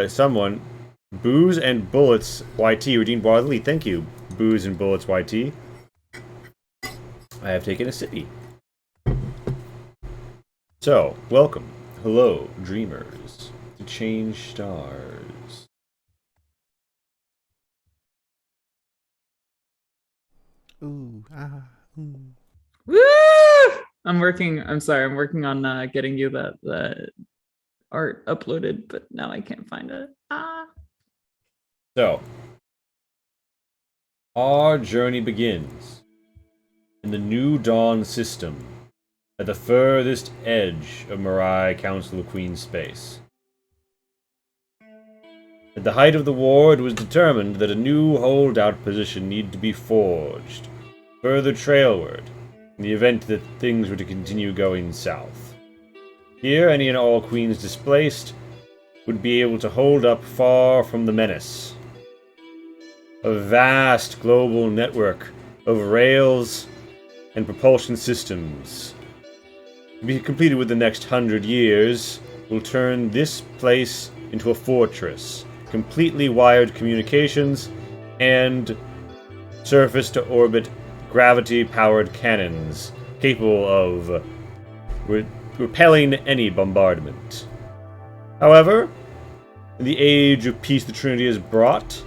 Someone. Booze and Bullets YT redeemed Barley. Thank you, Booze and Bullets YT. I have taken a sippy. So, welcome. Hello, dreamers. To change stars. Ooh, ooh. Woo! I'm sorry, I'm working on getting you the art uploaded, but now I can't find it. So, our journey begins in the New Dawn system at the furthest edge of Mirai Council of Queen's space. At the height of the war, it was determined that a new holdout position needed to be forged, further trailward, in the event that things were to continue going south. Here, any and all queens displaced would be able to hold up far from the menace. A vast global network of rails and propulsion systems, to be completed within the next 100 years, will turn this place into a fortress, completely wired communications, and surface-to-orbit gravity-powered cannons capable of repelling any bombardment. However, in the age of peace the Trinity has brought,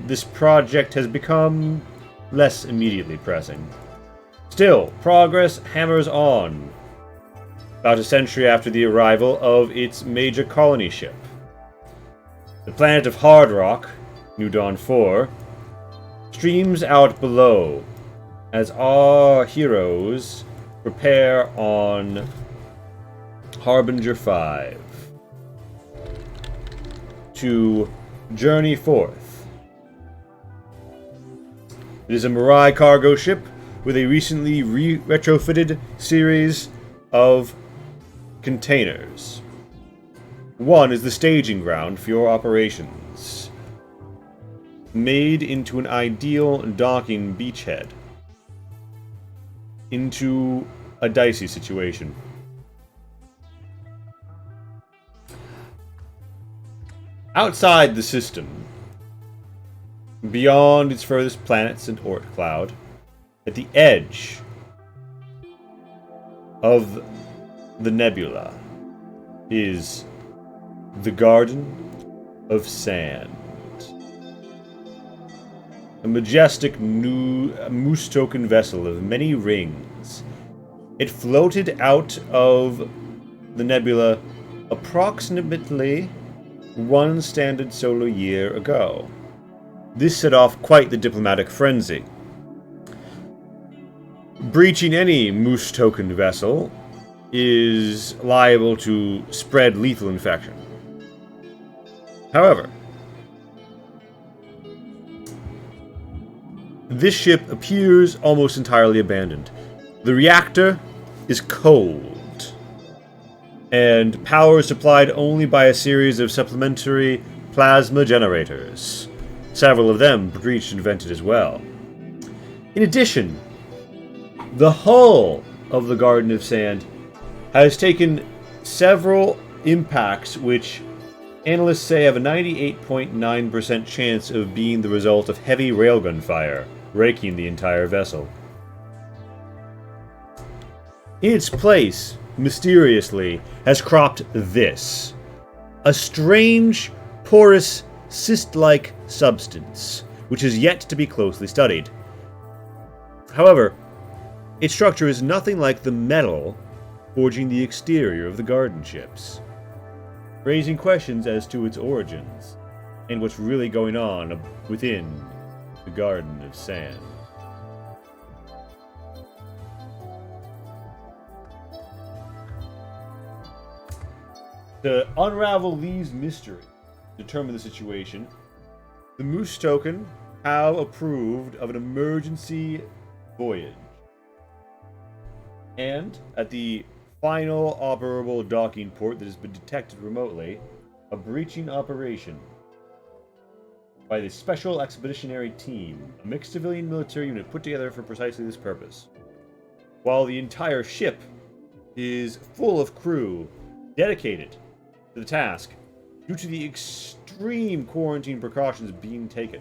this project has become less immediately pressing. Still, progress hammers on, about a century after the arrival of its major colony ship. The planet of Hard Rock, New Dawn 4, streams out below as our heroes prepare on Harbinger 5 to journey forth. It is a Mirai cargo ship with a recently retrofitted series of containers. One is the staging ground for your operations, made into an ideal docking beachhead, into a dicey situation. Outside the system, beyond its furthest planets and Oort cloud, at the edge of the nebula, is the Garden of Sand. A majestic new moose token vessel of many rings. It floated out of the nebula approximately one standard solar year ago. This set off quite the diplomatic frenzy. Breaching any moose token vessel is liable to spread lethal infection. However, this ship appears almost entirely abandoned. The reactor is cold, and power is supplied only by a series of supplementary plasma generators, several of them breached and vented as well. In addition, the hull of the Garden of Sand has taken several impacts which analysts say have a 98.9% chance of being the result of heavy railgun fire, raking the entire vessel. In its place, mysteriously, has cropped this. A strange, porous, cyst-like substance, which is yet to be closely studied. However, its structure is nothing like the metal forging the exterior of the garden ships, raising questions as to its origins and what's really going on within the Garden of Sand. To unravel these mysteries, determine the situation, the Moose Token have approved of an emergency voyage. And at the final operable docking port that has been detected remotely, a breaching operation by the Special Expeditionary Team, a mixed civilian military unit put together for precisely this purpose. While the entire ship is full of crew dedicated to the task, due to the extreme quarantine precautions being taken.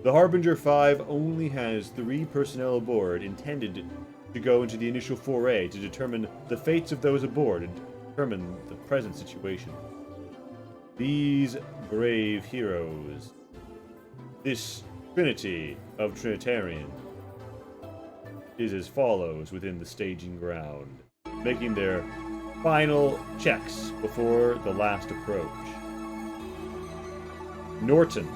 The Harbinger 5 only has 3 personnel aboard intended to go into the initial foray to determine the fates of those aboard and determine the present situation. These brave heroes, this trinity of Trinitarian, is as follows within the staging ground, making their final checks before the last approach. Norton,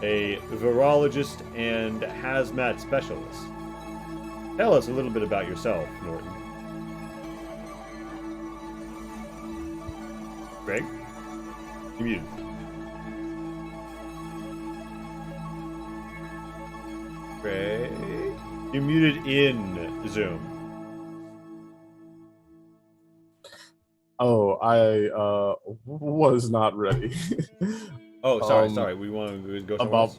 a virologist and hazmat specialist. Tell us a little bit about yourself, Norton. Greg? You're muted. Greg? You're muted in Zoom. Oh, I was not ready. Oh, sorry. We want to go somewhere about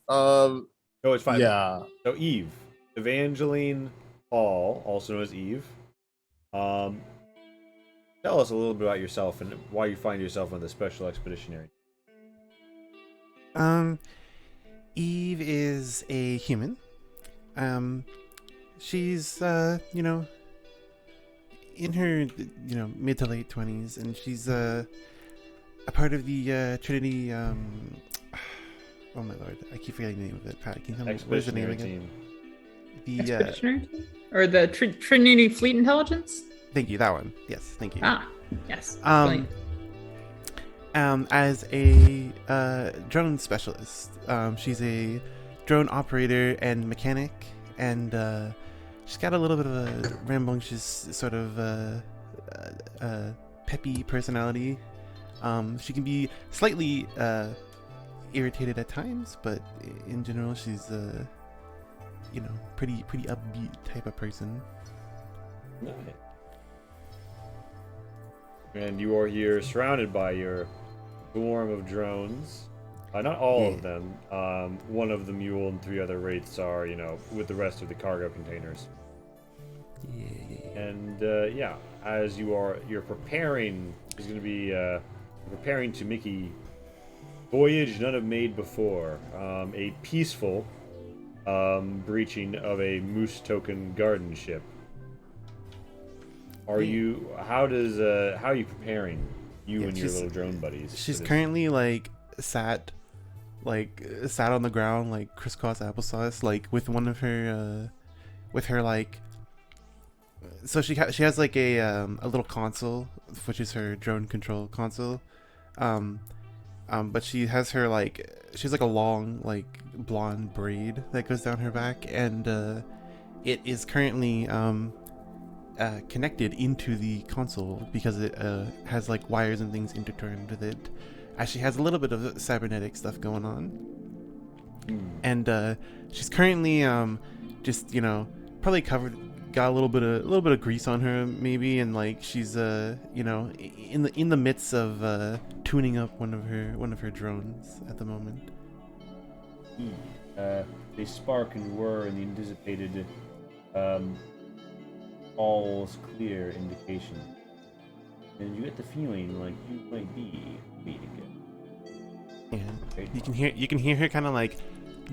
else? No, it's fine. yeah. So Eve, Evangeline Hall, also known as Eve. Tell us a little bit about yourself and why you find yourself on the Special Expeditionary. Eve is a human. She's in her mid to late 20s, and she's a part of the Trinity. Oh my lord, I keep forgetting the name of it. Pat, can you tell me what is the name again? Team. The Expeditionary team? Or the Trinity Fleet Intelligence? thank you, that one. Yes, thank you. Yes. As a drone specialist, she's a drone operator and mechanic, and she's got a little bit of a rambunctious sort of peppy personality. She can be slightly irritated at times, but in general, she's pretty upbeat type of person. Nice. And you are here surrounded by your swarm of drones. Not all of them. One of the mule and 3 other wraiths are, with the rest of the cargo containers. Yeah. And as you're preparing, is going to be preparing to make a voyage none have made before. A peaceful breaching of a moose token garden ship. How are you preparing, and your little drone buddies? She's currently sat on the ground like crisscross applesauce, with one of her so she has a little console, which is her drone control console, but she has her she's a long blonde braid that goes down her back, and it is currently connected into the console because it has wires and things intertwined with it, as she has a little bit of cybernetic stuff going on. And she's currently just probably got a little bit of grease on her maybe, and she's in the midst of tuning up one of her drones at the moment. They spark and whir in the anticipated all's clear indication, and you get the feeling like you might be meeting it. Yeah, you can hear her kind of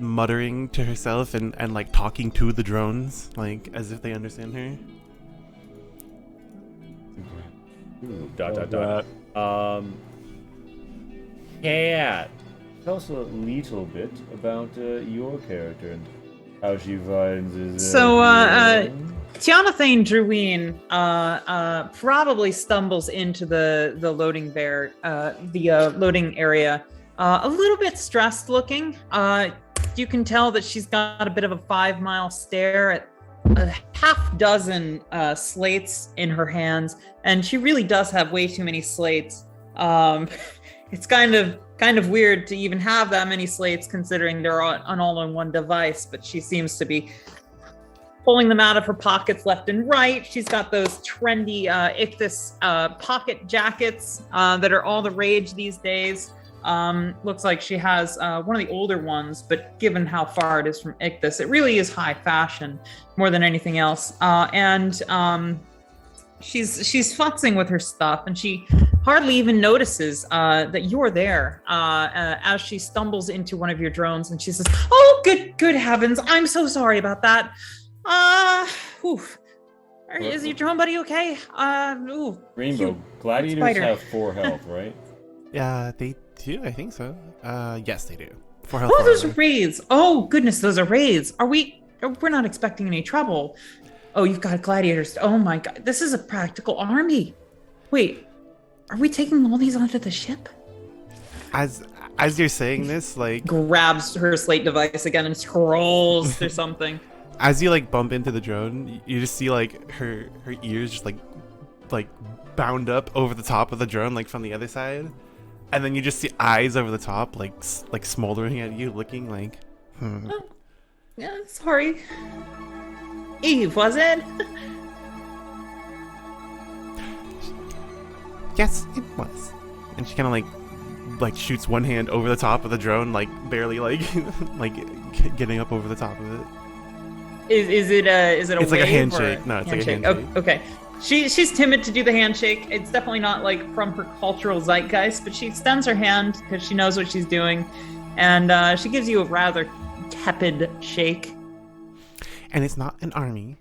muttering to herself and talking to the drones, as if they understand her. Cat, tell us a little bit about your character and how she finds his. Tiana Thane Druin probably stumbles into the loading loading area a little bit stressed looking. You can tell that she's got a bit of a 5-mile stare at a half dozen slates in her hands, and she really does have way too many slates. It's kind of weird to even have that many slates considering they're all on one device, but she seems to be pulling them out of her pockets left and right. She's got those trendy Ichthus pocket jackets that are all the rage these days. Looks like she has one of the older ones, but given how far it is from Ichthus, it really is high fashion more than anything else. And she's futzing with her stuff, and she hardly even notices that you're there as she stumbles into one of your drones and she says, "Oh, good heavens! I'm so sorry about that. Oof. Is your drone buddy okay? Rainbow, gladiators spider. have 4 health, right? Yeah, they do. I think so. Yes, they do. 4 health. Oh, those are raids. Oh goodness, those are raids. We're not expecting any trouble. Oh, you've got gladiators. Oh my god, this is a practical army. Wait, are we taking all these onto the ship? As you're saying this, like Grabs her slate device again and scrolls through something. as you like bump into the drone, you just see like her ears just like bound up over the top of the drone, like from the other side, and then you just see eyes over the top, like smoldering at you, looking like. Oh, yeah, sorry. Eve, was it? Yes, it was. And she kind of like shoots one hand over the top of the drone, like barely like like getting up over the top of it. Is it a It's like a wave handshake. or No, it's like a handshake? handshake. Oh, okay. She's timid to do the handshake. It's definitely not like from her cultural zeitgeist, but she extends her hand because she knows what she's doing, and she gives you a rather tepid shake. And it's not an army.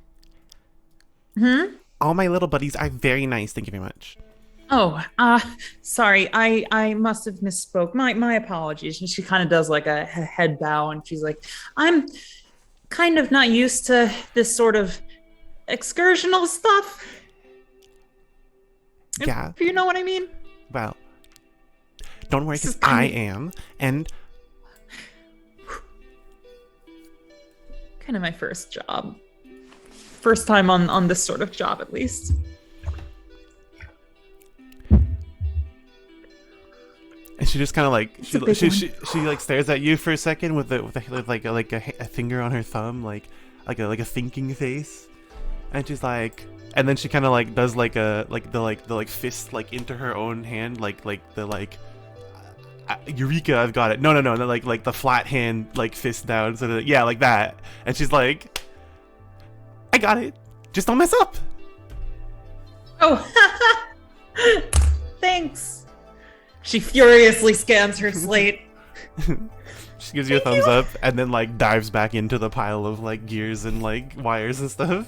Hmm. All my little buddies are very nice. Thank you very much. Oh, sorry. I must have misspoke. My apologies. And she kind of does like a head bow, and she's like, "I'm kind of not used to this sort of excursional stuff." Yeah. If you know what I mean. Well, don't worry, This is because I kind am. And of my first job. First time on this sort of job, at least. she just kind of like It's a big she like stares at you for a second with a finger on her thumb, like a thinking face, and she's like, and then she kind of like does like the fist like into her own hand, like Eureka, I've got it. No, like the flat hand, like fist down, so that, yeah, like that. And she's like, I got it. Just don't mess up. Oh, thanks. She furiously scans her slate. She gives you a thumbs up and then like dives back into the pile of like gears and like wires and stuff.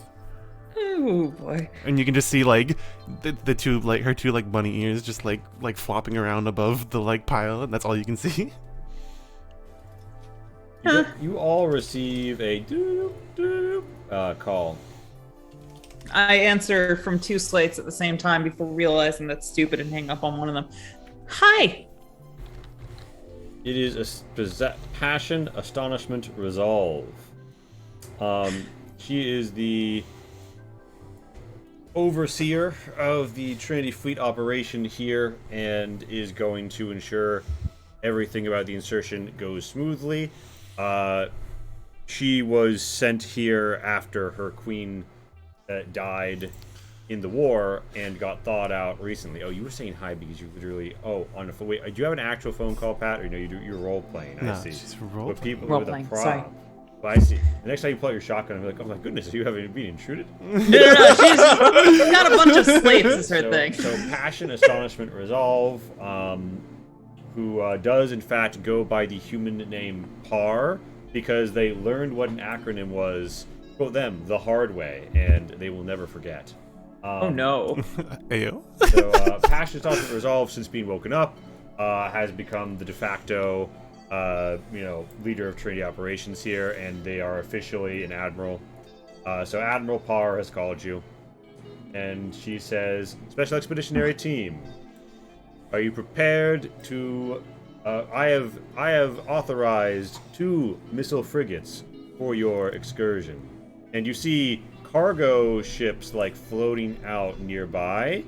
Oh boy. And you can just see like the two, like her two like bunny ears just like flopping around above the like pile, and that's all you can see. You all receive a call. I answer from 2 slates at the same time before realizing that's stupid and hang up on one of them. Hi. It is a passion, astonishment, resolve. She is the overseer of the Trinity Fleet operation here and is going to ensure everything about the insertion goes smoothly. She was sent here after her queen died in the war and got thawed out recently. Oh, you were saying hi because you literally... Oh, on the... Wait, do you have an actual phone call, Pat? Or no, you're role-playing, I see. She's role With people Role-playing, with a sorry. prop. But I see. The next time you pull out your shotgun, I'm like, oh my goodness, you haven't been intruded? No. She's got a bunch of slates is her thing. So passion, astonishment, resolve, who does in fact go by the human name PAR, because they learned what an acronym was, quote them, the hard way, and they will never forget. Oh no. Ayo. So passion, astonishment, resolve, since being woken up, has become the de facto leader of Trinity operations here, and they are officially an admiral. So Admiral Parr has called you, and she says, Special Expeditionary Team, are you prepared to... I have authorized 2 missile frigates for your excursion. And you see cargo ships like floating out nearby,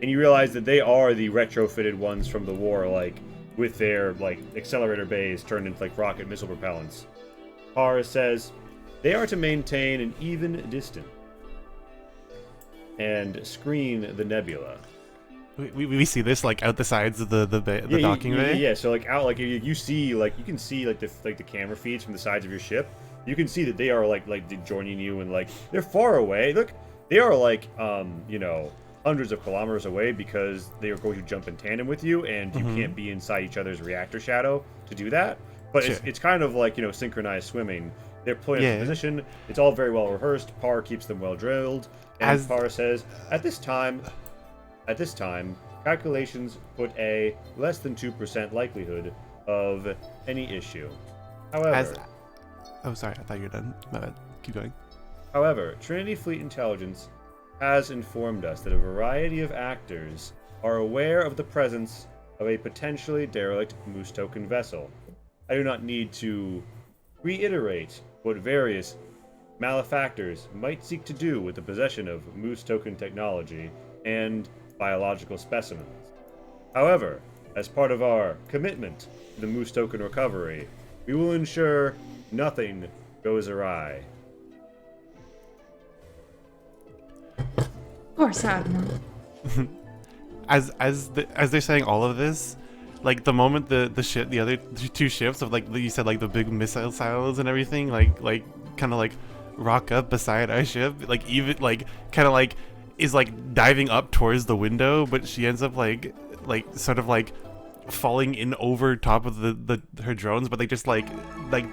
and you realize that they are the retrofitted ones from the war, like with their like accelerator bays turned into like rocket missile propellants. Parr says they are to maintain an even distance and screen the nebula. We see this like out the sides of the docking bay. Yeah. So like out, like you see, like you can see like the camera feeds from the sides of your ship. You can see that they are like joining you, and like they're far away. Look, they are like hundreds of kilometers away because they are going to jump in tandem with you, and you can't be inside each other's reactor shadow to do that. But Sure. it's kind of like, synchronized swimming. They're put into position. It's all very well rehearsed. Parr keeps them well drilled. And Parr says, at this time, calculations put a less than 2% likelihood of any issue. However... Oh, sorry, I thought you were done. My bad. Keep going. However, Trinity Fleet Intelligence has informed us that a variety of actors are aware of the presence of a potentially derelict Moose Token vessel. I do not need to reiterate what various malefactors might seek to do with the possession of Moose Token technology and biological specimens. However, as part of our commitment to the Moose Token recovery, we will ensure nothing goes awry. Of course, Admiral. As they're saying all of this, like the moment the other two ships of like you said, like the big missile silos and everything, like kind of like rock up beside our ship, like even like kind of like is like diving up towards the window, but she ends up like sort of like falling in over top of her drones, but they just like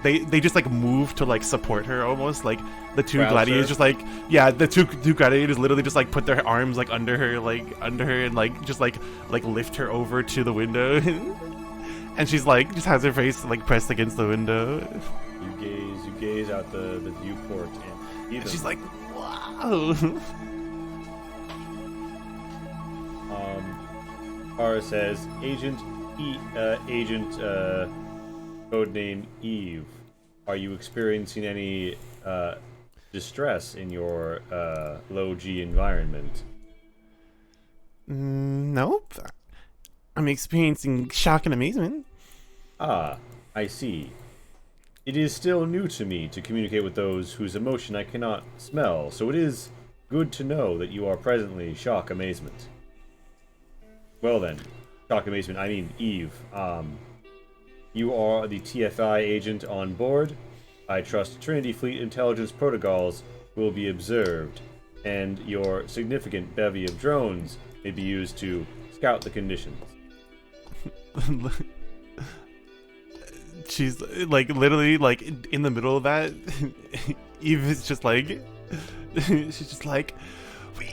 they just like move to like support her almost, like the two gladiators just like the two gladiators literally just like put their arms like under her and like just like lift her over to the window and she's like just has her face like pressed against the window. You gaze out the viewport and she's like, wow. Parr says, Agent codename Eve, are you experiencing any distress in your low G environment? Nope. I'm experiencing shock and amazement. Ah, I see. It is still new to me to communicate with those whose emotion I cannot smell, so it is good to know that you are presently shock amazement. Well then, shock amazement, I mean Eve. You are the TFI agent on board. I trust Trinity Fleet Intelligence protocols will be observed, and your significant bevy of drones may be used to scout the conditions. She's like literally like in the middle of that. Eve is just like, she's just like,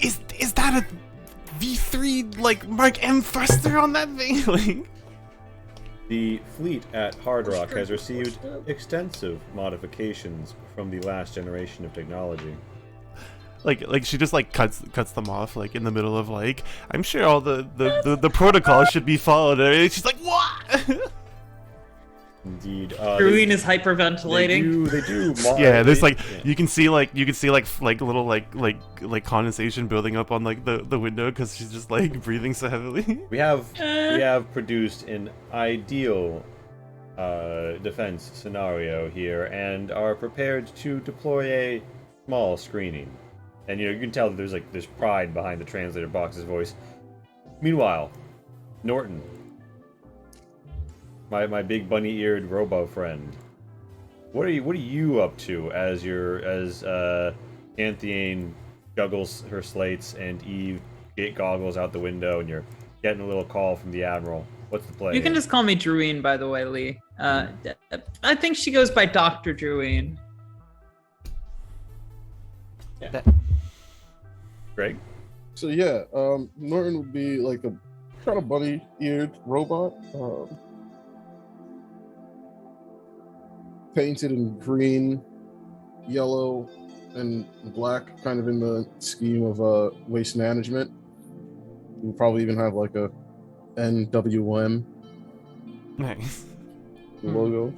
is that a V3 like Mark M thruster on that thing? Like, the fleet at Hard Rock has received extensive modifications from the last generation of technology. Like she just like cuts them off like in the middle of like, I'm sure all the protocols should be followed. And she's like, what? Indeed. Druine is hyperventilating. They do. Yeah, there's like you can see like little like condensation building up on like the window because she's just like breathing so heavily. We have produced an ideal defense scenario here and are prepared to deploy a small screening. And you can tell that there's pride behind the translator box's voice. Meanwhile, Norton, my big bunny-eared robo friend, what are you up to as Antheane juggles her slates and Eve goggles out the window and you're getting a little call from the Admiral? What's the play? You can just call me Druine, by the way, Lee. I think she goes by Dr. Druine. Yeah. Greg? So yeah, Norton would be like a kind of bunny-eared robot, painted in green, yellow, and black, kind of in the scheme of waste management. We'll probably even have like a NWM Nice. logo.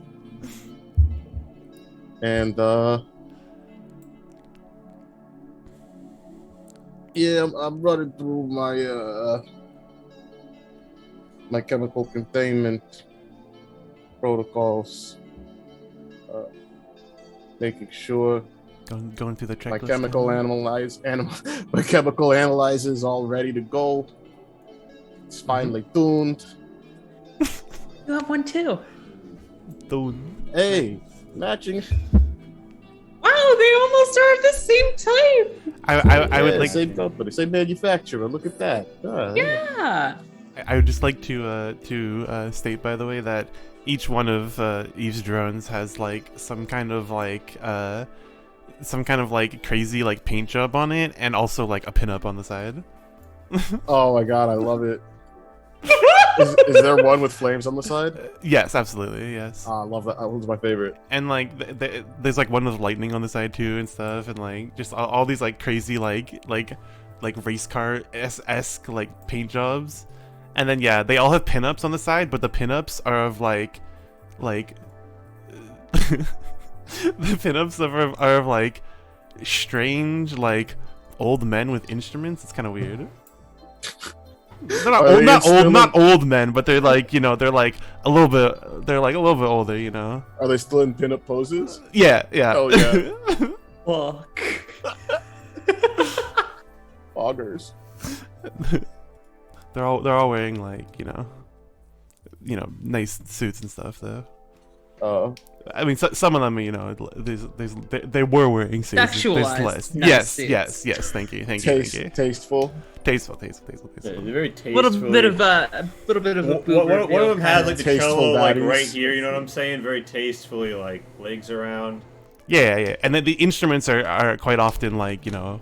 And yeah, I'm running through my my chemical containment protocols, making sure Going through the checklist. my chemical analyzer is all ready to go. It's finally tuned. You have one too. Done. Hey, matching. Wow, they almost are the same type. I would like same company, same manufacturer. Look at that. Yeah. I would just like to state, by the way, that each one of Eve's drones has like some kind of like crazy like paint job on it, and also like a pinup on the side. Oh my god, I love it. Is there one with flames on the side? Yes, absolutely, yes. I love that. That one's my favorite. And like there's like one with lightning on the side too and stuff, and like just all these like crazy like race car esque like paint jobs. And then yeah, they all have pinups on the side, but the pinups are of like the pinups are of like strange like old men with instruments. It's kind of weird. They're not old men, but they're like, you know, they're like a little bit older, you know. Are they still in pinup poses? Yeah. Oh yeah. Fuck. Augers. They're all wearing like, you know, nice suits and stuff though. I mean, some of them, you know, they were wearing suits. Sexualized. Nice Yes. Thank you. Tasteful. Tasteful. Yeah, they're very tasteful. Little bit of a One of them has like the Tasteful cello like baddies. right here. You know what I'm saying? Very tastefully, like legs around. Yeah. And then the instruments are quite often like, you know,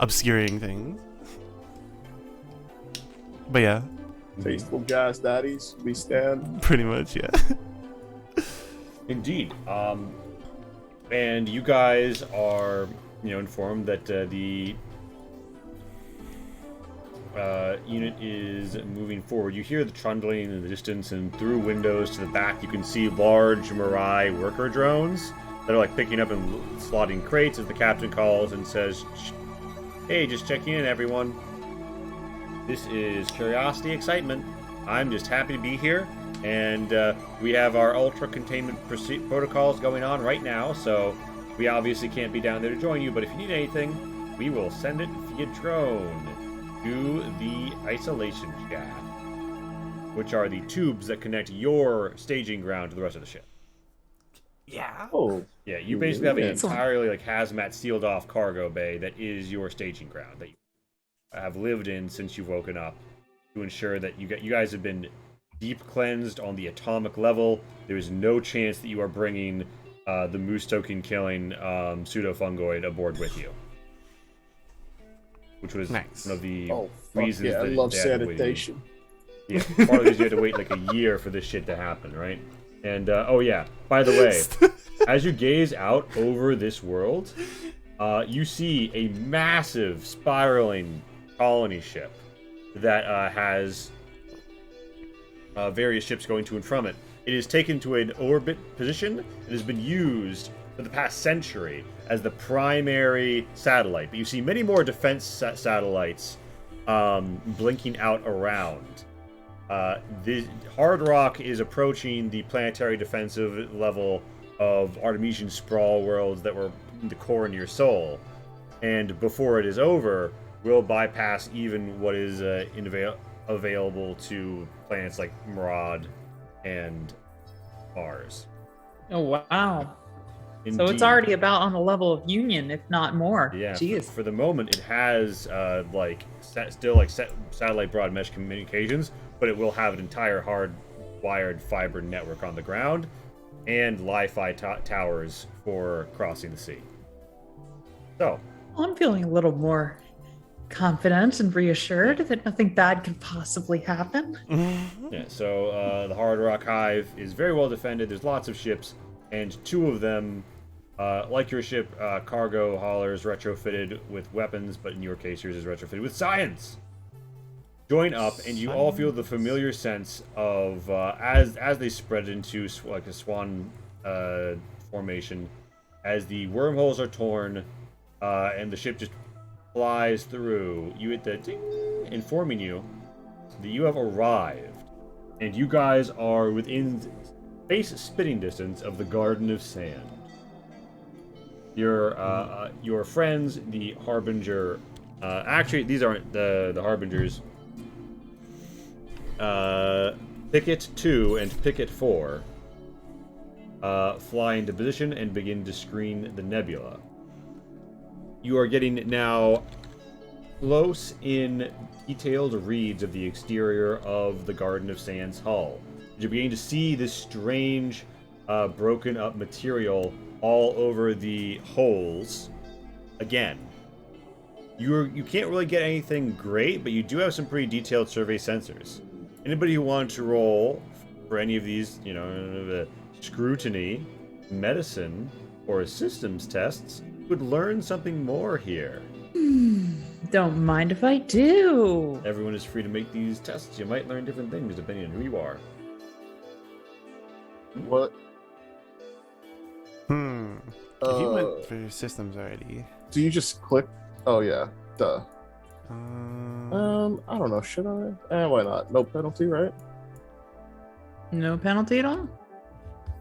obscuring things. But yeah, Tasteful gas daddies. We stand. pretty much, yeah. Indeed. And you guys are, you know, informed that the unit is moving forward. You hear the trundling in the distance, and through windows to the back, you can see large Mirai worker drones that are like picking up and slotting crates as the captain calls and says, "Hey, just checking in, everyone. This is Curiosity Excitement. I'm just happy to be here, and we have our ultra containment protocols going on right now, so we obviously can't be down there to join you, but if you need anything, we will send it via drone to the isolation shaft, which are the tubes that connect your staging ground to the rest of the ship." Yeah. Oh. Yeah, you basically have an Yeah. entirely like hazmat sealed off cargo bay that is your staging ground that you have lived in since you've woken up, to ensure that you guys have been deep cleansed on the atomic level. There is no chance that you are bringing the moose token killing pseudo-fungoid aboard with you, which was Nice. one of the Oh, fuck reasons yeah. I that love they had to wait. sanitation. Yeah, part of it is you had to wait like a year for this shit to happen, right? And oh yeah, by the way, as you gaze out over this world, you see a massive spiraling colony ship that has various ships going to and from it. It is taken to an orbit position. It has been used for the past century as the primary satellite, but you see many more defense satellites blinking out around. The Hard Rock is approaching the planetary defensive level of Artemisian sprawl worlds that were in the core into your soul, and before it is over, will bypass even what is available to planets like Murad and Mars. Oh wow. So Indeed. it's already about on the level of Union, if not more. Yeah. Jeez. For the moment, it has satellite broad mesh communications, but it will have an entire hard-wired fiber network on the ground and Li-Fi towers for crossing the sea. So, I'm feeling a little more confident and reassured that nothing bad could possibly happen. yeah. So the Hard Rock Hive is very well defended. There's lots of ships, and two of them, like your ship, cargo haulers retrofitted with weapons, but in your case, yours is retrofitted with science. Join up, and you all feel the familiar sense of as they spread into like a swan formation, as the wormholes are torn, and the ship just flies through. You hit the ding, informing you that you have arrived, and you guys are within space spitting distance of the Garden of Sand. Your friends, the Harbinger. Actually, these aren't the Harbingers. Picket 2 and Picket 4 fly into position and begin to screen the nebula. you are getting now close in detailed reads of the exterior of the Garden of Sands Hall. You're beginning to see this strange, broken up material all over the holes. Again, you can't really get anything great, but you do have some pretty detailed survey sensors. Anybody who wanted to roll for any of these, scrutiny, medicine, or systems tests would learn something more here. Don't mind if I do. Everyone is free to make these tests. You might learn different things depending on who you are. What? If you went for systems already. Do you just click? Oh yeah, duh. Um, I don't know. Should I? Why not? No penalty, right? No penalty at all?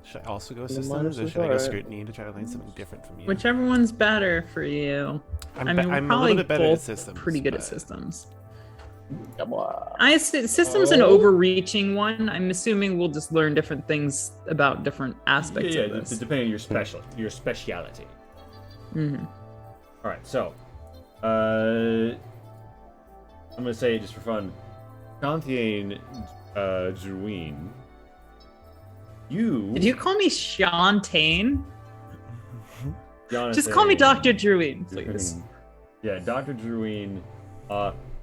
should I also go The systems, minus or is should I go alright. scrutiny to try to learn something different from you? Whichever one's better for you. I'm, I mean, we're I'm a probably little bit better at both systems. pretty good at but- systems. Come on. Systems an overreaching one. I'm assuming we'll just learn different things about different aspects of this. Depending on your speciality. Mm-hmm. All right, so I'm gonna say just for fun, Kanthien Druin, you. Did you call me Shantaine? Just call me Jonathan Dr. Druin, please. Druin. Yeah, Dr. Druin.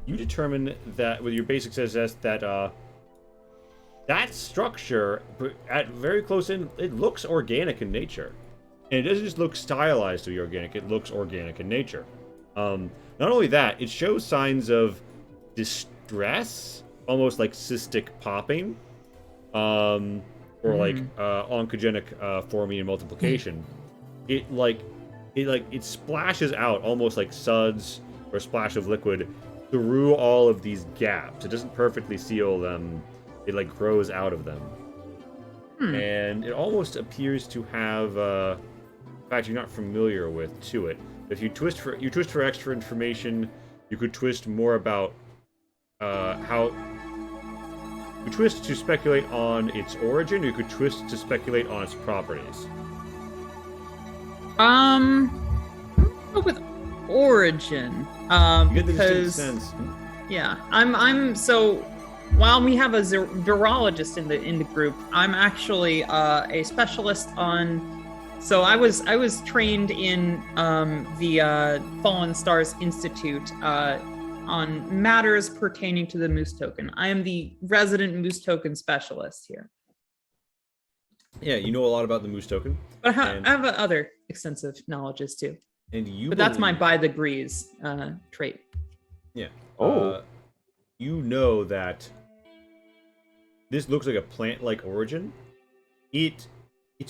You determine that with your basic success that that structure at very close in, it looks organic in nature, and it doesn't just look stylized to be organic. It looks organic in nature. Not only that, it shows signs of distress, almost like cystic popping, or like oncogenic forming and multiplication. It splashes out almost like suds or a splash of liquid through all of these gaps. It doesn't perfectly seal them. It like grows out of them. And it almost appears to have a fact you're not familiar with to it. If you twist for extra information, you could twist more about how you twist to speculate on its origin, or you could twist to speculate on its properties. I'll go with origin. You get the distinct Because sense. yeah, I'm so while we have a virologist in the group, I'm actually a specialist on. So I was trained in the Fallen Stars Institute on matters pertaining to the Moose Token. I am the resident Moose Token specialist here. Yeah, you know a lot about the Moose Token. But I And- have other extensive knowledges too. And you But that's my believe- by the degrees trait. Yeah. Oh. You know that this looks like a plant-like origin. It's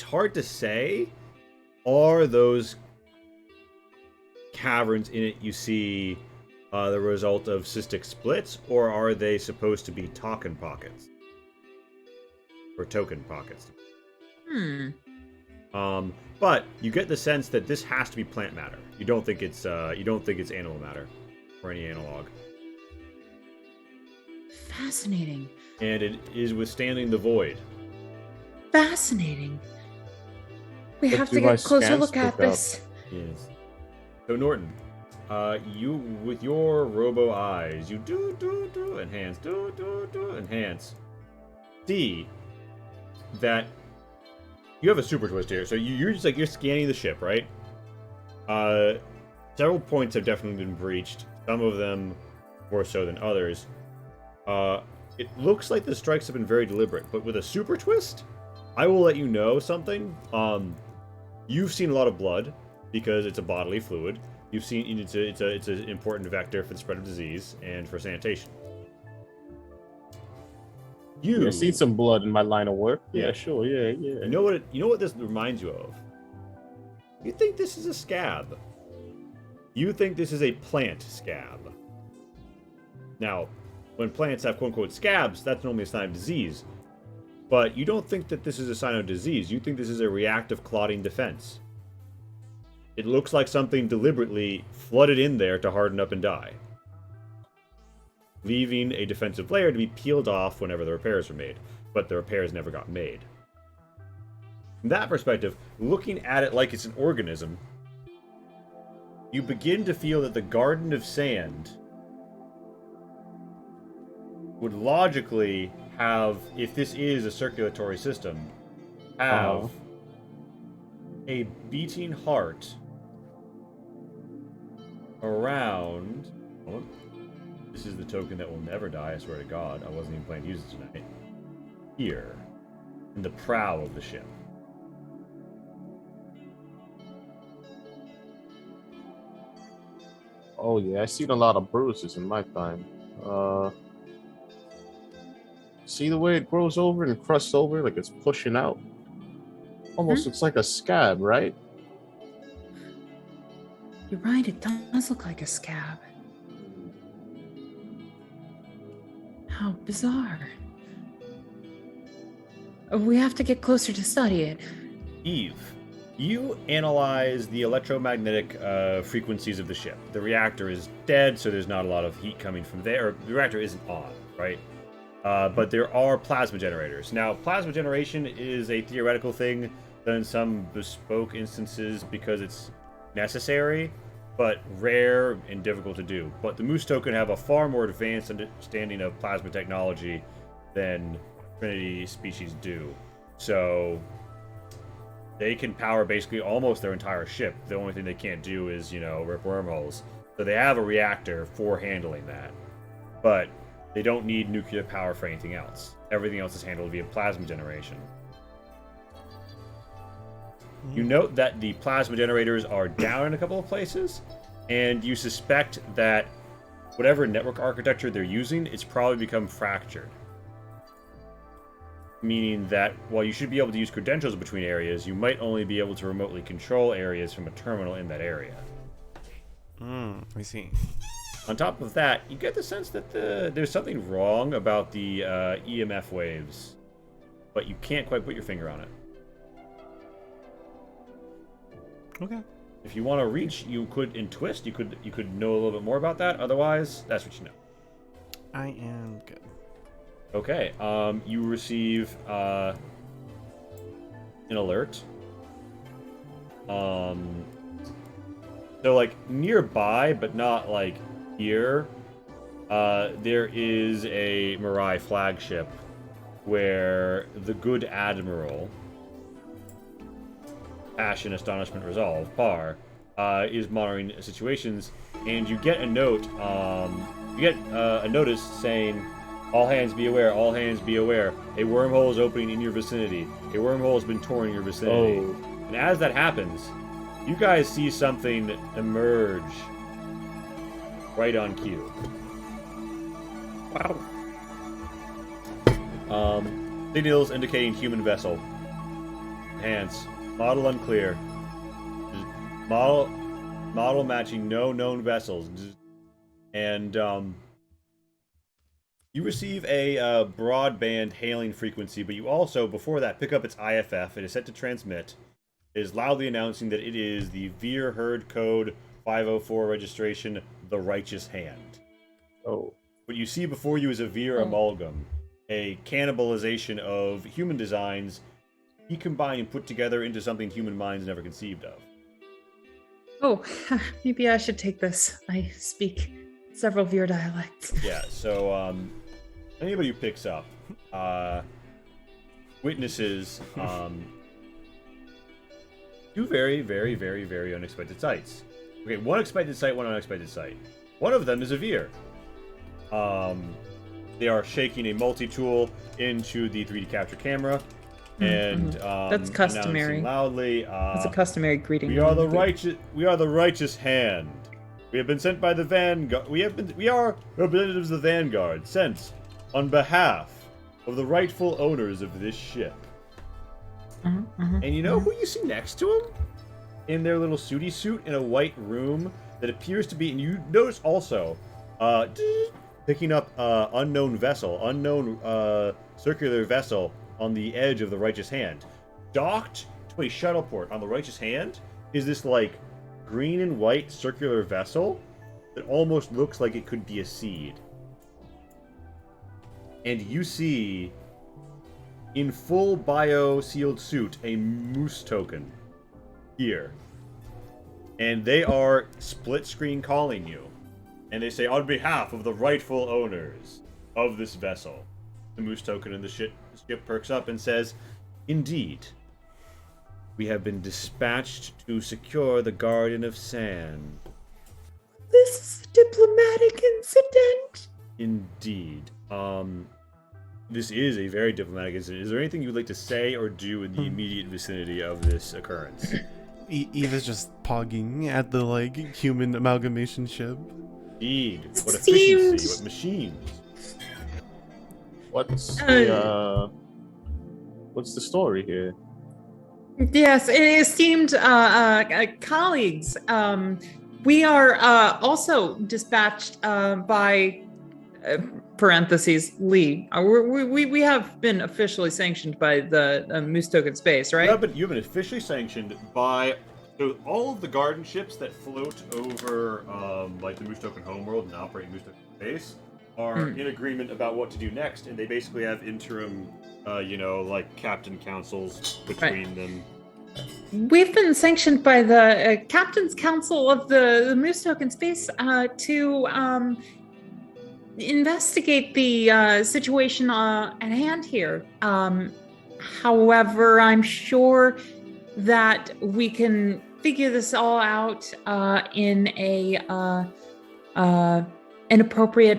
hard to say. Are those caverns in it you see the result of cystic splits, or are they supposed to be token pockets? Or token pockets? But you get the sense that this has to be plant matter. You don't think it's animal matter or any analog. Fascinating. And it is withstanding the void. Fascinating. We Let's have do to my get a closer scans look at quick up. this. Yes. So Norton, you with your robo eyes, you do enhance, do enhance. See that you have a super twist here. So you're just like you're scanning the ship, right? Several points have definitely been breached. Some of them more so than others. It looks like the strikes have been very deliberate, but with a super twist, I will let you know something. You've seen a lot of blood because it's a bodily fluid. You've seen it's an important vector for the spread of disease and for sanitation. I've seen some blood in my line of work. Yeah. Yeah, sure. Yeah. You know what this reminds you of? You think this is a scab. You think this is a plant scab. Now, when plants have quote-unquote scabs, that's normally a sign of disease. But you don't think that this is a sign of disease. You think this is a reactive clotting defense. It looks like something deliberately flooded in there to harden up and die, leaving a defensive layer to be peeled off whenever the repairs are made. But the repairs never got made. From that perspective, looking at it like it's an organism, you begin to feel that the Garden of Sand would logically have, if this is a circulatory system, have a beating heart around. Oh, this is the token that will never die, I swear to God. I wasn't even planning to use it tonight. Here, in the prow of the ship. Oh yeah, I seen a lot of bruises in my time. See the way it grows over and crusts over like it's pushing out? Almost looks like a scab, right? You're right, it does look like a scab. How bizarre. We have to get closer to study it. Eve, you analyze the electromagnetic frequencies of the ship. The reactor is dead, so there's not a lot of heat coming from there. Or the reactor isn't on, right? But there are plasma generators. Now, plasma generation is a theoretical thing done in some bespoke instances because it's necessary, but rare and difficult to do. But the Moose Token have a far more advanced understanding of plasma technology than Trinity species do. So they can power basically almost their entire ship. The only thing they can't do is, rip wormholes. So they have a reactor for handling that. But they don't need nuclear power for anything else. Everything else is handled via plasma generation. You note that the plasma generators are down in a couple of places, and you suspect that whatever network architecture they're using, it's probably become fractured. Meaning that while you should be able to use credentials between areas, you might only be able to remotely control areas from a terminal in that area. I see. On top of that, you get the sense that there's something wrong about the EMF waves, but you can't quite put your finger on it. Okay. If you want to reach, you could in Twist. You could know a little bit more about that. Otherwise, that's what you know. I am good. Okay. You receive an alert. So like nearby, but not like here. There is a Mirai flagship where the Good Admiral, Passion, Astonishment, Resolve, PAR, is monitoring situations, and you get a note. You get a notice saying, "All hands be aware. All hands be aware. A wormhole is opening in your vicinity. A wormhole has been torn in your vicinity." Oh. And as that happens, you guys see something emerge right on cue. Wow. Signals indicating human vessel. Hands. Model unclear. Model matching no known vessels. And you receive a broadband hailing frequency, but you also, before that, pick up its IFF. It is set to transmit. It is loudly announcing that it is the Veer Herd Code 504 registration, The Righteous Hand. Oh. What you see before you is a Veer amalgam, a cannibalization of human designs decombined and put together into something human minds never conceived of. Oh, maybe I should take this. I speak several Veer dialects. Yeah, so anybody who picks up witnesses two very, very, very, very unexpected sights. Okay, one expected sight, one unexpected sight. One of them is a Veer. They are shaking a multi-tool into the 3D capture camera. And That's customary. Loudly, That's a customary greeting. We are the righteous hand. We have been sent by the Vanguard. We are representatives of the Vanguard, sent on behalf of the rightful owners of this ship. And you know who you see next to him? In their little suity suit in a white room that appears to be, and you notice also, picking up unknown circular vessel on the edge of the Righteous Hand. Docked to a shuttle port on the Righteous Hand is this like green and white circular vessel that almost looks like it could be a seed. And you see, in full bio-sealed suit, a Moose Token here. and they are split screen calling you. And they say, on behalf of the rightful owners of this vessel. The moose token in the ship perks up and says, indeed, we have been dispatched to secure the Garden of Sand. This is a diplomatic incident. Indeed. This is a very diplomatic incident. Is there anything you'd like to say or do in the immediate vicinity of this occurrence? Eva's just pogging at the human amalgamation ship. Indeed. What efficiency, what machines. What's the story here? Yes, esteemed colleagues. We are also dispatched by parentheses Lee. We have been officially sanctioned by the Moose Token Space, right? You've been officially sanctioned by all of the garden ships that float over the Moose Token homeworld and operate Moose Token Space are in agreement about what to do next, and they basically have interim, captain councils between them. We've been sanctioned by the Captain's Council of the Moose Token Space to investigate the situation at hand here. However, I'm sure that we can figure this all out in an appropriate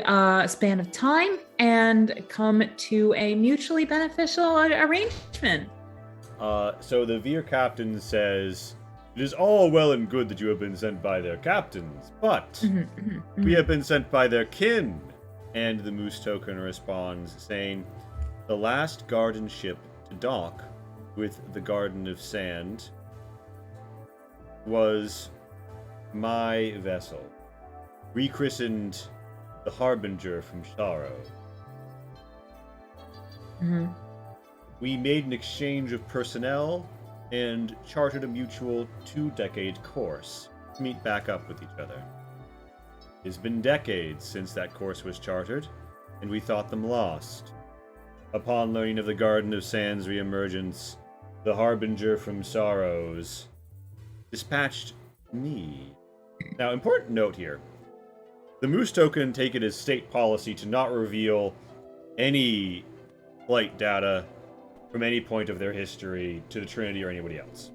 span of time and come to a mutually beneficial arrangement. So the Veer captain says, it is all well and good that you have been sent by their captains, but we have been sent by their kin. And the Moose Token responds, saying, the last garden ship to dock with the Garden of Sand was my vessel, rechristened the Harbinger from Sorrow. We made an exchange of personnel and chartered a mutual 2-decade course to meet back up with each other. It's been decades since that course was chartered, and we thought them lost. Upon learning of the Garden of Sand's reemergence, the Harbinger from Sorrows dispatched me. Now, important note here. The Moose Token take it as state policy to not reveal any flight data from any point of their history to the Trinity or anybody else.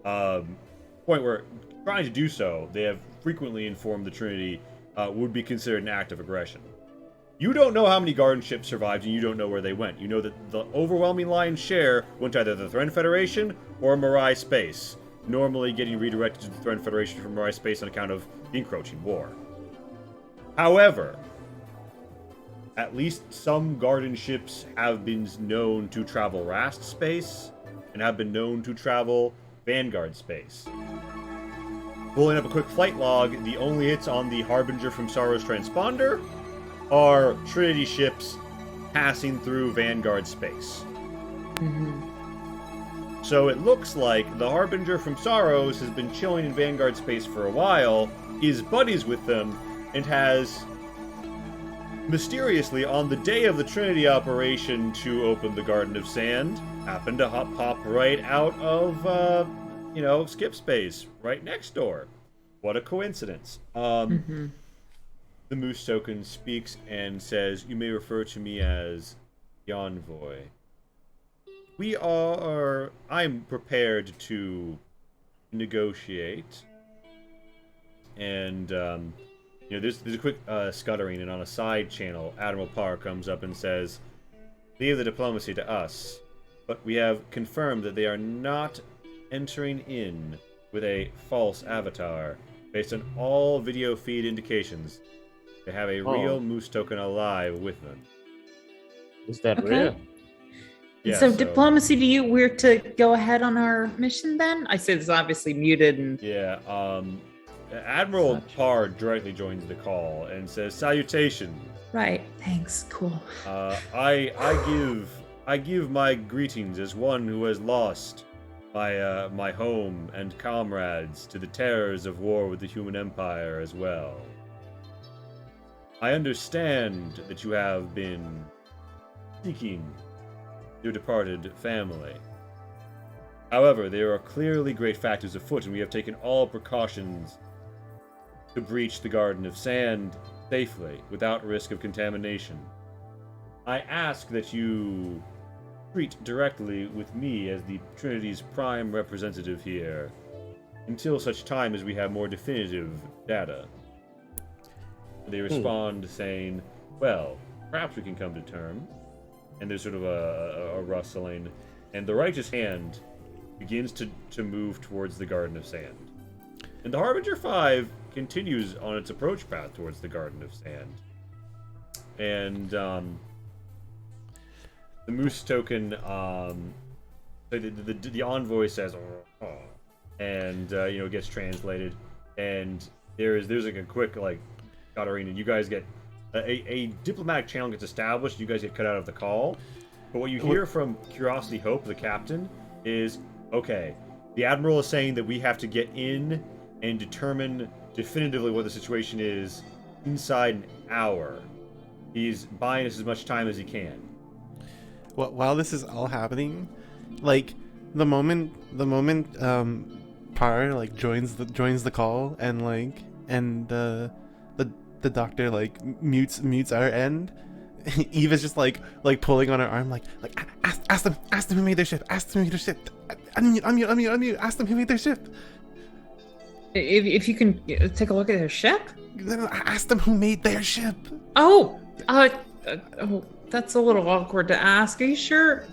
Point where, trying to do so, they have frequently informed the Trinity would be considered an act of aggression. You don't know how many garden ships survived, and you don't know where they went. You know that the overwhelming lion's share went to either the Thren Federation or Mirai Space, normally getting redirected to the Thren Federation from Mirai Space on account of the encroaching war. However, at least some garden ships have been known to travel Rast Space, and have been known to travel Vanguard Space. Pulling up a quick flight log, the only hits on the Harbinger from Sorrow's transponder are Trinity ships passing through Vanguard Space. So it looks like the Harbinger from Sorrows has been chilling in Vanguard Space for a while, is buddies with them, and has mysteriously, on the day of the Trinity operation to open the Garden of Sand, happened to pop right out of, skip space, right next door. What a coincidence. The Moose Token speaks and says, you may refer to me as Yonvoy. I'm prepared to negotiate. And, there's a quick scuttering, and on a side channel, Admiral Parr comes up and says, leave the diplomacy to us, but we have confirmed that they are not entering in with a false avatar. Based on all video feed indications, they have a real Moose Token alive with them. Is that real? Yeah, so diplomacy, we're to go ahead on our mission then? I say this is obviously muted and... Yeah, Admiral Parr directly joins the call and says, salutation. Right, thanks, cool. I give my greetings as one who has lost my home and comrades to the terrors of war with the human empire as well. I understand that you have been seeking your departed family. However, there are clearly great factors afoot, and we have taken all precautions to breach the Garden of Sand safely, without risk of contamination. I ask that you treat directly with me as the Trinity's prime representative here, until such time as we have more definitive data. They respond saying, well, perhaps we can come to terms. And there's sort of a rustling, and the righteous hand begins to move towards the Garden of Sand. And the Harbinger 5 continues on its approach path towards the Garden of Sand. And the Moose token, the envoy says, oh, and gets translated, and there's like a quick guttering, and you guys get a diplomatic channel gets established. You guys get cut out of the call, but what you hear from Curiosity Hope, the captain, is okay. The admiral is saying that we have to get in and determine definitively what the situation is inside an hour. He's buying us as much time as he can. Well, while this is all happening, like the moment Par joins the call and the doctor mutes our end. Eve is just pulling on her arm ask them who made their ship. Ask them who made their ship. Unmute. Ask them who made their ship. If you can take a look at their ship. Ask them who made their ship. Oh, that's a little awkward to ask. Are you sure?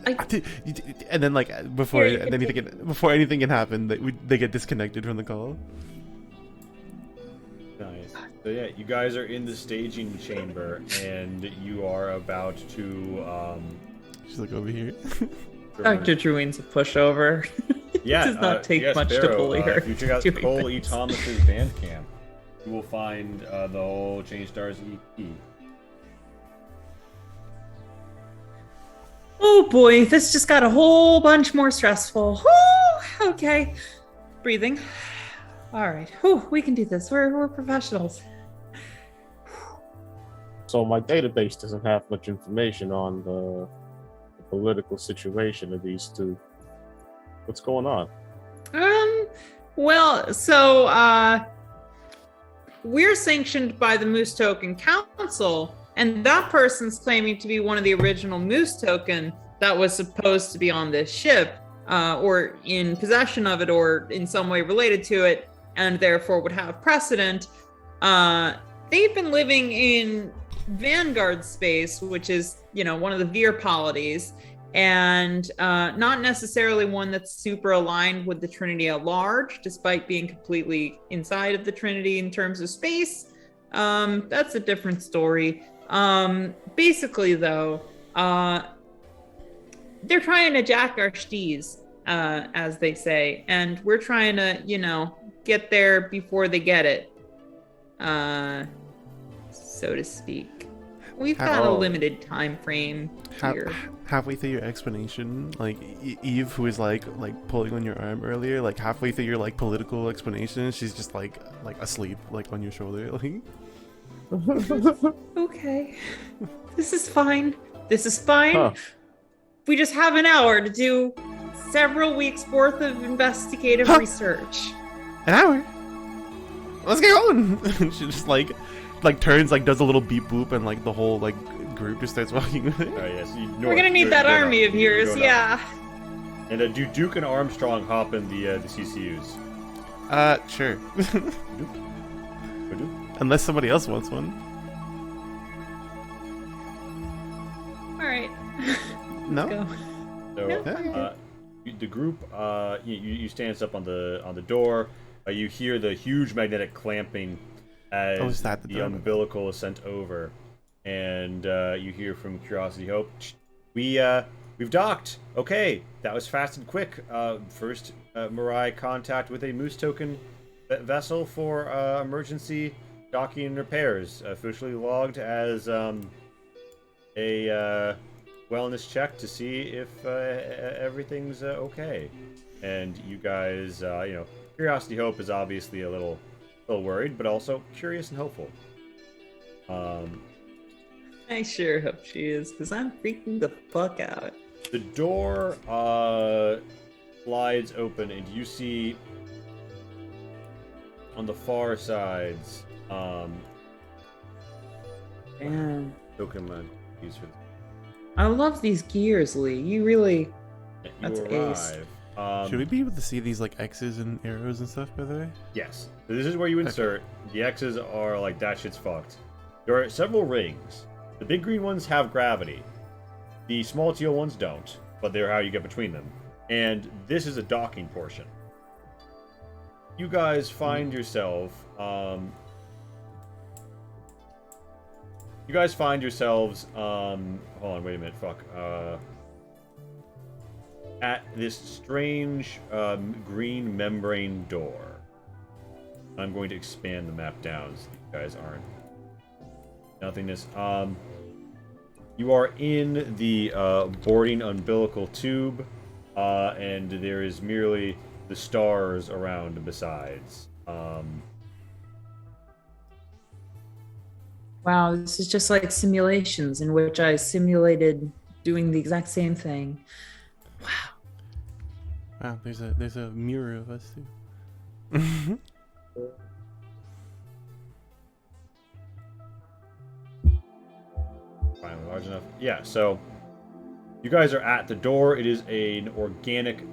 And then before anything can happen, they get disconnected from the call. Nice. So yeah, you guys are in the staging chamber, and you are about to. She's over here. Dr. Druin's a pushover. Yeah, it does not take much Sparrow, to bully her. If you check out Cole E. Thomas's Bandcamp, you will find the whole Change Stars EP. Oh boy, this just got a whole bunch more stressful. Whew, okay. Breathing. All right. Whew, we can do this. We're professionals. So my database doesn't have much information on the political situation of these two. What's going on? Well, so we're sanctioned by the Moose Token Council, and that person's claiming to be one of the original Moose Token that was supposed to be on this ship, or in possession of it, or in some way related to it, and therefore would have precedent. They've been living in Vanguard space, which is, one of the Veer polities, and not necessarily one that's super aligned with the Trinity at large, despite being completely inside of the Trinity in terms of space. That's a different story. Basically, though, they're trying to jack our stees, as they say, and we're trying to, get there before they get it, so to speak. We've got a limited time frame here. Halfway through your explanation, Eve, who is pulling on your arm earlier, halfway through your political explanation, she's just asleep, on your shoulder. Okay, this is fine. Huh. We just have an hour to do several weeks worth of investigative research. An hour? Let's get going. She just turns, does a little beep boop, and the whole group just starts walking with it. Yes, we're gonna need that army of yours, yeah. And do Duke and Armstrong hop in the CCUs? Sure. Duke? Unless somebody else wants one. All right. No. Let's go. So, No? the group, you stand up on the door. You hear the huge magnetic clamping as the umbilical is sent over, and you hear from Curiosity Hope, we've docked. Okay, that was fast and quick. First, Mirai contact with a Moose Token vessel for emergency docking and repairs, officially logged as a wellness check to see if everything's okay. And you guys, Curiosity Hope is obviously a little worried, but also curious and hopeful. I sure hope she is, because I'm freaking the fuck out. The door slides open, and you see on the far sides, Man, Pokemon use for this. I love these gears, Lee. You really. You That's ace. arrive. Should we be able to see these like X's and arrows and stuff, by the way? Yes. So this is where you insert. The X's are like, that shit's fucked. There are several rings. The big green ones have gravity. The small teal ones don't, but they're how you get between them. And this is a docking portion. You guys find yourself, hold on, wait a minute, fuck. At this strange green membrane door. I'm going to expand the map down so you guys aren't nothingness. You are in the boarding umbilical tube, and there is merely the stars around besides. Wow, this is just like simulations in which I simulated doing the exact same thing. Wow, there's a mirror of us too. Finally large enough. Yeah, so you guys are at the door. It is an organic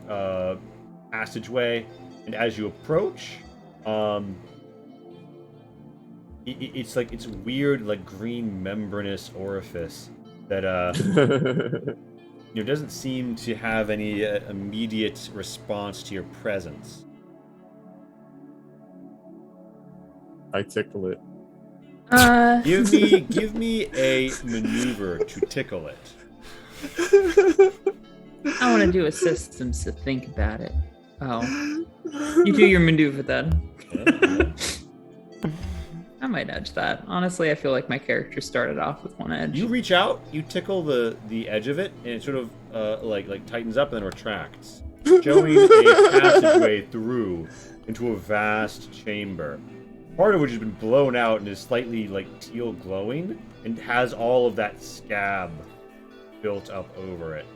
passageway, and as you approach, it's like it's weird, like green membranous orifice that doesn't seem to have any immediate response to your presence. I tickle it. Give me a maneuver to tickle it. I want to do a systems to think about it. Oh. You do your maneuver then. I might edge that. Honestly, I feel like my character started off with one edge. You reach out, you tickle the edge of it, and it sort of like tightens up and then retracts, showing a passageway through into a vast chamber. Part of which has been blown out and is slightly like teal glowing, and has all of that scab built up over it.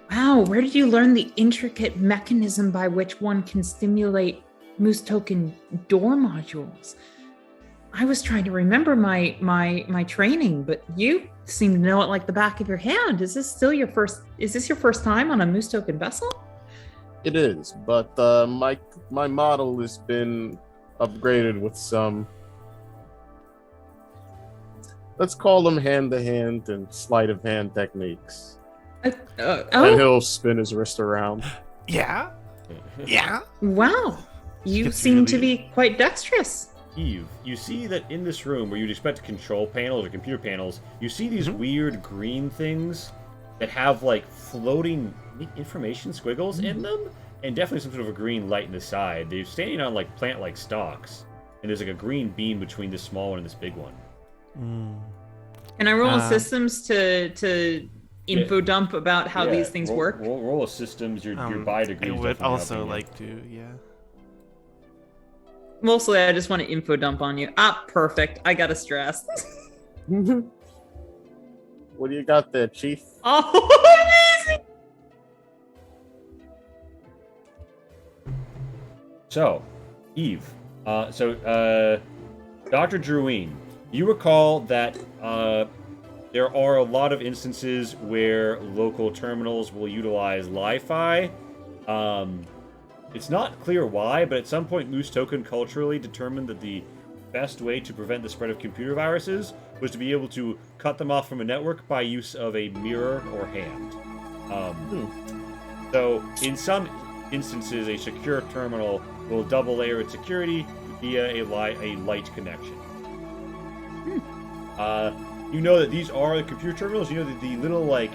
Wow, where did you learn the intricate mechanism by which one can stimulate Moose Token door modules? I was trying to remember my training, but you seem to know it like the back of your hand. Is this your first time on a Moose Token vessel? It is, but my model has been upgraded with some, let's call them hand-to-hand and sleight-of-hand techniques. And he'll spin his wrist around. Yeah. Yeah. Wow. You It's seem to really- be quite dexterous. Eve, you see that in this room where you'd expect control panels or computer panels, you see these weird green things that have like floating information squiggles in them, and definitely some sort of a green light in the side. They're standing on like plant-like stalks, and there's like a green beam between this small one and this big one. Can I roll systems to info dump about how these things work? Roll a systems. Your buy degree. I is would definitely also helping you. like to, yeah. Mostly, I just want to info dump on you. Perfect. I got a stress. What do you got there, Chief? Oh, amazing! So, Eve. Dr. Druine, you recall that there are a lot of instances where local terminals will utilize Li-Fi. It's not clear why, but at some point Moose Token culturally determined that the best way to prevent the spread of computer viruses was to be able to cut them off from a network by use of a mirror or hand. So, in some instances, a secure terminal will double layer its security via a light connection. You know that these are the computer terminals. You know that the little, like,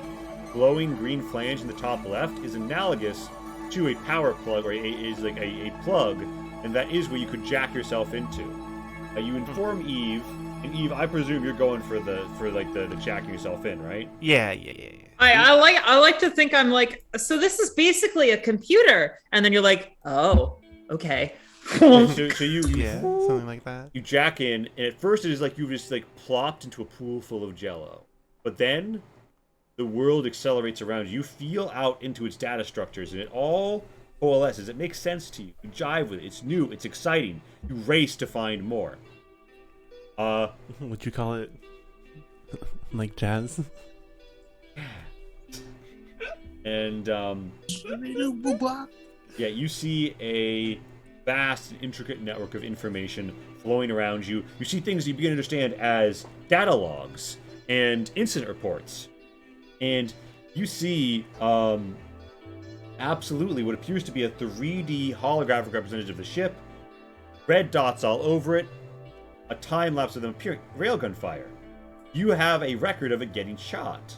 glowing green flange in the top left is analogous to a power plug, or is like a plug, and that is where you could jack yourself into. You inform Eve, and Eve, I presume you're going for the jacking yourself in, right? Yeah. I like to think I'm like, so this is basically a computer, and then you're like, oh, okay. so you Yeah, something like that. you jack in, and at first it is like you've just like plopped into a pool full of jello, but then the world accelerates around you. You feel out into its data structures, and it all coalesces. It makes sense to you. You jive with it. It's new. It's exciting. You race to find more. Would you call it like jazz? And yeah, you see a vast and intricate network of information flowing around you. You see things you begin to understand as data logs and incident reports. And you see absolutely what appears to be a 3D holographic representation of the ship, red dots all over it, a time lapse of them appearing, railgun fire. You have a record of it getting shot.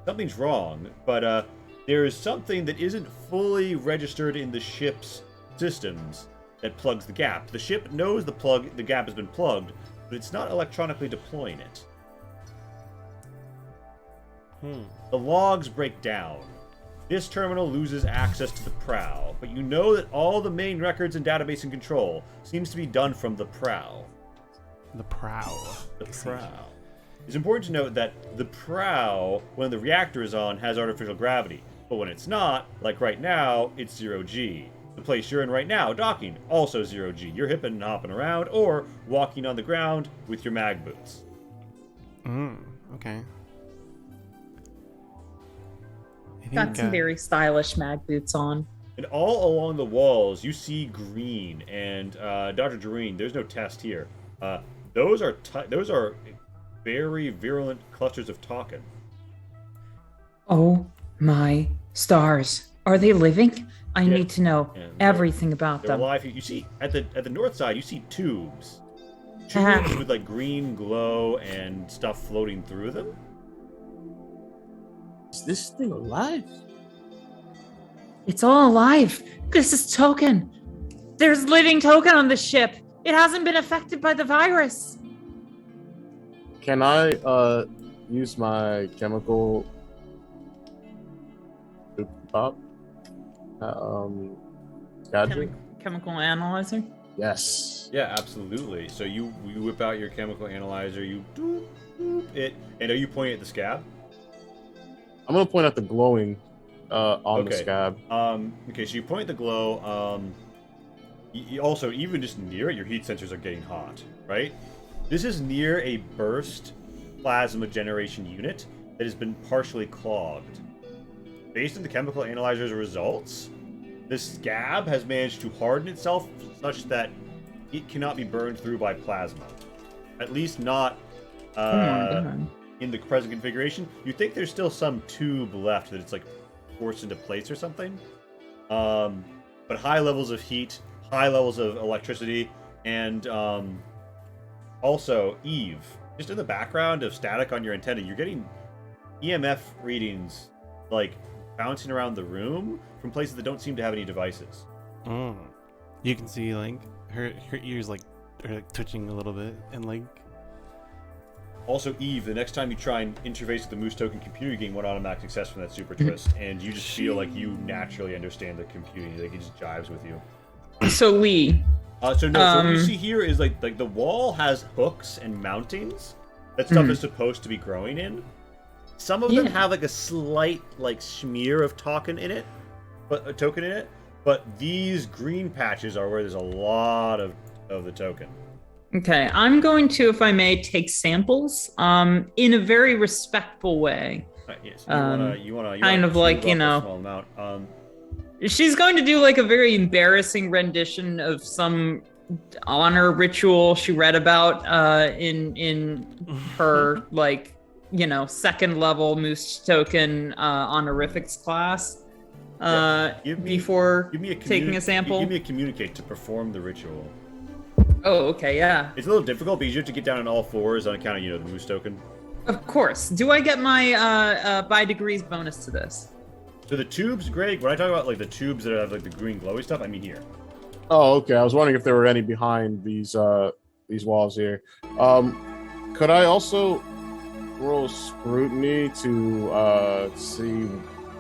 Something's wrong, but there is something that isn't fully registered in the ship's systems that plugs the gap. The ship knows the gap has been plugged, but it's not electronically deploying it. The logs break down. This terminal loses access to the prow, but you know that all the main records and database and control seems to be done from the prow. The prow. The prow. It's important to note that the prow, when the reactor is on, has artificial gravity. But when it's not, like right now, it's 0G. The place you're in right now, docking, also 0G. You're hipping and hopping around, or walking on the ground with your mag boots. Okay. Got some very stylish mag boots on. And all along the walls, you see green. And Dr. Jareen, there's no test here. Those are very virulent clusters of Talkin. Oh my stars. Are they living? I need to know everything about they're them. Alive. You see, at the north side, you see tubes. Tubes with like green glow and stuff floating through them. Is this thing alive? It's all alive. This is Token. There's living Token on the ship. It hasn't been affected by the virus. Can I use my chemical gadget? Chemical analyzer? Yes. Yeah, absolutely. So you whip out your chemical analyzer, you doop, doop it, and are you pointing at the scab? I'm gonna point at the glowing on the scab. Okay, so you point at the glow. You also, even just near it, your heat sensors are getting hot, right? This is near a burst plasma generation unit that has been partially clogged. Based on the chemical analyzer's results, this scab has managed to harden itself such that it cannot be burned through by plasma. At least not in the present configuration. You think there's still some tube left that it's like forced into place or something. But high levels of heat, high levels of electricity, and also, Eve, just in the background of static on your antenna, you're getting EMF readings, like, bouncing around the room from places that don't seem to have any devices. You can see, like, her ears, like, are like, twitching a little bit, and, like... Also, Eve, the next time you try and interface with the Moose Token computer, you gain one automatic success from that super twist, and you just feel like you naturally understand the computing, like, it just jives with you. So, Lee... So what you see here is like the wall has hooks and mountings that stuff is supposed to be growing in. Some of them have like a slight like smear of token in it, but these green patches are where there's a lot of the token. Okay, I'm going to, if I may, take samples in a very respectful way. Yes, you wanna kind of like, you know, small amount. She's going to do like a very embarrassing rendition of some honor ritual she read about in her like, you know, second level Moose Token honorifics class before taking a sample. Give me a communicate to perform the ritual. Oh, okay, yeah. It's a little difficult, but you have to get down on all fours on account of, you know, the Moose Token. Of course. Do I get my by degrees bonus to this? So the tubes, Greg, when I talk about like the tubes that have like the green glowy stuff, I mean here. Oh, okay. I was wondering if there were any behind these walls here. Could I also roll scrutiny to see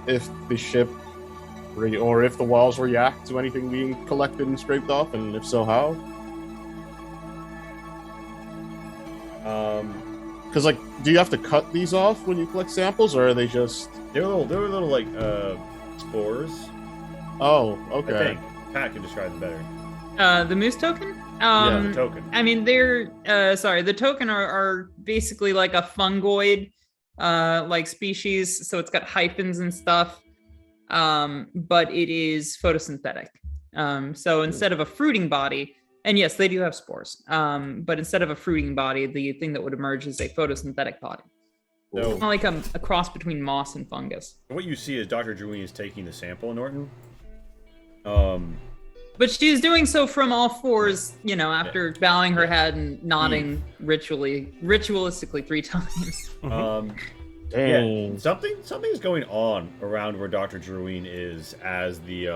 if the ship or if the walls react to anything being collected and scraped off, and if so, how? Because like, do you have to cut these off when you collect samples, or are they just? They're little like spores. Oh, I okay. think Pat can describe them better. The moose token? Yeah, the token. I mean, they're the token are basically like a fungoid like species, so it's got hyphens and stuff. But it is photosynthetic. So instead of a fruiting body, and yes, they do have spores. But instead of a fruiting body, the thing that would emerge is a photosynthetic body. So, Kind of like a cross between moss and fungus. what you see is Dr. Druin is taking the sample, Norton. But she's doing so from all fours, after bowing her head and nodding ritualistically 3 times. Dang. Yeah, something's going on around where Dr. Druin is as the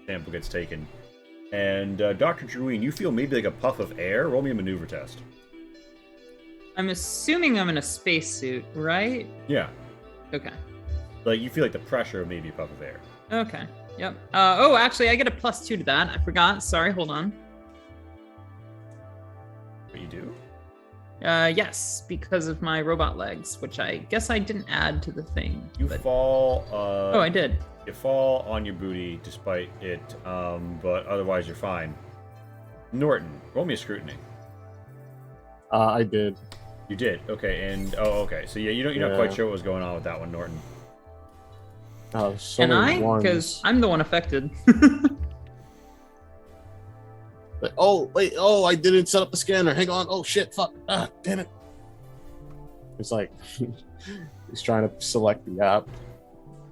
sample gets taken. And Dr. Druin, you feel maybe like a puff of air. Roll me a maneuver test. I'm assuming I'm in a spacesuit, right? Yeah. Okay. Like you feel like the pressure of maybe a puff of air. Okay. Yep. Actually, I get a +2 to that. I forgot. Sorry. Hold on. What you do? Yes, because of my robot legs, which I guess I didn't add to the thing. You fall. I did. You fall on your booty despite it, but otherwise you're fine. Norton, roll me a scrutiny. I did. You did. Okay, and okay. So yeah, you're not quite sure what was going on with that one, Norton. So And many I, ones. because I'm the one affected. Like, oh wait, I didn't set up the scanner. Hang on. Oh shit, fuck. Damn it. It's like he's trying to select the app,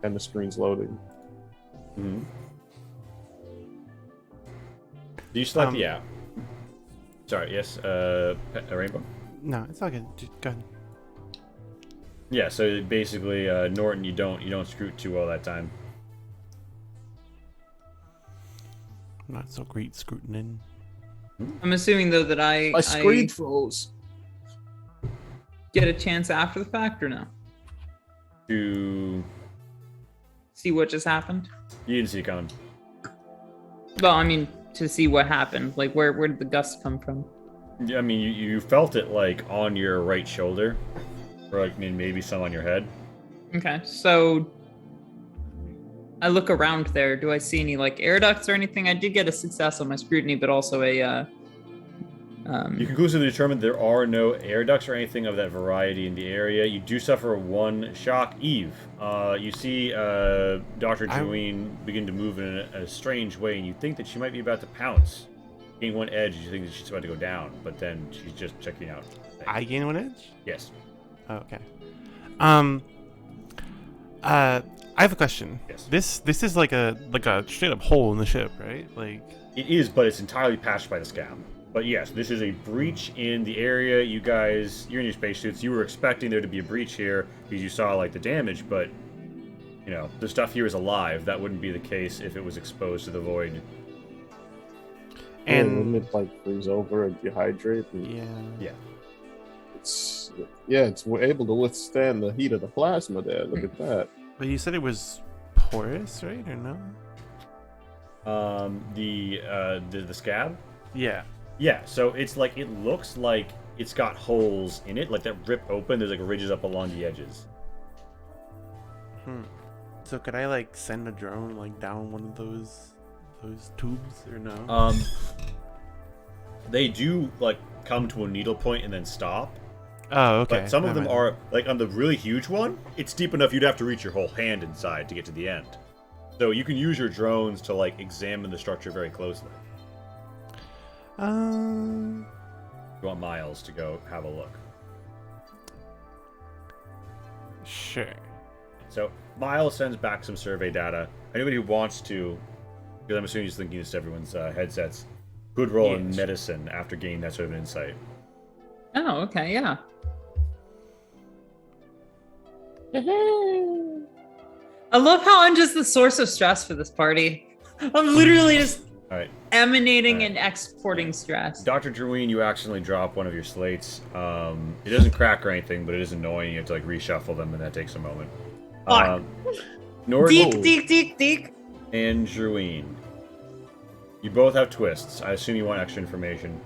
and the screen's loading. Mm-hmm. Do you select the app? Sorry. Yes. Rainbow. No, it's all good. Just go ahead. Yeah. So basically, Norton, you don't scroot too well that time. Not so great scrutining. I'm assuming though that My screen froze. get a chance after the fact or no? To See what just happened? you didn't see it coming. Well, I mean, to see what happened. Like, where did the gust come from? Yeah, I mean, you felt it like on your right shoulder, or like maybe some on your head. Okay, so I look around there. Do I see any like air ducts or anything? I did get a success on my scrutiny, but also a. You conclusively determined there are no air ducts or anything of that variety in the area. You do suffer 1 shock. Eve, you see Dr. Druin begin to move in a strange way, and you think that she might be about to pounce. Gain 1 edge, you think that she's about to go down, but then she's just checking out. I gain 1 edge? Yes. Oh, okay. I have a question. Yes. This is like a straight up hole in the ship, right? Like It is, but it's entirely patched by the scab. But yes, this is a breach in the area. You guys, you're in your spacesuits. You were expecting there to be a breach here because you saw like the damage, but the stuff here is alive. That wouldn't be the case if it was exposed to the void. and wouldn't it like freeze over and dehydrate? And yeah. it's able to withstand the heat of the plasma. There, look at that. But you said it was porous, right? Or no? The scab. Yeah. Yeah, so it's like it looks like it's got holes in it, like that rip open. There's like ridges up along the edges. So could I like send a drone like down one of those tubes or no? They do like come to a needle point and then stop. Oh, okay. But some of them Never mind. are like on the really huge one. It's deep enough you'd have to reach your whole hand inside to get to the end. So you can use your drones to like examine the structure very closely. You want Miles to go have a look. Sure. So Miles sends back some survey data. Anybody who wants to, because I'm assuming he's linking this to everyone's headsets, could roll in Yes. medicine after gaining that sort of insight. Oh, okay, yeah. I love how I'm just the source of stress for this party. I'm literally just All right. emanating and exporting stress. Dr. Druin, you accidentally drop one of your slates. It doesn't crack or anything, but it is annoying. You have to like reshuffle them, and that takes a moment. Norton Deek. and Druin, you both have twists. I assume you want extra information.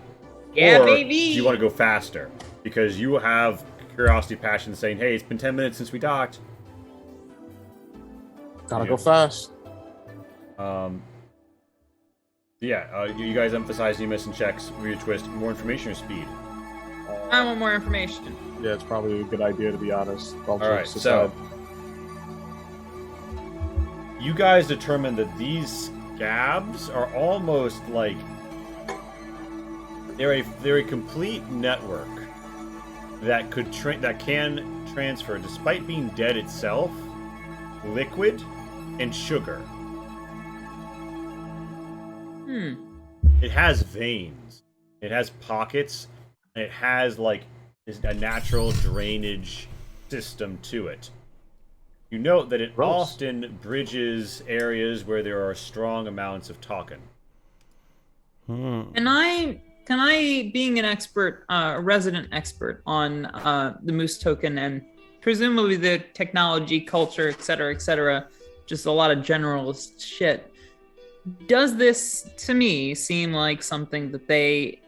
Yeah, Or baby. do you want to go faster? Because you have Curiosity Passion saying, hey, it's been 10 minutes since we docked. Gotta go fast. You guys emphasize you missing checks, rear twist, more information or speed. I want more information. Yeah, it's probably a good idea to be honest. All right, so you guys determine that these scabs are almost like they're a complete network that can transfer, despite being dead itself, liquid and sugar. It has veins. It has pockets. And it has like a natural drainage system to it. You note that it often bridges areas where there are strong amounts of toxin. Can I, being an expert, a resident expert on the Moose token and presumably the technology, culture, etc., just a lot of generalist shit, does this, to me, seem like something that they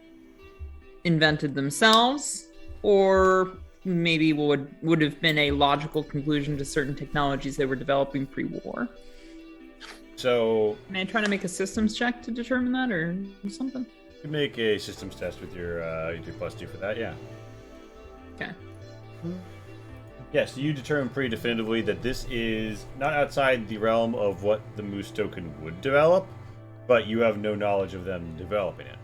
invented themselves, or maybe would have been a logical conclusion to certain technologies they were developing pre-war? So, am I trying to make a systems check to determine that, or something? You can make a systems test with your +2 for that, yeah. Okay. Yes, you determine pretty definitively that this is not outside the realm of what the Moose token would develop, but you have no knowledge of them developing it.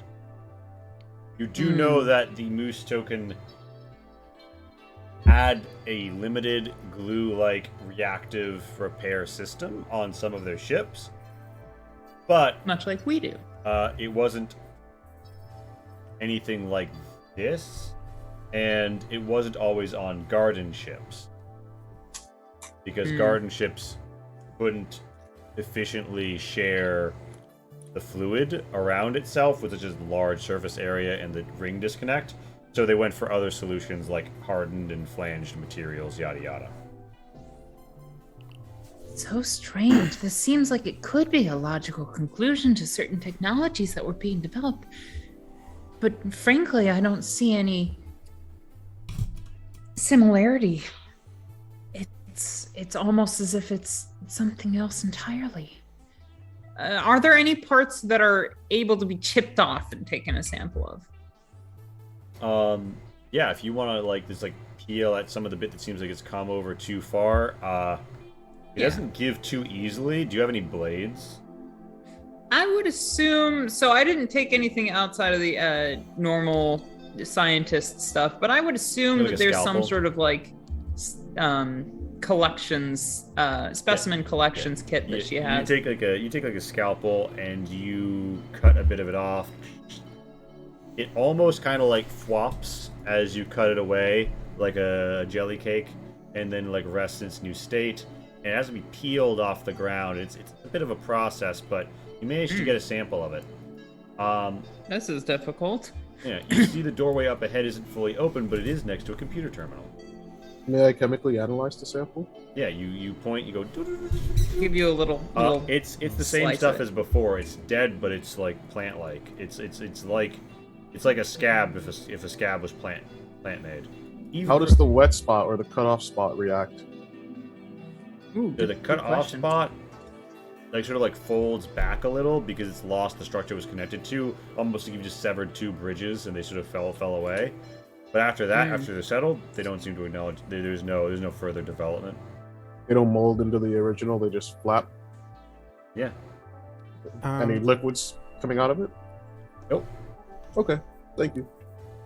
You do know that the Moose token had a limited glue-like reactive repair system on some of their ships, but much like we do. It wasn't anything like this, and it wasn't always on garden ships, because garden ships couldn't efficiently share the fluid around itself with such a large surface area and the ring disconnect, so they went for other solutions like hardened and flanged materials, yada yada. So strange. This seems like it could be a logical conclusion to certain technologies that were being developed. But frankly, I don't see any similarity. It's almost as if it's something else entirely. Are there any parts that are able to be chipped off and taken a sample of? Yeah, if you want to just peel at some of the bit that seems like it's come over too far, it doesn't give too easily. Do you have any blades? I would assume so. I didn't take anything outside of the normal scientist stuff, but I would assume that there's some sort of collections, specimen collections kit that she has. You take a scalpel and you cut a bit of it off. It almost kind of flops as you cut it away, like a jelly cake, and then rests in its new state. And it has to be peeled off the ground. It's a bit of a process, but you managed to get a sample of it. This is difficult. Yeah, you see the doorway up ahead isn't fully open, but it is next to a computer terminal. May I chemically analyze the sample? Yeah, you point, you go. Give you a little. It's the same stuff as before. It's dead, but it's plant-like. It's like a scab if a scab was plant made. How does the wet spot or the cut off spot react? Ooh, the cut off spot folds back a little because it's lost the structure it was connected to, almost like you just severed two bridges and they sort of fell away. But after that, after they're settled, they don't seem to acknowledge there's no further development. They don't mold into the original, they just flap? Yeah. Any liquids coming out of it? Nope. Okay, thank you.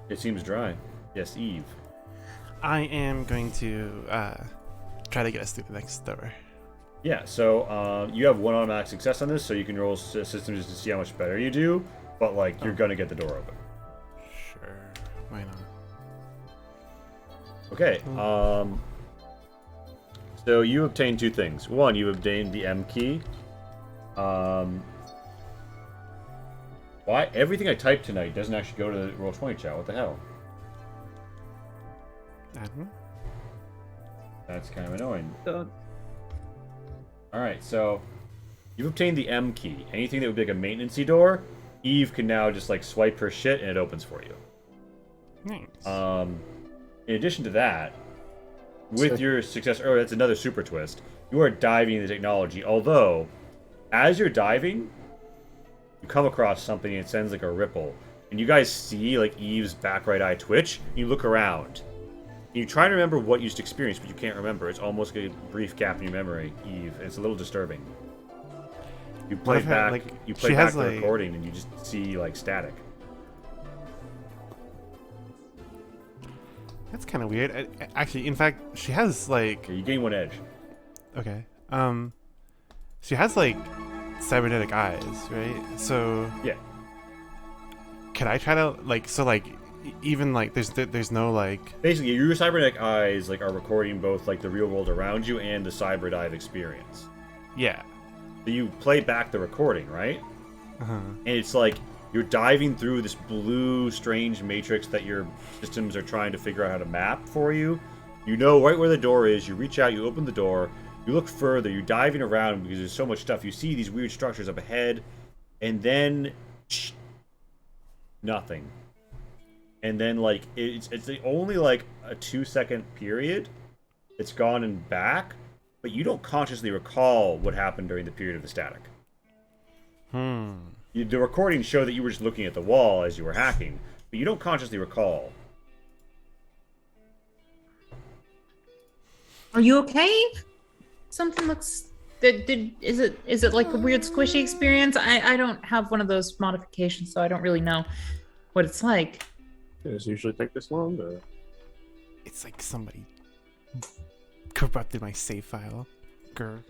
It seems dry. Yes, Eve. I am going to try to get us through the next door. Yeah, so you have one automatic success on this, so you can roll systems just to see how much better you do, but you're gonna get the door open. Sure, why not? Okay, so you obtained two things. One, you obtained the M key. Why everything I typed tonight doesn't actually go to the Roll20 chat? What the hell? I don't know. That's kind of annoying. Alright, so you've obtained the M key. Anything that would be a maintenance-y door, Eve can now just swipe her shit and it opens for you. Nice. In addition to that, with your success, that's another super twist. You are diving into technology, although As you're diving, you come across something and it sends like a ripple. And you guys see like Eve's back right eye twitch, and you look around. And you try to remember what you used to experience, but you can't remember. It's almost like a brief gap in your memory, Eve, and it's a little disturbing. You play back, the recording, and you just see like static. That's kind of weird. Actually, in fact, she has like. Okay, you gain 1 edge. Okay. She has like cybernetic eyes, right? So. Yeah. Can I try to like even like there's no like. Basically, your cybernetic eyes like are recording both like the real world around you and the cyber dive experience. Yeah. So you play back the recording, right? Uh-huh. And it's like you're diving through this blue, strange matrix that your systems are trying to figure out how to map for you. You know right where the door is. You reach out, you open the door, you look further, you're diving around because there's so much stuff. You see these weird structures up ahead, and then nothing. And then like it's only like a 2-second period. It's gone and back, but you don't consciously recall what happened during the period of the static. The recordings show that you were just looking at the wall as you were hacking, but you don't consciously recall. Are you okay? Something looks. Is it like a weird squishy experience? I don't have one of those modifications, so I don't really know what it's like. Does it usually take this long? Or? It's like somebody corrupted my save file. Grr.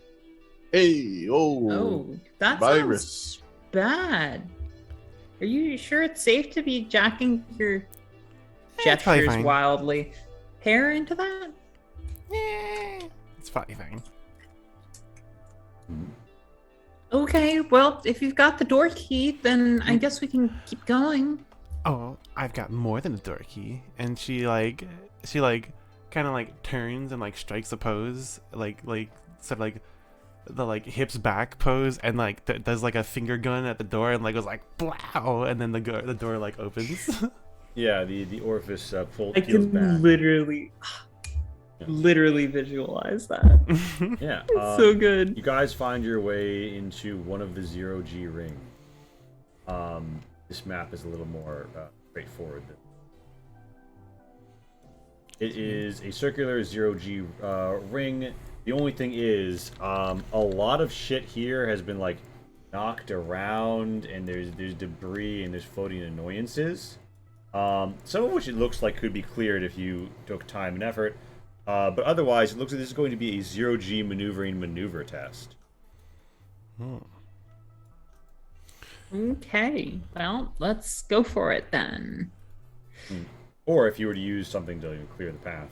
Hey, Oh, that virus. sounds bad. Are you sure it's safe to be jacking your It's probably gestures fine. wildly hair into that? It's probably fine. Okay, well, if you've got the door key, then I guess we can keep going. Oh, I've got more than a door key. And she kind of like turns and like strikes a pose, like sort of like the like hips back pose, and like does like a finger gun at the door and like goes like blow, and then the door like opens. Yeah, the orifice I peels can back. literally visualize that. Yeah, It's so good. You guys find your way into one of the 0G rings. This map is a little more straightforward. It is a circular 0G ring. The only thing is, a lot of shit here has been like knocked around, and there's debris and there's floating annoyances. Some of which it looks like could be cleared if you took time and effort. But otherwise, it looks like this is going to be a 0G maneuver test. Okay, well, let's go for it then. Or if you were to use something to clear the path.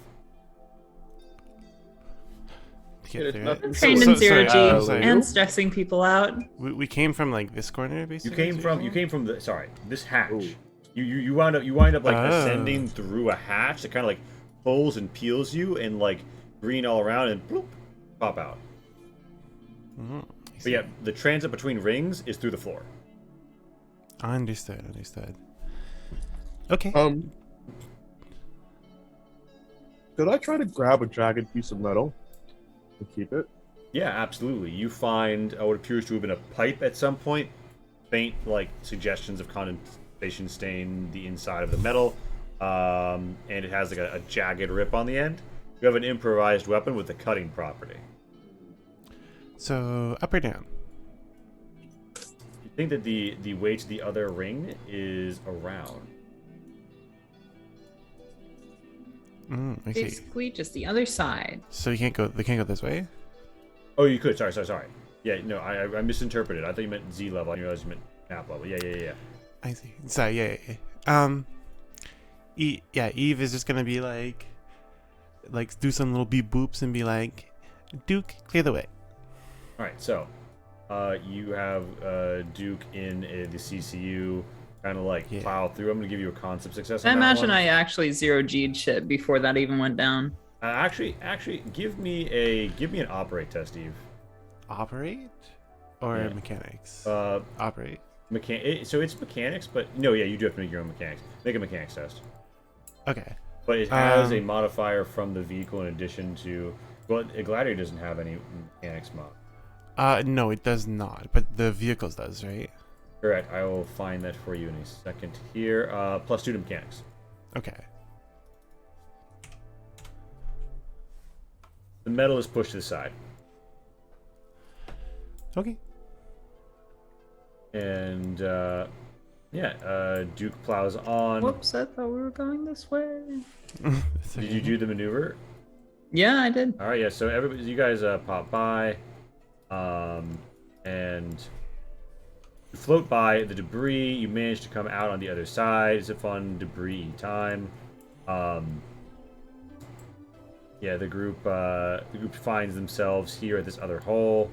Get through it. I'm Trained in zero G sorry. and stressing people out. We came from like this corner, You basically. came from this hatch. Ooh. You wind up like Oh. ascending through a hatch that kind of like pulls and peels you, and like green all around, and bloop, pop out. But yeah, the transit between rings is through the floor. Understood. Okay. Could I try to grab a jagged piece of metal to keep it? Yeah, absolutely. You find what appears to have been a pipe at some point. Faint like suggestions of condensation stain the inside of the metal, and it has like a jagged rip on the end. You have an improvised weapon with a cutting property. So up or down? You think that the way to the other ring is around. I see. Basically, just the other side. So you can't go. They can't go this way. Oh, you could. Sorry. Yeah, no, I misinterpreted. I thought you meant Z level. I didn't realize you meant map level. Yeah. I see. So yeah. Eve is just gonna be like do some little beep boops and be like, Duke, clear the way. All right, so you have Duke in the CCU, kind of like plow through. I'm gonna give you a concept success. I on that imagine one. I actually 0G'd shit before that even went down. Actually, give me an operate test, Eve. Operate or Yeah. mechanics? Operate. So it's mechanics, but no, yeah, you do have to make your own mechanics. Make a mechanics test. Okay. But it has a modifier from the vehicle in addition to. Well, a Gladiator doesn't have any mechanics mod. No, it does not. But the vehicles does, right? Correct. I will find that for you in a second here. Plus 2 to mechanics. Okay. The metal is pushed to the side. Okay. And Duke plows on. Whoops, I thought we were going this way. It's Did okay. you do the maneuver? Yeah, I did. All right, yeah. So everybody, you guys pop by, and you float by the debris. You manage to come out on the other side. It's a fun debris time. Yeah, the group finds themselves here at this other hole.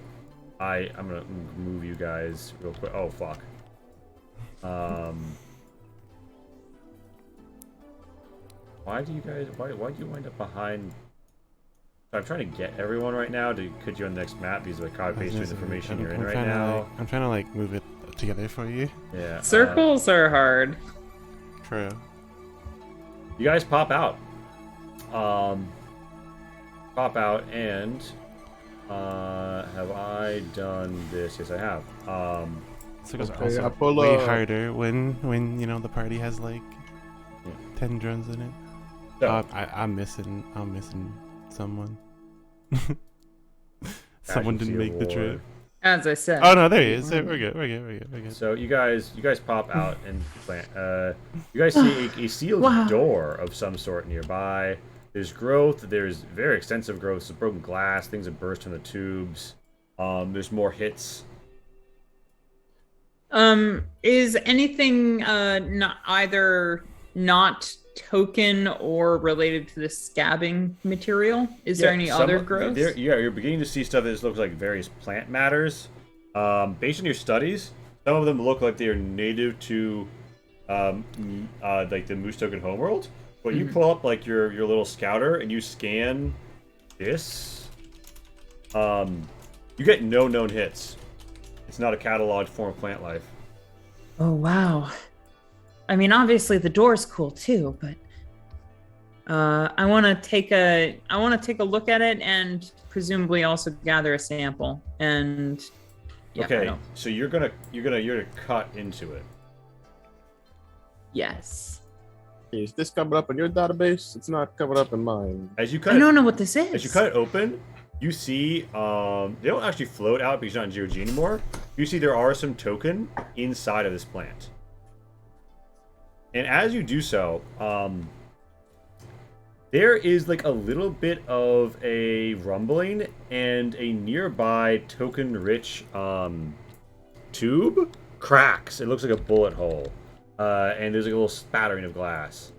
I'm gonna move you guys real quick. Oh fuck. Why do you guys? Why do you wind up behind? I'm trying to get everyone right now to put you on the next map because of the copy paste information you're in right now. I'm trying to like move it together for you. Yeah. Circles are hard. True. You guys pop out. And have I done this? Yes, I have. Circles are Okay, I also pull way a- harder when the party has like 10 drones in it. So, I'm missing someone. Someone didn't make the trip. As I said. Oh no, there he is. We're good. So you guys pop out and plant. You guys see a sealed Wow. door of some sort nearby. There's growth. There's very extensive growth. Some broken glass. Things have burst from the tubes. There's more hits. Is anything not token or related to the scabbing material? Is there any other growth? You're beginning to see stuff that looks like various plant matters. Based on your studies, some of them look like they are native to like the Moose Token homeworld. But you pull up like your little scouter and you scan this, you get no known hits. It's not a cataloged form of plant life. Oh wow. I mean, obviously the door's cool too, but I want to take a look at it and presumably also gather a sample. And yeah, I Okay, don't- so you're gonna cut into it. Yes. Is this coming up in your database? It's not coming up in mine. As you cut I it, don't know what this is. as you cut it open, you see they don't actually float out because you're not in zero G anymore. You see there are some token inside of this plant. And as you do so, there is like a little bit of a rumbling and a nearby token-rich tube cracks. It looks like a bullet hole. And there's like a little spattering of glass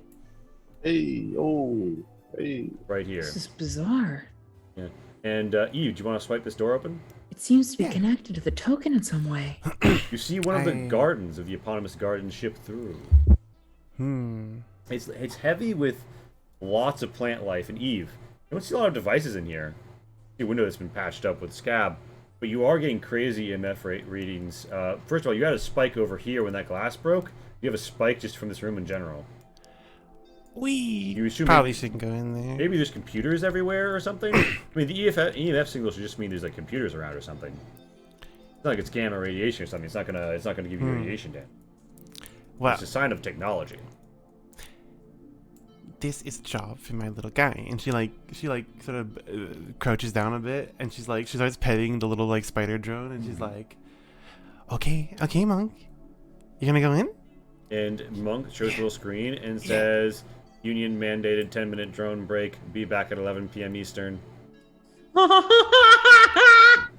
Hey. right here. This is bizarre. Yeah. And Eve, do you want to swipe this door open? It seems to be connected to the token in some way. You see one of the I- gardens of the eponymous garden ship through. It's heavy with lots of plant life. And Eve, you don't see a lot of devices in here. The window that's been patched up with scab, but you are getting crazy EMF readings. First of all, you had a spike over here when that glass broke. You have a spike just from this room in general. You assume Probably shouldn't go in there. maybe there's computers everywhere or something. I mean, the EMF signal should just mean there's like computers around or something. It's not like it's gamma radiation or something. It's not gonna give you radiation damage. Well, It's a sign of technology. this is a job for my little guy, and she sort of crouches down a bit, and she starts petting the little like spider drone, and she's like, okay, Monk, you gonna go in? And Monk shows a little screen and says, "Union mandated 10-minute drone break. Be back at 11 p.m. Eastern."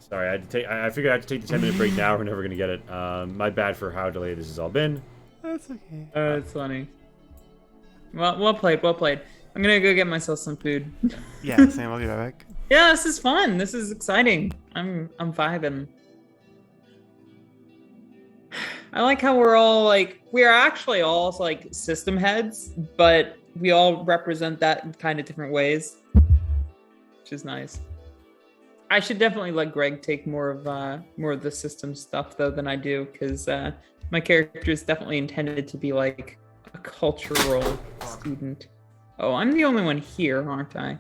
Sorry, I figured I had to take the 10-minute break now. We're never gonna get it. My bad for how delayed this has all been. That's okay. That's funny. Well played. I'm gonna go get myself some food. Yeah, Sam, I'll be right back. Yeah, this is fun. This is exciting. I'm vibing. I like how we're actually all like system heads, but we all represent that in kind of different ways, which is nice. I should definitely let Greg take more of the system stuff though than I do, because my character is definitely intended to be like a cultural student. Oh, I'm the only one here, aren't I?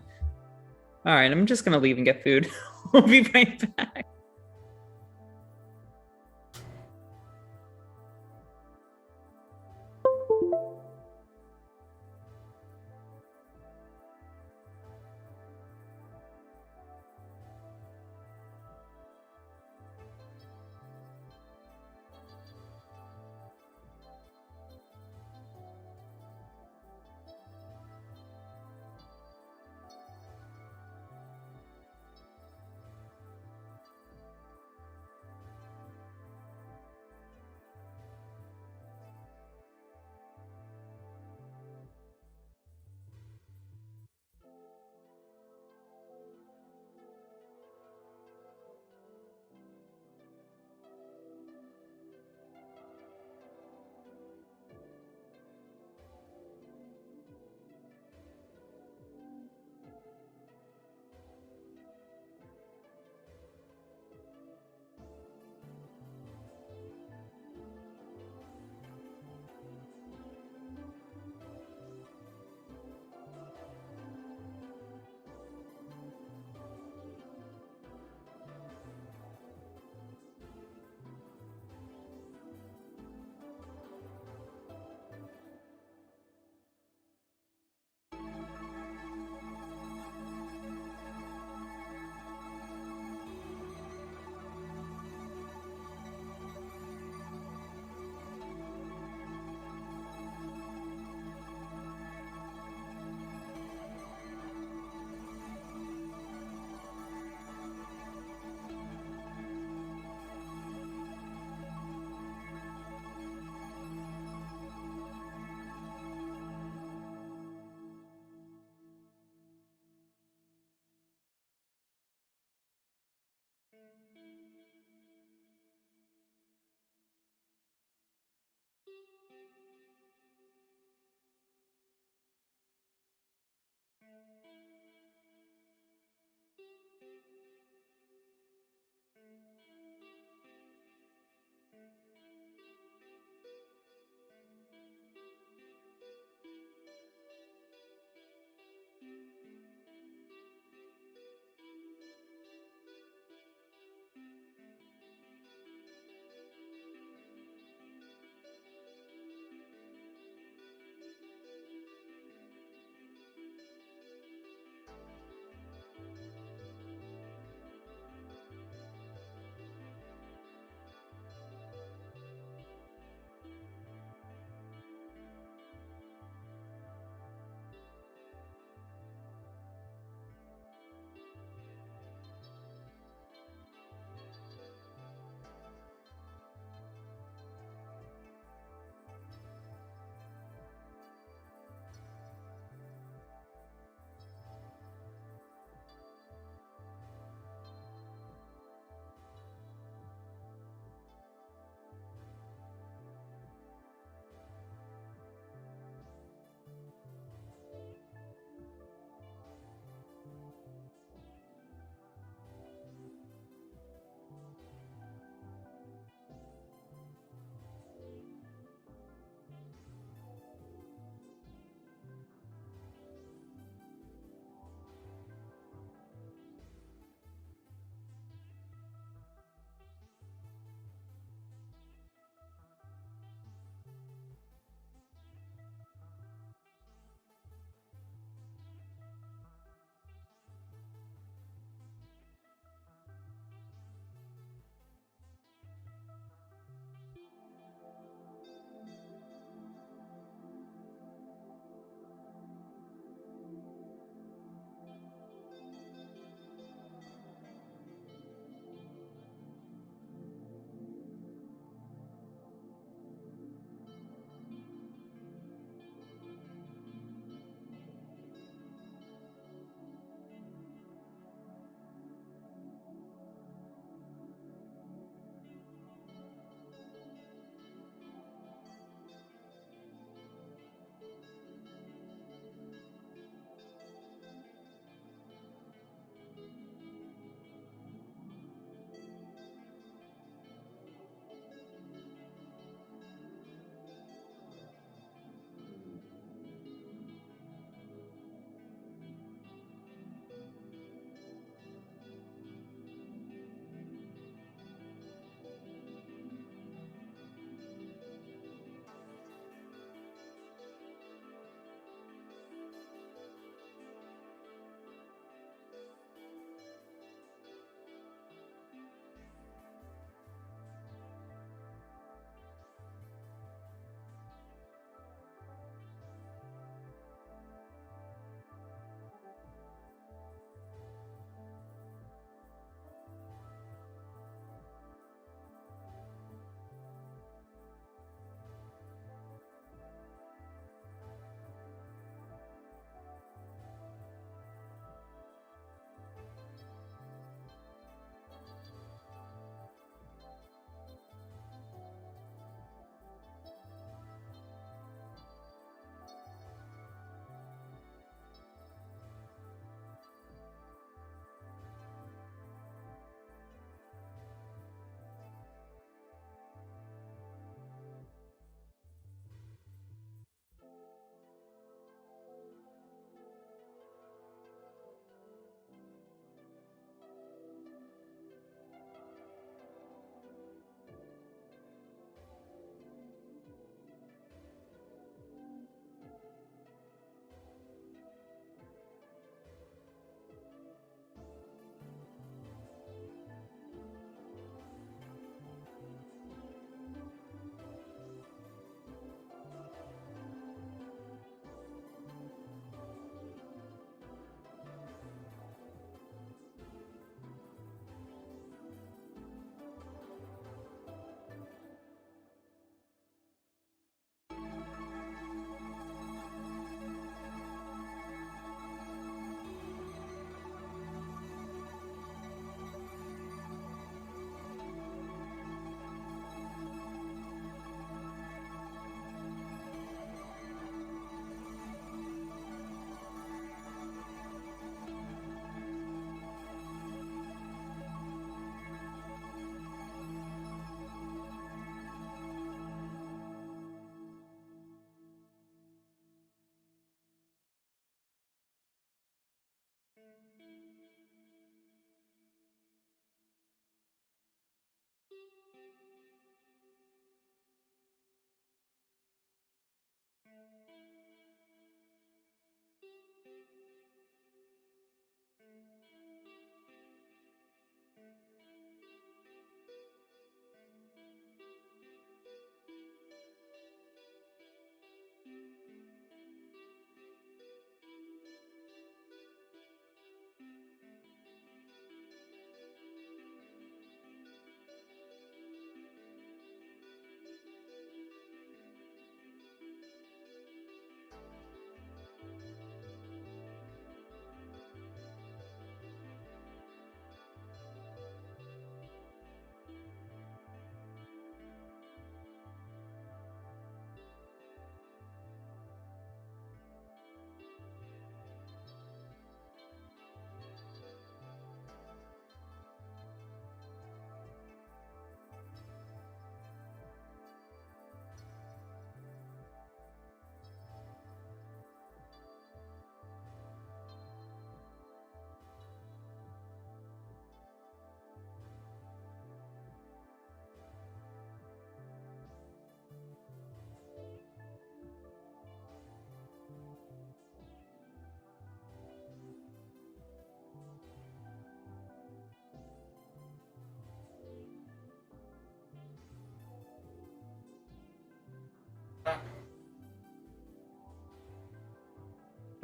All right, I'm just gonna leave and get food. We'll be right back.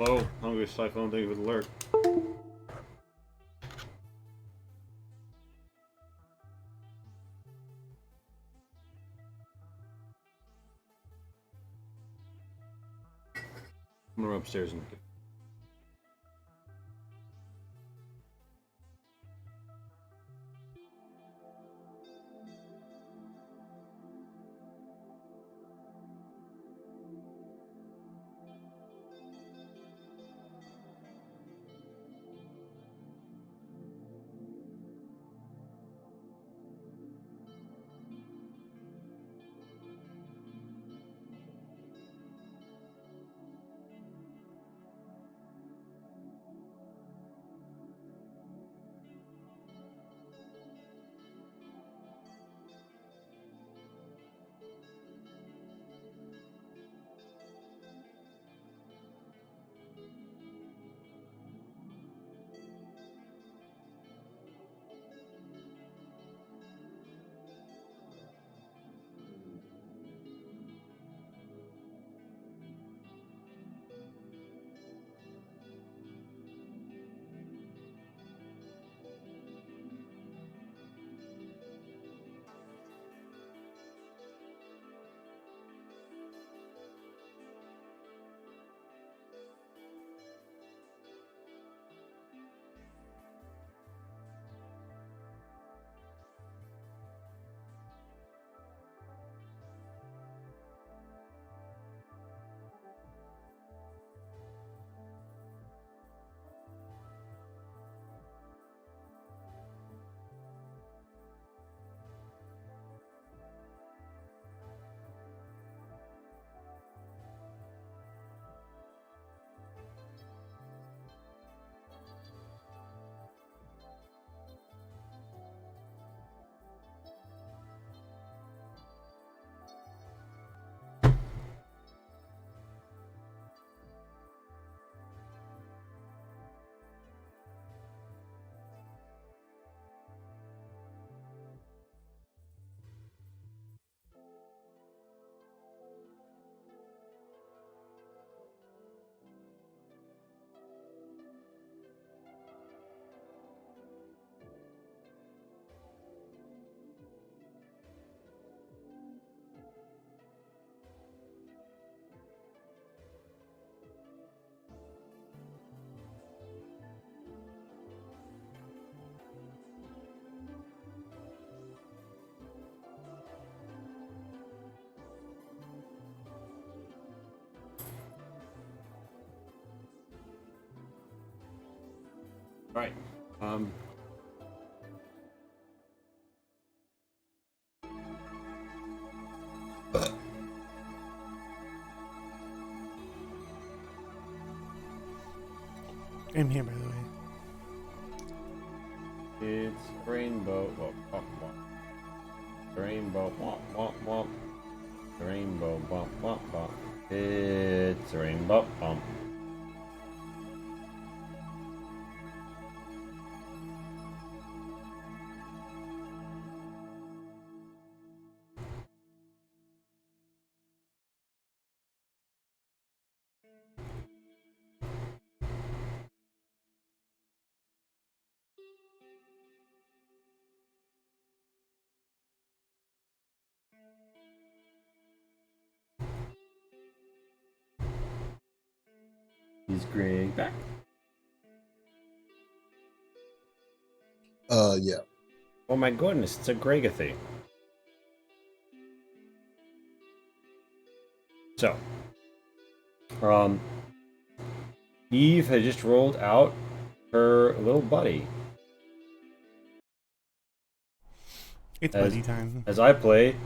Hello, Hungry Cyclone, thank you for the alert. I'm gonna run upstairs and get. Alright. I'm here, by the way. It's rainbow. Womp, womp, womp. Rainbow. Womp, womp, womp. Rainbow. Womp, womp, womp. It's rainbow. Womp. Is Greg back? Yeah. Oh my goodness, it's a Gregathy. So, Eve had just rolled out her little buddy. It's buddy time. As I play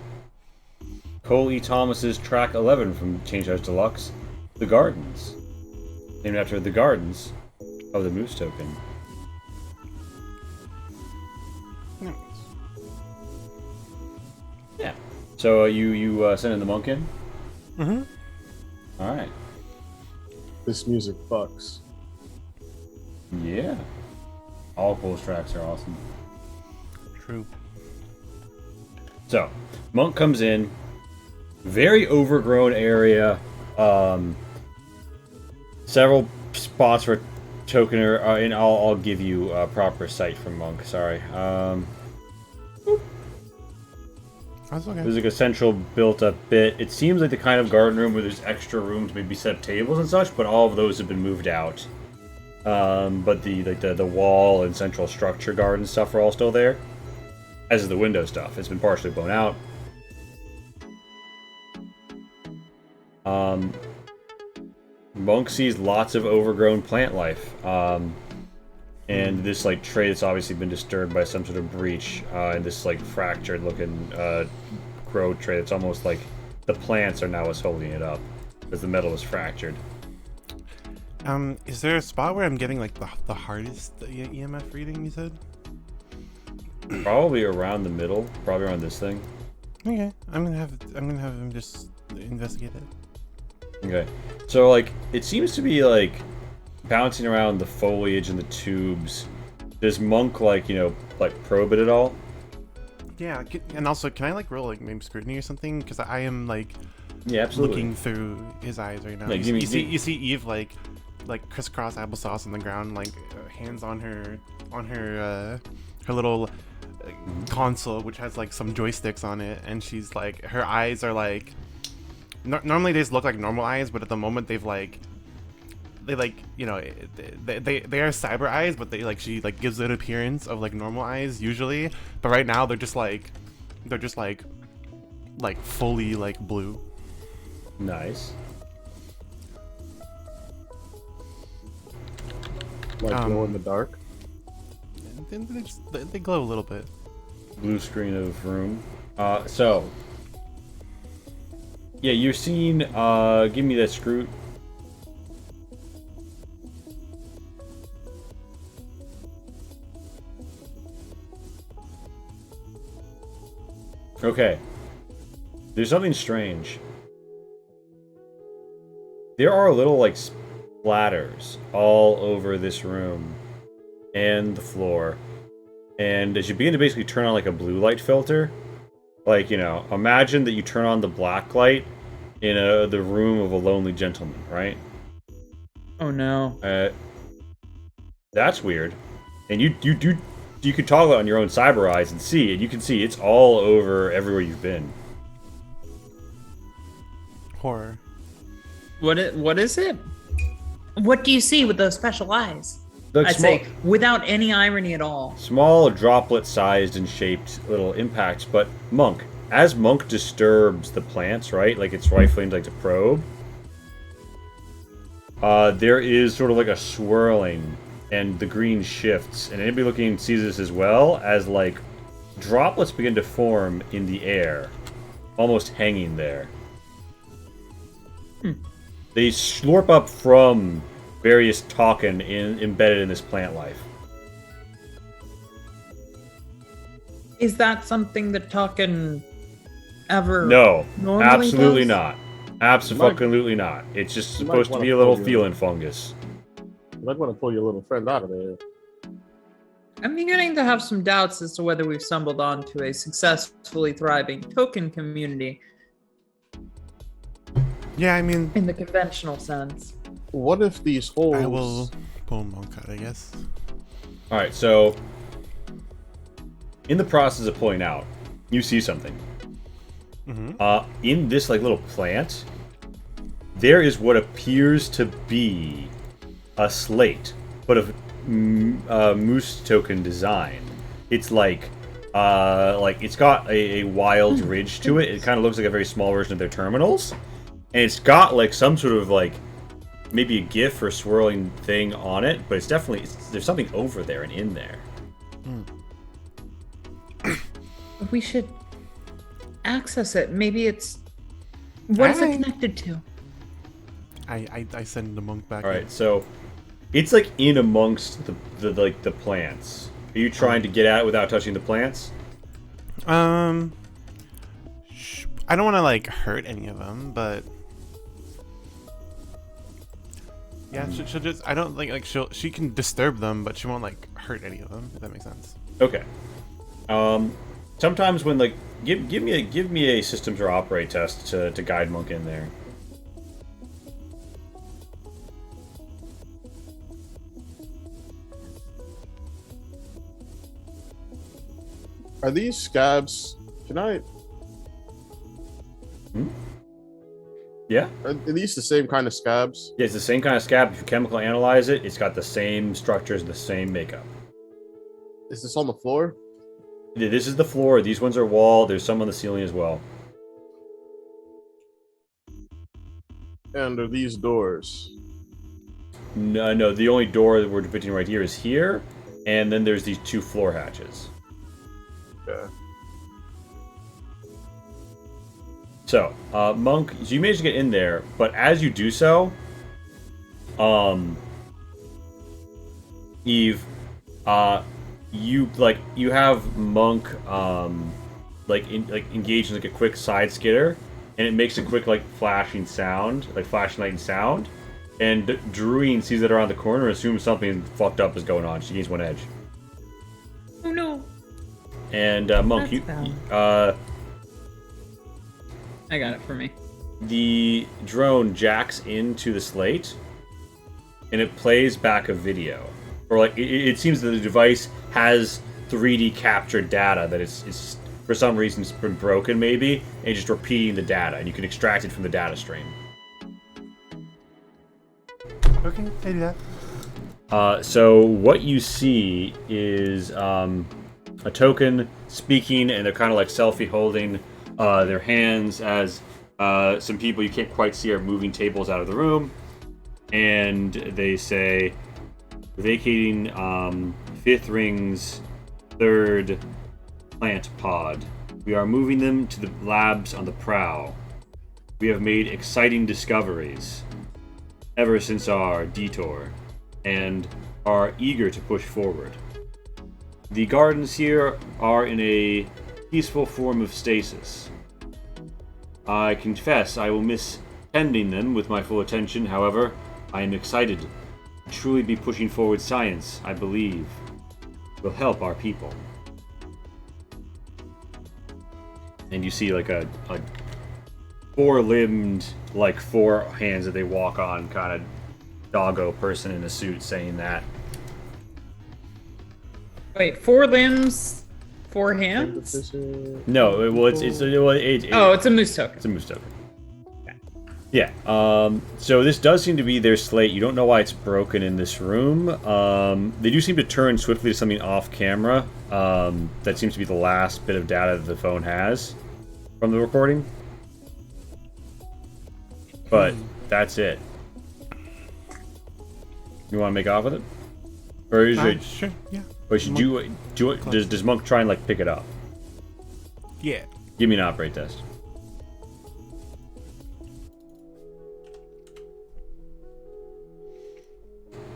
Cole E. Thomas's track 11 from Change House Deluxe, The Gardens. Named after the gardens of the Moose Token. Nice. Yeah. So you sending the monk in? Mm-hmm. All right. This music fucks. Yeah. All Cole's tracks are awesome. True. So, monk comes in, very overgrown area. Several spots for token, and I'll give you a proper sight from Monk. Sorry. That's okay. There's like a central built-up bit. It seems like the kind of garden room where there's extra room to maybe set up tables and such, but all of those have been moved out. But the wall and central structure garden stuff are all still there, as is the window stuff. It's been partially blown out. Monk sees lots of overgrown plant life. And this like tray that's obviously been disturbed by some sort of breach, and this like fractured looking grow tray that's almost like the plants are now what's holding it up, because the metal is fractured. Is there a spot where I'm getting like the hardest EMF reading you said? Probably around the middle, probably around this thing. Okay, I'm gonna have him just investigate it. Okay, so like it seems to be like bouncing around the foliage and the tubes. Does Monk like probe it at all? Yeah, and also can I like roll like maybe scrutiny or something? Because I am like absolutely looking through his eyes right now. Yeah, you see Eve like crisscross applesauce on the ground, like hands on her little console, which has like some joysticks on it, and she's like her eyes are like normally they just look like normal eyes, but at the moment they are cyber eyes, but she like gives it appearance of like normal eyes usually, but right now they're just like fully like blue. Nice. Like glow in the dark. They glow a little bit. Blue screen of room. So yeah, you're seeing. Give me that screw. Okay. There's something strange. There are little like splatters all over this room and the floor. And as you begin to basically turn on like a blue light filter, like, imagine that you turn on the black light in the room of a lonely gentleman, right? Oh no. That's weird. And you could toggle it on your own cyber eyes and see, and you can see it's all over everywhere you've been. Horror. What is it? What do you see with those special eyes? Like I'd say without any irony at all. Small, droplet-sized and shaped little impacts, but as Monk disturbs the plants, right? Like it's rifling like to probe. There is sort of like a swirling, and the green shifts, and anybody looking sees this as well, as like droplets begin to form in the air, almost hanging there. They slurp up from various token embedded in this plant life. Is that something that Talkin ever No, normally absolutely does? not. Absolutely not. It's just supposed to be a little feeling fungus. You might want to pull your little friend out of there. I'm beginning to have some doubts as to whether we've stumbled onto a successfully thriving token community Yeah, I mean, in the conventional sense. What if these holes? I will pull Monk out, I guess. Alright, so in the process of pulling out, you see something. In this like little plant, there is what appears to be a slate, but of moose token design. It's like it's got a wild ridge to it. It kind of looks like a very small version of their terminals, and it's got like some sort of like maybe a GIF or swirling thing on it, but it's definitely there's something over there and in there. We should access it. Maybe it's... What is it connected to? I send the Monk back. Alright, so it's like in amongst the plants. Are you trying to get at it without touching the plants? I don't want to like hurt any of them, but yeah, she'll just. I don't think like she can disturb them, but she won't like hurt any of them. If that makes sense. Okay. Sometimes when like give me a systems or operate test to guide Monk in there. Are these scabs? Can I? Yeah? Are these the same kind of scabs? Yeah, it's the same kind of scab. If you chemical analyze it, it's got the same structures and the same makeup. Is this on the floor? Yeah, this is the floor. These ones are wall. There's some on the ceiling as well. And are these doors? No, the only door that we're depicting right here is here, and then there's these 2 floor hatches. Yeah. So, Monk, so you managed to get in there, but as you do so, Eve, you have Monk, engaged in like a quick side skitter, and it makes a quick flashing sound, flashing light and sound, and Druine sees it around the corner and assumes something fucked up is going on. She gains 1 edge. Oh no. And Monk, I got it for me. the drone jacks into the slate, and it plays back a video. Or it seems that the device has 3D captured data that it's for some reason it's been broken maybe, and just repeating the data, and you can extract it from the data stream. Okay, I do that. So what you see is a token speaking, and they're kind of selfie holding their hands as some people you can't quite see are moving tables out of the room, and they say, vacating 5th ring's 3rd plant pod. We are moving them to the labs on the prow. We have made exciting discoveries ever since our detour, and are eager to push forward. The gardens here are in a peaceful form of stasis. I confess I will miss tending them with my full attention. However, I am excited to truly be pushing forward science. I believe will help our people. And you see a 4-limbed, 4 hands that they walk on, kind of doggo person in a suit saying that. Wait, 4 limbs, 4 hands? No, well, it's it's a moose token. It's a moose token. Yeah. So this does seem to be their slate. You don't know why it's broken in this room. They do seem to turn swiftly to something off camera. That seems to be the last bit of data that the phone has from the recording. But that's it. You want to make off with it, or is it? Sure, yeah. Or should do it? Does Monk try and pick it up? Yeah. Give me an operate test.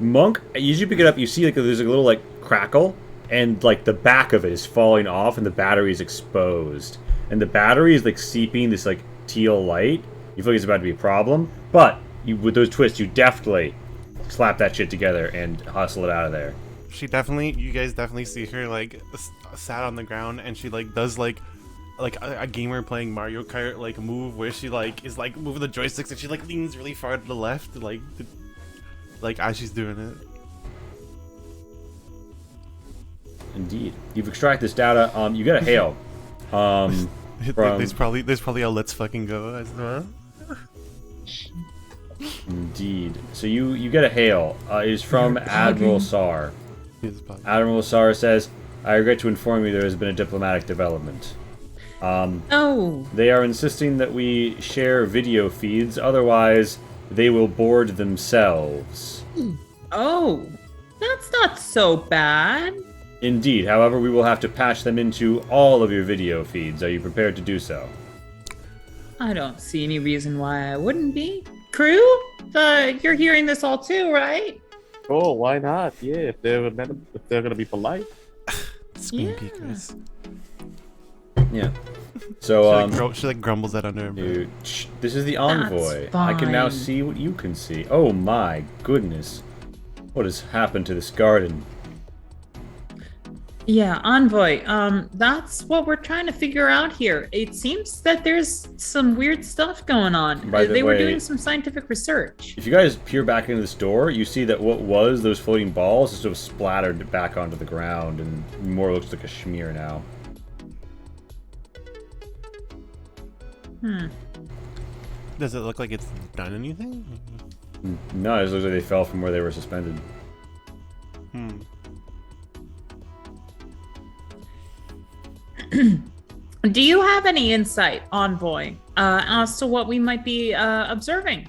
Monk, as you pick it up, you see there's a little crackle, and the back of it is falling off, and the battery is exposed, and the battery is seeping this teal light. You feel like it's about to be a problem, but with those twists, you deftly slap that shit together and hustle it out of there. You guys definitely see her sat on the ground, and she does a gamer playing Mario Kart move where she is moving the joysticks, and she leans really far to the left as she's doing it. Indeed, you've extracted this data. You get a hail. There's probably a let's fucking go as well. Indeed. So you get a hail. It is from Admiral Sar. Admiral Sar says, I regret to inform you there has been a diplomatic development. They are insisting that we share video feeds, otherwise they will board themselves. Oh, that's not so bad. Indeed. However, we will have to patch them into all of your video feeds. Are you prepared to do so? I don't see any reason why I wouldn't be. Crew, you're hearing this all too, right? Oh, why not? Yeah, if they're gonna be polite. Screen peekers. Yeah. So she grumbles that under her breath. dude, this is the envoy. That's I can now fine. see what you can see. Oh my goodness. What has happened to this garden? Yeah, Envoy. That's what we're trying to figure out here. It seems that there's some weird stuff going on. By the They were way- doing some scientific research. If you guys peer back into this door, you see that what was those floating balls is sort of splattered back onto the ground, and more looks like a smear now. Does it look like it's done anything? No, it looks like they fell from where they were suspended. Do you have any insight, Envoy, as to what we might be observing?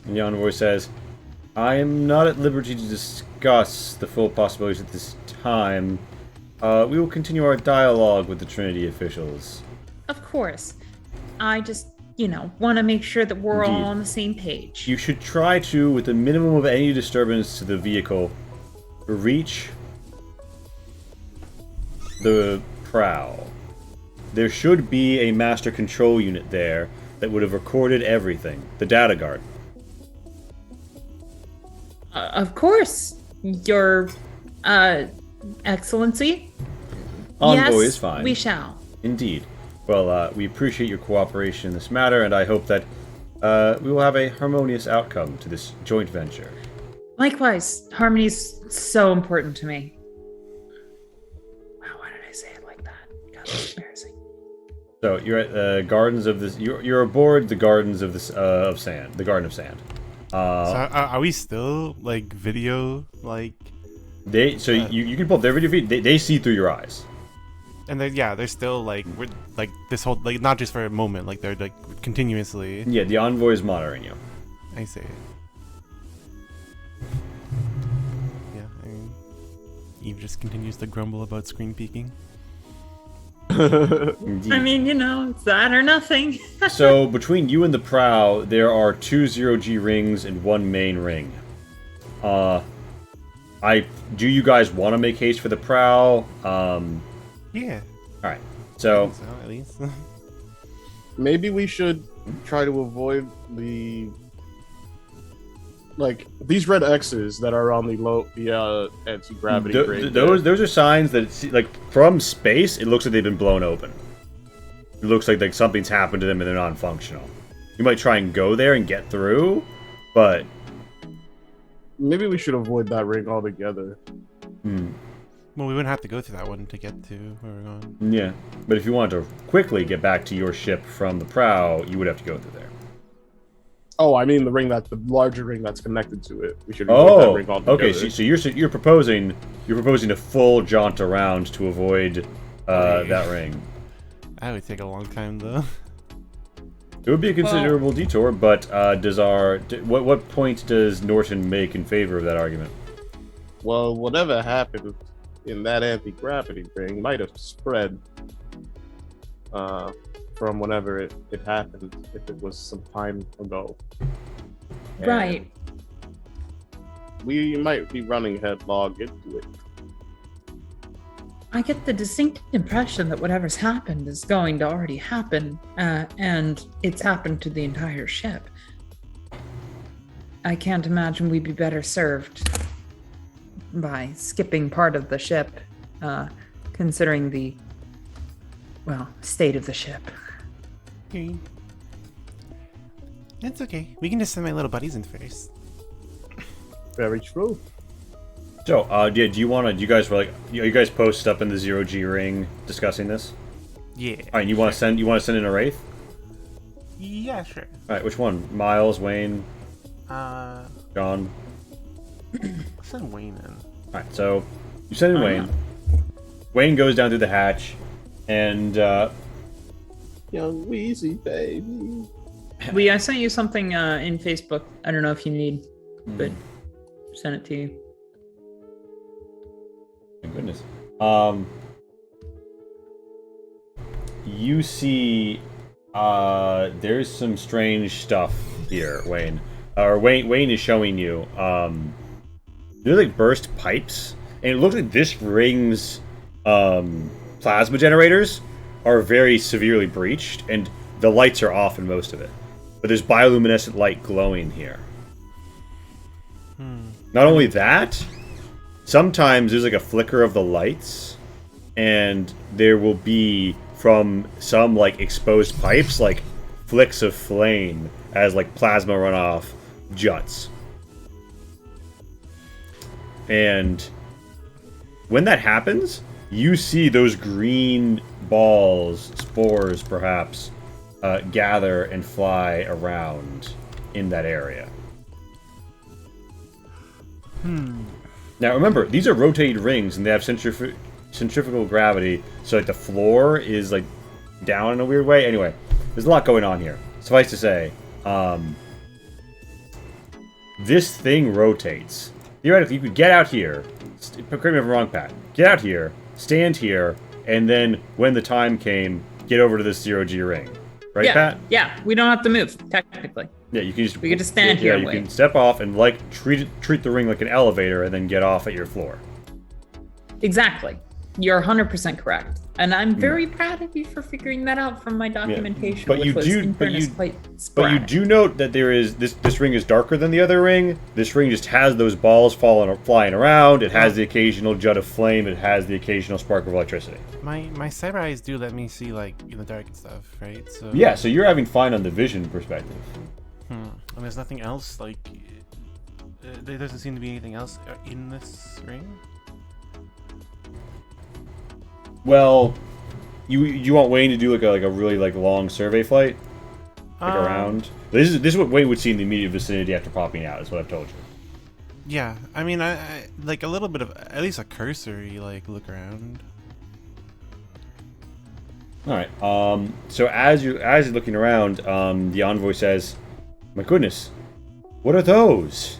And the envoy says, I am not at liberty to discuss the full possibilities at this time. We will continue our dialogue with the Trinity officials. Of course. I just, want to make sure that we're all Indeed. on the same page. You should try to, with the minimum of any disturbance to the vehicle, reach the prow. There should be a master control unit there that would have recorded everything. The data guard. Of course, Your Excellency. Envoy Yes, is fine. we shall. Indeed. Well, we appreciate your cooperation in this matter, and I hope that we will have a harmonious outcome to this joint venture. Likewise, harmony's so important to me. Wow, why did I say it like that? God, that's embarrassing. So you're at the gardens of this. You're aboard the gardens of this of sand. The Garden of Sand. So are we still like video like? You can pull up their video feed. They see through your eyes. And they're still like we're like this whole like not just for a moment, like they're like continuously. Yeah, the envoy is monitoring you. I see. Yeah, I mean, Eve just continues to grumble about screen peeking. Indeed. I mean, it's that or nothing. So between you and the prow, there are 2 0G rings and 1 main ring. Do you guys want to make haste for the prow? Yeah. All right. So At least. Maybe we should try to avoid these red X's that are on the anti-gravity ring. those are signs that from space, it looks like they've been blown open. It looks like something's happened to them and they're non-functional. You might try and go there and get through, but Maybe we should avoid that ring altogether. Well, we wouldn't have to go through that one to get to where we're going. Yeah. But if you want to quickly get back to your ship from the prow, you would have to go through there. Oh, I mean the larger ring that's connected to it. We should avoid that ring altogether. Okay. So you're proposing a full jaunt around to avoid that ring. That would take a long time though. It would be a considerable detour, but what point does Norton make in favor of that argument? Well, whatever happened in that anti-gravity ring might have spread from whenever it happened, if it was some time ago. And Right. we might be running headlong into it. I get the distinct impression that whatever's happened is going to already happen, and it's happened to the entire ship. I can't imagine we'd be better served by skipping part of the ship, considering the, state of the ship. Okay. That's okay. We can just send my little buddies in first. Very true. So, do you guys were you guys posted up in the 0G ring discussing this? Yeah. All right, you want to send in a wraith? Yeah, sure. All right, which one? Miles, Wayne, I'll John. send Wayne in. All right, so you send in Wayne. Wayne goes down through the hatch, and Young Wheezy, baby. I sent you something in Facebook. I don't know if you need, but send it to you. my goodness. You see, there's some strange stuff here, Wayne. Wayne is showing you. They're like burst pipes, and it looks like this ring's plasma generators are very severely breached, and the lights are off in most of it. But there's bioluminescent light glowing here. Not only that, sometimes there's like a flicker of the lights, and there will be from some like exposed pipes like flicks of flame as like plasma runoff juts. And when that happens, you see those green balls, spores perhaps, gather and fly around in that area. Now remember, these are rotated rings, and they have centrifugal gravity, so like the floor is like down in a weird way. Anyway, there's a lot going on here. Suffice to say, this thing rotates. Theoretically, you could get out here. Correct me if I'm wrong, Pat. Get out here, stand here, and then when the time came, get over to this 0G ring. Right, yeah, Pat? Yeah, we don't have to move, technically. Yeah, you can just... We could just stand here and you wait. can step off and, like, treat the ring like an elevator and then get off at your floor. Exactly. You're 100% correct. And I'm very proud of you for figuring that out from my documentation, But which you was, do- in but fairness, you- quite But you sporadic. do note that there is... This ring is darker than the other ring. This ring just has those balls flying around. It has the occasional jut of flame. It has the occasional spark of electricity. My cyber eyes do let me see like in the dark and stuff, right? So Yeah, so you're having fun on the vision perspective. And there's nothing else like. There doesn't seem to be anything else in this ring. Well, you want Wayne to do like a really like long survey flight, around. This is what Wayne would see in the immediate vicinity after popping out. Is what I've told you. Yeah, I mean, I like a little bit of at least a cursory like look around. All right. So as you're looking around, the envoy says, "My goodness, what are those?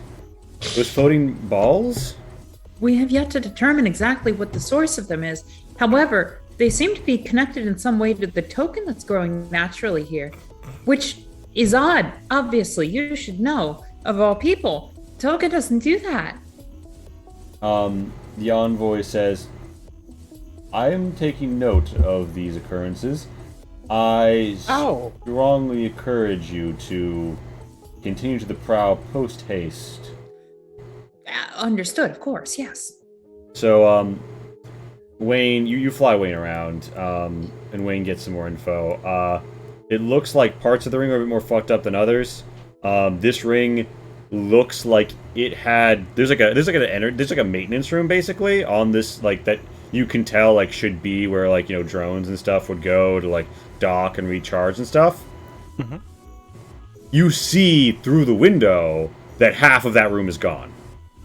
Those floating balls?" We have yet to determine exactly what the source of them is. However, they seem to be connected in some way to the token that's growing naturally here, which is odd. Obviously, you should know, of all people. Token doesn't do that. The envoy says, "I am taking note of these occurrences. I strongly encourage you to continue to the prow post haste." Understood, of course, yes. So, Wayne, you fly Wayne around, and Wayne gets some more info. It looks like parts of the ring are a bit more fucked up than others. This ring looks like it had there's like a maintenance room basically on this, like, that you can tell like should be where, like, you know, drones and stuff would go to like dock and recharge and stuff. Mm-hmm. You see through the window that half of that room is gone.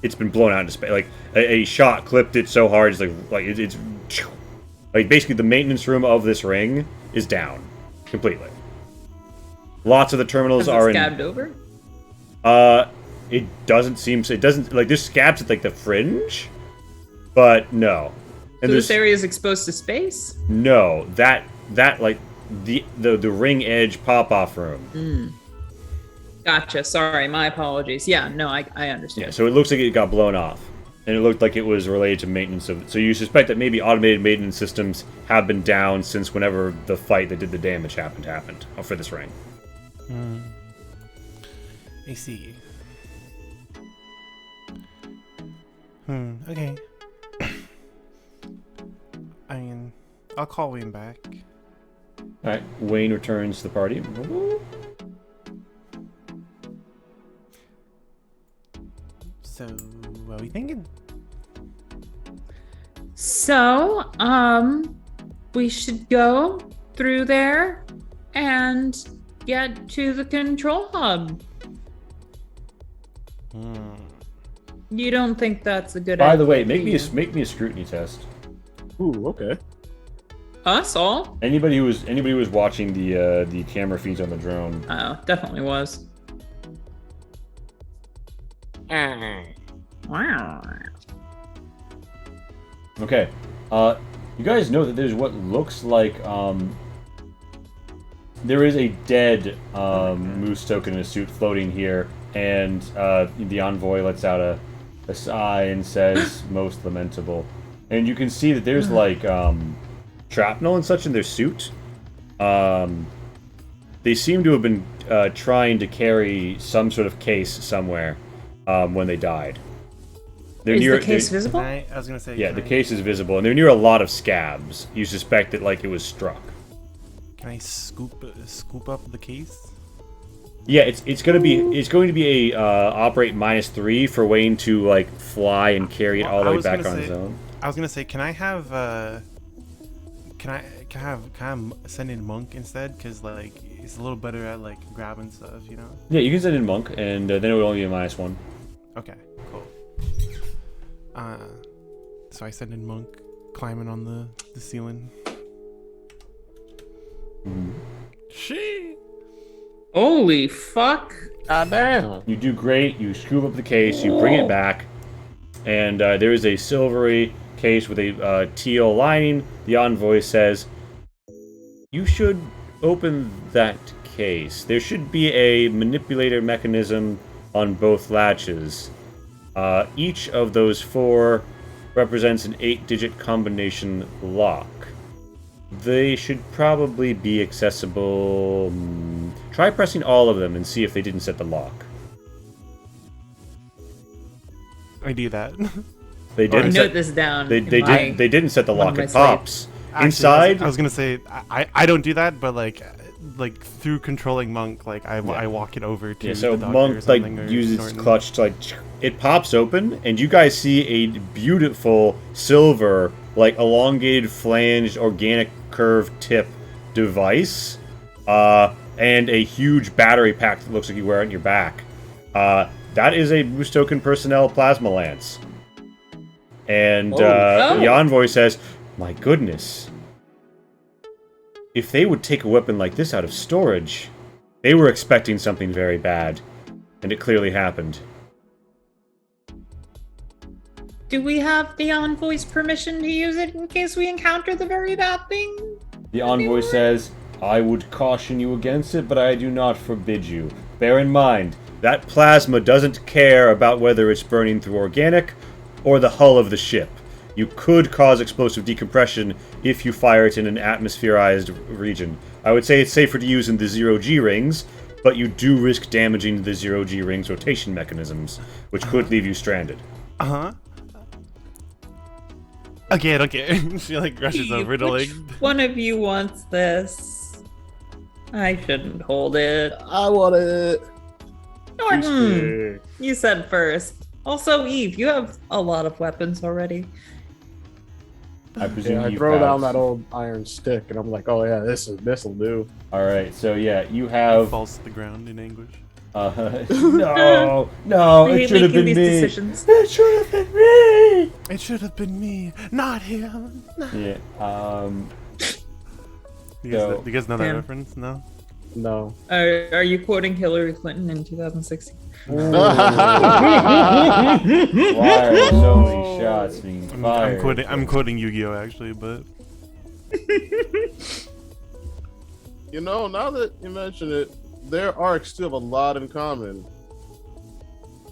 It's been blown out into space. Like a shot clipped it so hard, it's it's like basically the maintenance room of this ring is down completely. Lots of the terminals Has it are scabbed over? It doesn't seem so. It doesn't, like, there's scabs at like the fringe, but no. And So this there's area is exposed to space? no that like the ring edge pop off room. Gotcha. Sorry, my apologies. Yeah, no, I understand. Yeah, so it looks like it got blown off, and it looked like it was related to maintenance of it. So you suspect that maybe automated maintenance systems have been down since whenever the fight that did the damage happened for this ring. I see. Okay. I mean, I'll call Wayne back. All right, Wayne returns to the party. So, what are we thinking? So, we should go through there and get to the control hub. You don't think that's a good idea? By the way, do make me you? make me a scrutiny test. Ooh, okay. Us all? Anybody who was watching the camera feeds on the drone. Oh, definitely was. Wow. Okay. You guys know that there's what looks like there is a dead moose token in a suit floating here, and the envoy lets out a sigh and says, "Most lamentable." And you can see that there's like shrapnel and such in their suit. They seem to have been trying to carry some sort of case somewhere when they died. They're Is near, the case they're- visible? I was gonna say. Yeah, can the I- case is visible, and they're near a lot of scabs. You suspect that, like, it was struck. Can I scoop up the case? Yeah, it's going to be a operate -3 for Wayne to, like, fly and carry it Well, all the I way was back gonna on his say- own. I was gonna say, can I have can I send in Monk instead? Because like it's a little better at like grabbing stuff, you know. Yeah, you can send in Monk, and then it would only be a -1. Okay, cool. So I send in Monk climbing on the ceiling. She. Holy fuck! God damn. You do great. You scoop up the case. You bring it back, and there is a silvery case with a teal lining. The envoy says, "You should open that case. There should be a manipulator mechanism on both latches. Each of those 4 represents an 8-digit combination lock. They should probably be accessible. Try pressing all of them and see if they didn't set the lock." I do that. They didn't. Note this down. They didn't set the one lock. of my It pops. Actually, Inside. I was gonna say I don't do that, but like through controlling Monk, like I walk it over to Yeah, so the doctor or Monk like something, or uses Norton. clutch to like it pops open, and you guys see a beautiful silver, like elongated, flanged, organic curved tip device, and a huge battery pack that looks like you wear it on your back. That is a Mustoken personnel plasma lance. And the envoy says, "My goodness. If they would take a weapon like this out of storage, they were expecting something very bad, and it clearly happened." Do we have the envoy's permission to use it in case we encounter the very bad thing? The envoy says, "I would caution you against it, but I do not forbid you. Bear in mind, that plasma doesn't care about whether it's burning through organic or the hull of the ship. You could cause explosive decompression if you fire it in an atmospherized region. I would say it's safer to use in the 0G rings, but you do risk damaging the 0G rings rotation mechanisms, which could leave you stranded." Okay. She like rushes over to like. Which one of you wants this? I shouldn't hold it. I want it. Norton, you said first. Also, Eve, you have a lot of weapons already. I presume I you throw have- down that old iron stick, and I'm like, oh yeah, this'll do. Alright, so yeah, you have... Falls to the ground in anguish. No, I it hate should have making been these me. decisions. It should have been me. It should have been me, not him. Yeah. You guys know that Damn. reference? No. No. Are you quoting Hillary Clinton in 2016? Why are so many shots being fired? I'm quoting Yu-Gi-Oh actually, but You know, now that you mention it, their arcs do have a lot in common.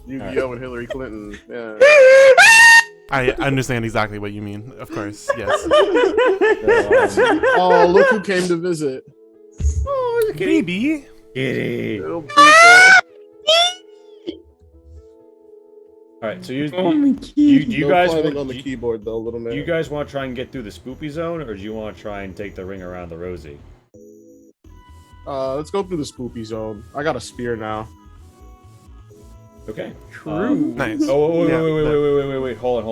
Yu-Gi-Oh! And Hillary Clinton. Yeah. I understand exactly what you mean. Of course, yes. Oh, look who came to visit. Oh, it's a kitty. Baby. Kitty. Little people. Alright, so you my No guys climbing want- on the keyboard though, little man. you guys want to try and get through the spoopy zone, or do you want to try and take the ring around the Rosie? Let's go through the spoopy zone. I got a spear now. Okay. True. Nice. Oh, Yeah, wait. Hold on.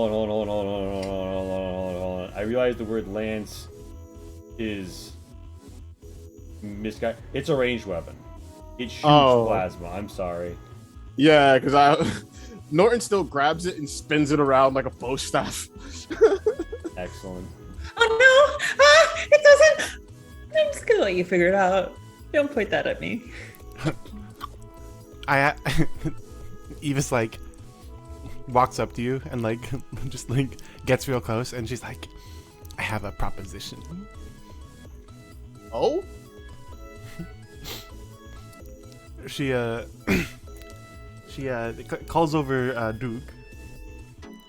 I realize the word lance is misguided. It's a ranged weapon. It shoots plasma. I'm sorry. Yeah, because Norton still grabs it and spins it around like a bow staff. Excellent. Oh no! Ah, it doesn't. I'm just gonna let you figure it out. Don't point that at me. Eva's like walks up to you and like just like gets real close and she's like, I have a proposition. Oh? She calls over Duke,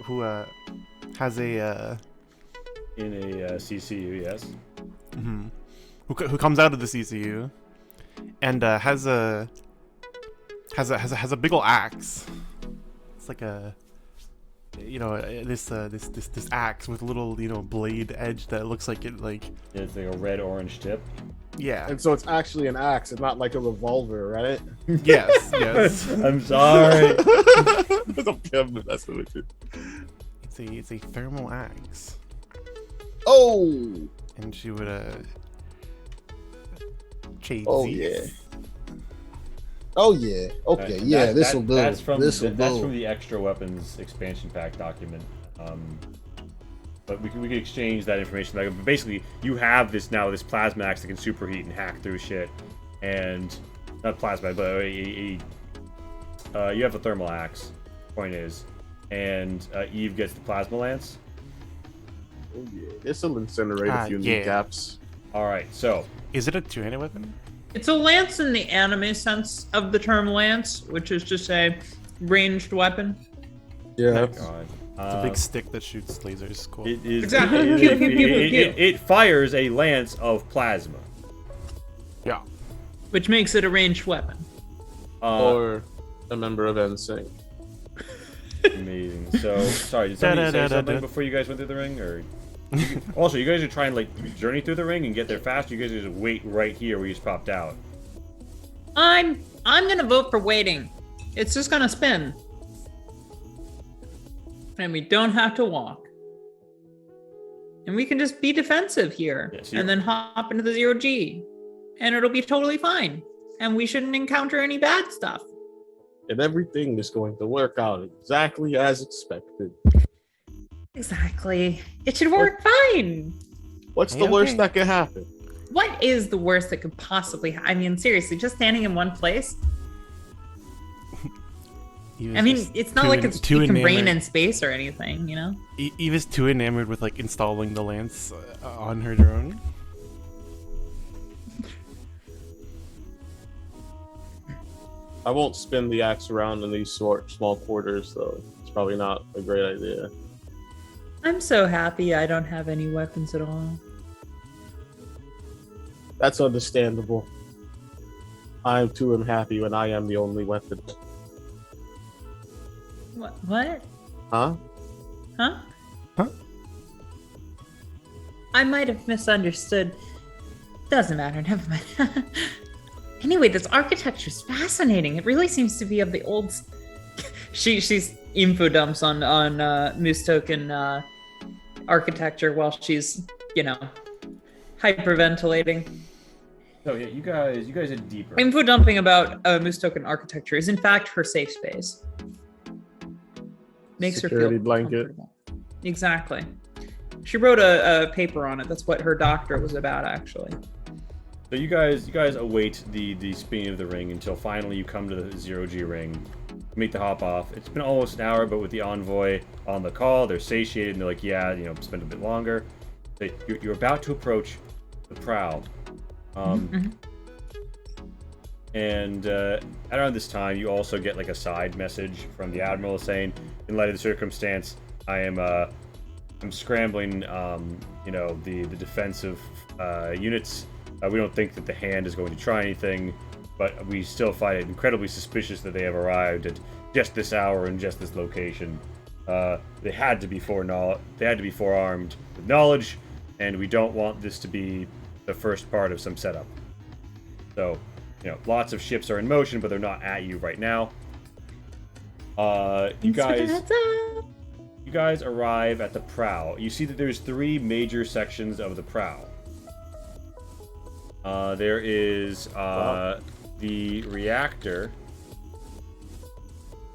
who has a In a CCU, yes. who comes out of the CCU and has a big ol' axe. It's like a this axe with a little blade edge that looks like it like It's like a red-orange tip. yeah. And so it's actually an axe and not like a revolver, right? Yes. I'm sorry. I'm messing with you. It's a thermal axe. Oh! And she would trade Oh Z's. yeah. Oh yeah. Okay. Yeah. This will do. That's from This will that's do. from the extra weapons expansion pack document. But we can exchange that information. But basically, you have this plasma axe that can superheat and hack through shit, and not plasma, but you have a thermal axe. Point is, and Eve gets the plasma lance. Oh yeah. This will incinerate a few yeah. kneecaps. All right, so Is it a two-handed weapon? It's a lance in the anime sense of the term lance, which is to say ranged weapon. Yeah. God, It's a big stick that shoots lasers. Cool. it is Exactly. it- Pew, it- pew, pew, it- pew. it fires a lance of plasma. Yeah. Which makes it a ranged weapon. Or a member of NSYNC. Amazing. So, sorry, did somebody say Da-da-da-da-da. something before you guys went through the ring, or? Also, you guys are trying to journey through the ring and get there fast. You guys are just wait right here where you just popped out. I'm gonna vote for waiting. It's just gonna spin. And we don't have to walk. And we can just be defensive here. Yes, and then hop into the 0G. And it'll be totally fine. And we shouldn't encounter any bad stuff. And everything is going to work out exactly as expected. Exactly. It should work fine. What's the Okay. worst that could happen? What is the worst that could possibly I mean, seriously, just standing in one place? I mean, it's not like it's you can reign in space or anything, you know? Eva's too enamored with like installing the lance on her drone. I won't spin the axe around in these small quarters, though. It's probably not a great idea. I'm so happy I don't have any weapons at all. That's understandable. I'm too unhappy when I am the only weapon. What? Huh? Huh? Huh? I might have misunderstood. Doesn't matter, never mind. Anyway, this architecture is fascinating. It really seems to be of the old. She's info dumps on Moose Token architecture while she's hyperventilating. So yeah, you guys are deeper. Info dumping about Moose Token architecture is in fact her safe space. Makes her Security feel blanket. comfortable. Exactly. She wrote a paper on it. That's what her doctorate was about, actually. So you guys await the spinning of the ring until finally you come to the 0G ring, make the hop off. It's been almost an hour, but with the envoy on the call, they're satiated and they're like, yeah, spend a bit longer. You're about to approach the prow. And around this time, you also get like a side message from the admiral saying, in light of the circumstance, I'm scrambling, the defensive units. We don't think that the hand is going to try anything, but we still find it incredibly suspicious that they have arrived at just this hour and just this location. They had to be forearmed with knowledge, and we don't want this to be the first part of some setup. So, lots of ships are in motion, but they're not at you right now. You guys arrive at the prow. You see that there's 3 major sections of the prow. There is the reactor.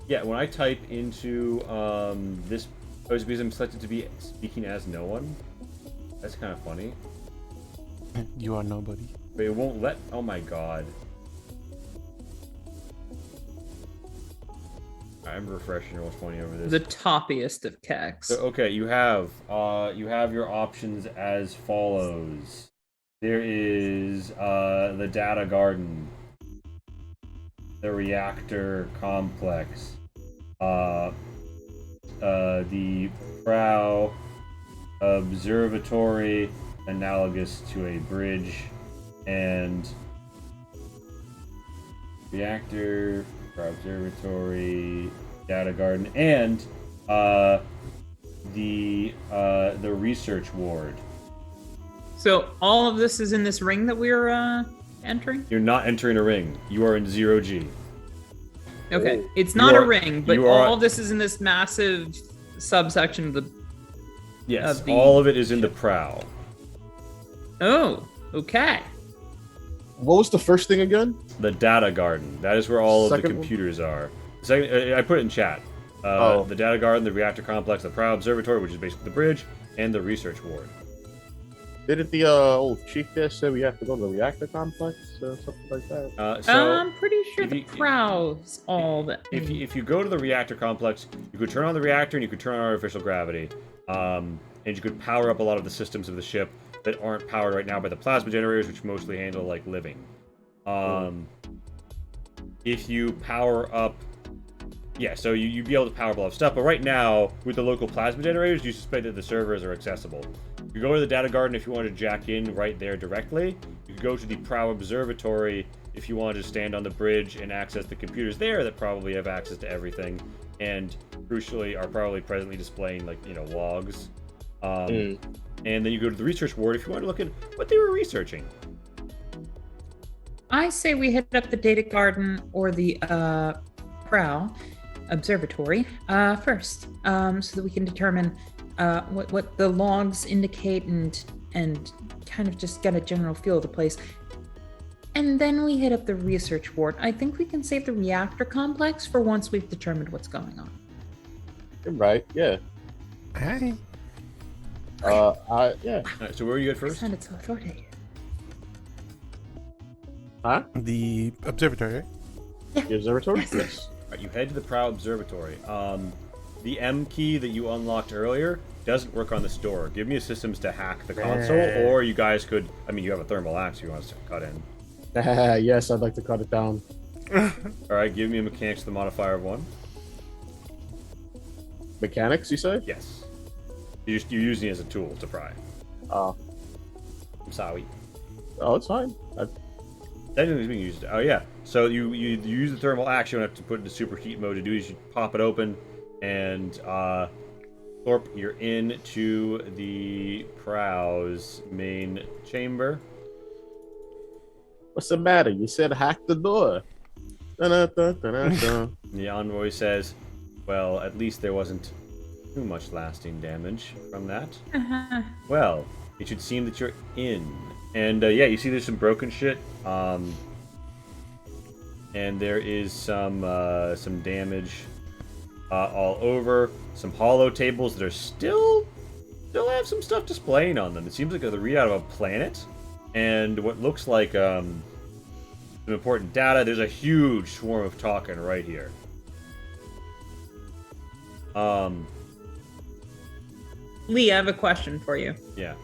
Yeah, when I type into this, because I'm selected to be speaking as no one. That's kind of funny. You are nobody. But it won't let. Oh my god. I'm refreshing what's funny over this. The toppiest of keks. So, okay, you have your options as follows. There is the data garden, the reactor complex, the prow observatory analogous to a bridge, and reactor, prow observatory, data garden, and the research ward. So all of this is in this ring that we're entering? You're not entering a ring. You are in 0G. Okay. It's not a ring, but you are- all of this is in this massive subsection of the... Yes, of the all of it is in the prow. Oh, okay. What was the first thing again? The data garden. That is where all of the Second one? computers are. Second, I put it in chat. The data garden, the reactor complex, the Prow Observatory, which is basically the bridge, and the research ward. Didn't the old chief there say we have to go to the reactor complex or something like that? I'm pretty sure if the you- Prow's all that. If you go to the reactor complex, you could turn on the reactor and you could turn on artificial gravity, and you could power up a lot of the systems of the ship that aren't powered right now by the plasma generators, which mostly handle like living. If you power up, yeah, so you'd be able to power up a lot of stuff. But right now, with the local plasma generators, you suspect that the servers are accessible. You go to the data garden if you want to jack in right there directly. You could go to the Prow Observatory if you want to stand on the bridge and access the computers there that probably have access to everything, and crucially are probably presently displaying like logs. And then you go to the research ward if you want to look at what they were researching. I say we hit up the data garden or the Prow Observatory first, so that we can determine what the logs indicate and kind of just get a general feel of the place. And then we hit up the research ward. I think we can save the reactor complex for once we've determined what's going on. You're right. Yeah. Hey. Yeah. All right, so where are you at It first? sounded so authoritative. Huh? The observatory. The observatory? Yes. All right, you head to the Prow Observatory. The M key that you unlocked earlier doesn't work on this door. Give me a systems to hack the console, or you guys could. I mean, you have a thermal axe you want us to cut in. Yes, I'd like to cut it down. All right, give me a mechanics with the modifier of 1. Mechanics, you say? Yes. You're using it as a tool to pry. Oh. I'm sorry. Oh, it's fine. That isn't being used. Oh yeah. So you use the thermal axe. You don't have to put it into superheat mode to do is you pop it open, and Thorpe, you're into the Prow's main chamber. What's the matter? You said hack the door. Dun-dun-dun-dun-dun. The envoy says, "Well, at least there wasn't too much lasting damage from that. Well, it should seem that you're in." And yeah, you see there's some broken shit. And there is some damage all over. Some hollow tables that are still have some stuff displaying on them. It seems like they're the readout of a planet, and what looks like some important data. There's a huge swarm of talking right here. Lee, I have a question for you. Yeah.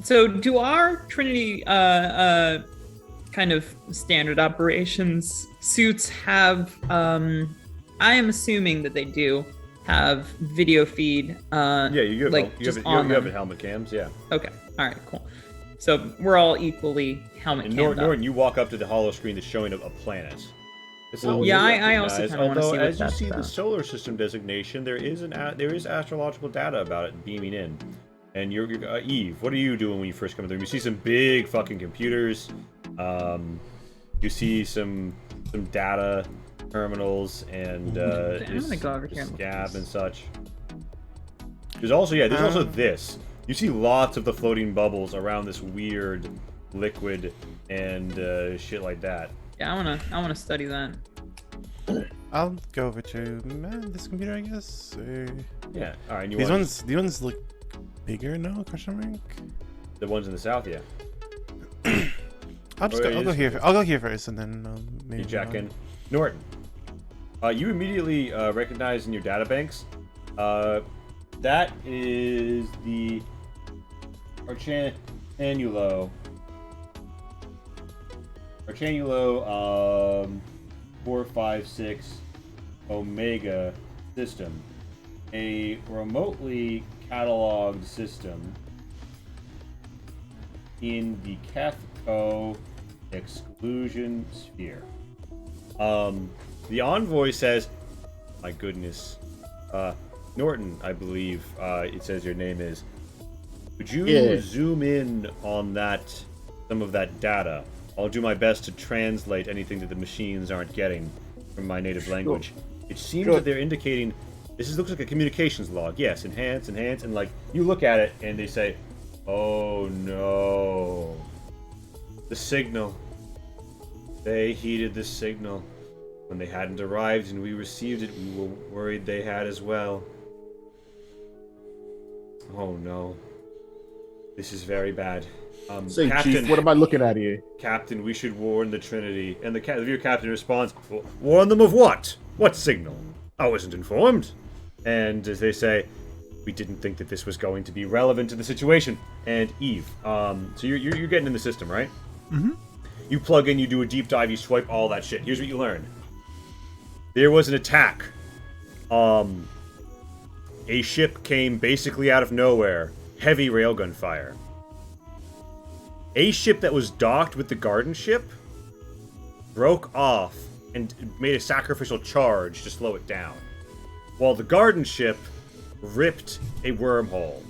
So, do our Trinity kind of standard operations suits have? I am assuming that they do have video feed. Yeah, you have, like you just have, on you have them. helmet cams. Yeah. Okay, all right, cool. So we're all equally helmet And cammed up. Norton, you walk up to the hollow screen that's showing a planet. It's not what Yeah, you I also recognize, kinda wanna although see what as you that's see the about. solar system designation, there is astrological data about it beaming in. And you're Eve, what are you doing when you first come through? You see some big fucking computers. You see some data terminals and I'm gonna go over here and look at scab this. and such. There's also this. You see lots of the floating bubbles around this weird liquid and shit like that. Yeah, I wanna study that. I'll go over to this computer, I guess. Or... Yeah. All right. And you These want ones look bigger now? Question mark. the ones in the south, yeah. I'll go here. I'll go here first, and then maybe You jack in. Norton, you immediately recognize in your databanks that is the Archanulo 456 Omega system, a remotely cataloged system in the Kethko exclusion sphere. The envoy says, my goodness, Norton, I believe it says your name is. Would you zoom in on some of that data? I'll do my best to translate anything that the machines aren't getting from my native language. It seems that they're indicating, looks like a communications log. Yes, enhance, and like, you look at it and they say, Oh no. The signal. They heeded the signal. When they hadn't arrived and we received it, we were worried they had as well. Oh no. This is very bad. Say, Captain, Chief, what am I looking at here? Captain, we should warn the Trinity. And the your captain responds, warn them of what? What signal? I wasn't informed. And as they say, we didn't think that this was going to be relevant to the situation. And Eve, so you're getting in the system, right? Mm-hmm. You plug in, you do a deep dive, you swipe all that shit. Here's what you learn. There was an attack. A ship came basically out of nowhere. Heavy railgun fire. A ship that was docked with the garden ship broke off and made a sacrificial charge to slow it down, while the garden ship ripped a wormhole.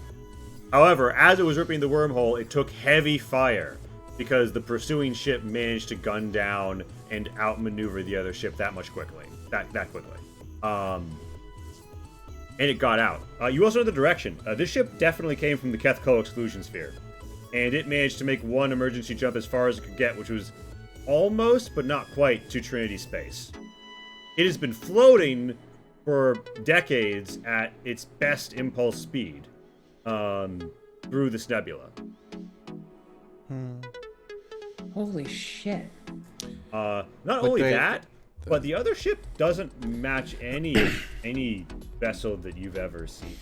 However, as it was ripping the wormhole, it took heavy fire because the pursuing ship managed to gun down and outmaneuver the other ship that quickly. And it got out. You also know the direction. This ship definitely came from the Kethko exclusion sphere. And it managed to make one emergency jump as far as it could get, which was almost, but not quite, to Trinity space. It has been floating for decades at its best impulse speed through this nebula. Holy shit. Not only that, but the other ship doesn't match any vessel that you've ever seen.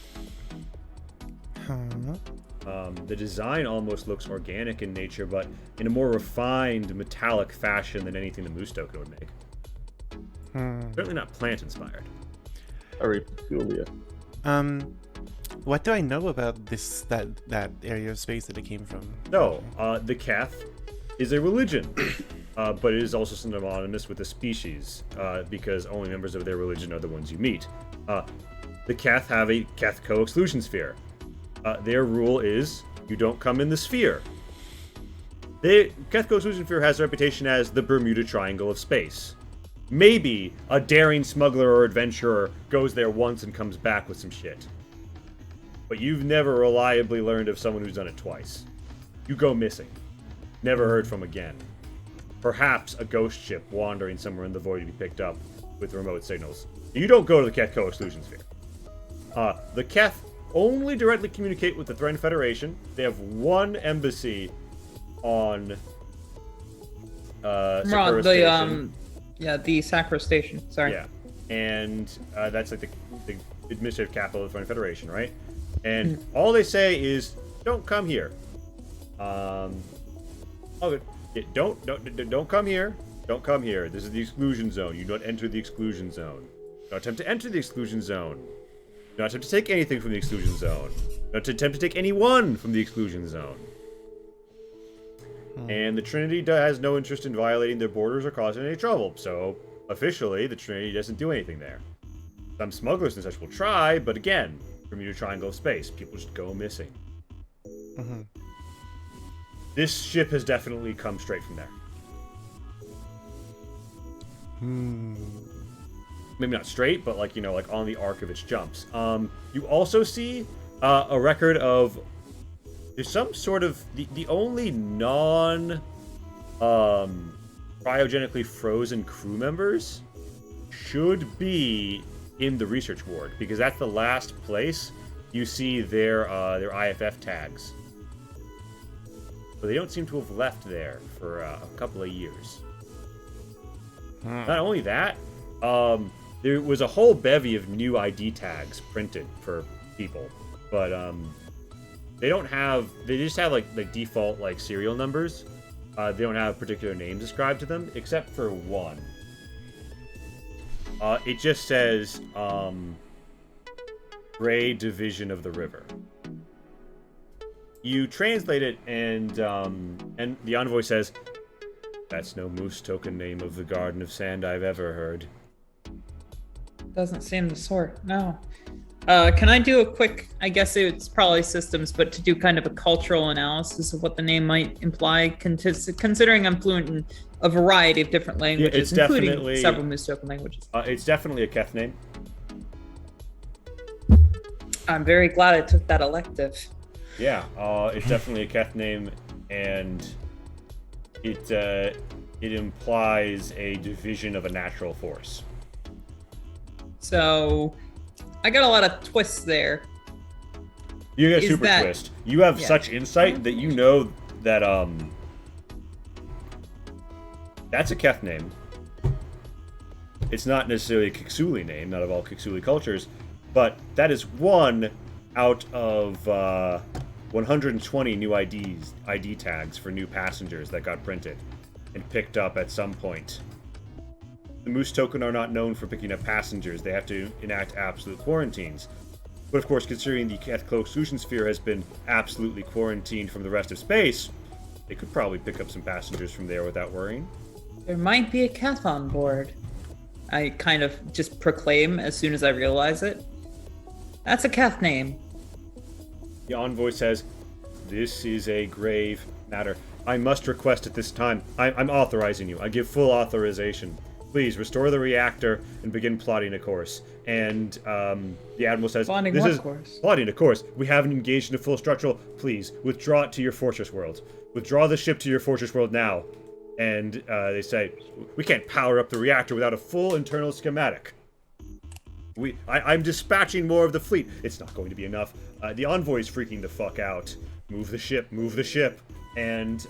The design almost looks organic in nature, but in a more refined, metallic fashion than anything the Mustoka would make. Certainly not plant-inspired. Very peculiar. What do I know about that area of space that it came from? No, the Keth is a religion, but it is also synonymous with a species, because only members of their religion are the ones you meet. The Keth have a Kethko exclusion sphere. Their rule is, you don't come in the sphere. Kethko exclusion sphere has a reputation as the Bermuda Triangle of space. Maybe a daring smuggler or adventurer goes there once and comes back with some shit. But you've never reliably learned of someone who's done it twice. You go missing. Never heard from again. Perhaps a ghost ship wandering somewhere in the void to be picked up with remote signals. You don't go to the Kethko exclusion sphere. The Keth only directly communicate with the Thran Federation. They have one embassy on Sakura Station. The Sakura Station. Sorry. Yeah, and that's like the administrative capital of the Thran Federation, right? And all they say is, "Don't come here." Don't come here. Don't come here. This is the exclusion zone. You don't enter the exclusion zone. Don't attempt to enter the exclusion zone. Do not attempt to take anything from the exclusion zone. Do not attempt to take anyone from the exclusion zone. And the Trinity has no interest in violating their borders or causing any trouble. So, officially, the Trinity doesn't do anything there. Some smugglers and such will try, but again, Bermuda Triangle of space, people just go missing. This ship has definitely come straight from there. Maybe not straight, but like on the arc of its jumps. You also see a record of there's some sort of the only cryogenically frozen crew members should be in the research ward, because that's the last place you see their IFF tags. But they don't seem to have left there for a couple of years. Not only that, there was a whole bevy of new ID tags printed for people, but they just have like default like serial numbers. They don't have particular names ascribed to them, except for one. It just says Gray Division of the River. You translate it, and the envoy says, "That's no moose token name of the Garden of Sand I've ever heard." Doesn't seem the sort, no. Can I do a quick, I guess it's probably systems, but to do kind of a cultural analysis of what the name might imply, considering I'm fluent in a variety of different languages, including several Mustokan languages. It's definitely a Keth name. I'm very glad I took that elective. Yeah, it's definitely a Keth name, and it implies a division of a natural force. So, I got a lot of twists there. You get a Is super that- twist. You have Yeah. such insight that you know that that's a Keth name. It's not necessarily a Kixuli name, not of all Kixuli cultures, but that is one out of 120 new ID tags for new passengers that got printed and picked up at some point. The Moose Token are not known for picking up passengers. They have to enact absolute quarantines. But of course, considering the Keth Cloak Solution Sphere has been absolutely quarantined from the rest of space, they could probably pick up some passengers from there without worrying. There might be a Keth on board. I kind of just proclaim as soon as I realize it. That's a Keth name. The envoy says, "This is a grave matter. I must request at this time. I'm authorizing you. I give full authorization. Please restore the reactor and begin plotting a course." And the admiral says, Plotting "This what is course?" plotting a course. We haven't engaged in a full structural. Please withdraw it to your fortress world. Withdraw the ship to your fortress world now." And they say, "We can't power up the reactor without a full internal schematic. I'm dispatching more of the fleet. It's not going to be enough." The envoy's freaking the fuck out. Move the ship, move the ship. And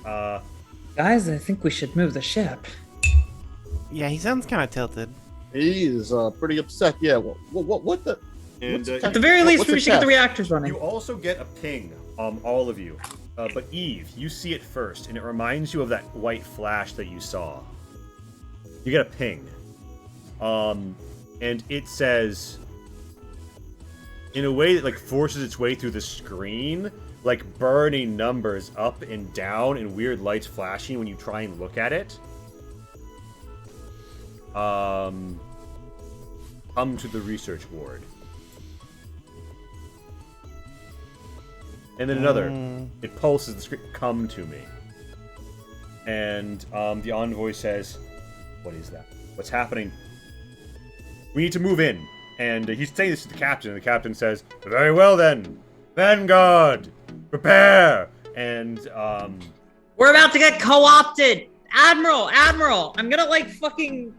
Guys, I think we should move the ship. Yeah, he sounds kind of tilted. He is pretty upset. Yeah. What the? And, what's At the very least, what's we a should get the Keth? reactors running. you also get a ping, all of you. But Eve, you see it first, and it reminds you of that white flash that you saw. You get a ping. And it says, in a way that like forces its way through the screen, like burning numbers up and down and weird lights flashing when you try and look at it. Come to the research ward. And then another. It pulses the screen. Come to me. And the envoy says, "What is that? What's happening? We need to move in." And he's saying this to the captain, and the captain says, "Very well then. Vanguard, prepare." And We're about to get co-opted! Admiral! I'm gonna like fucking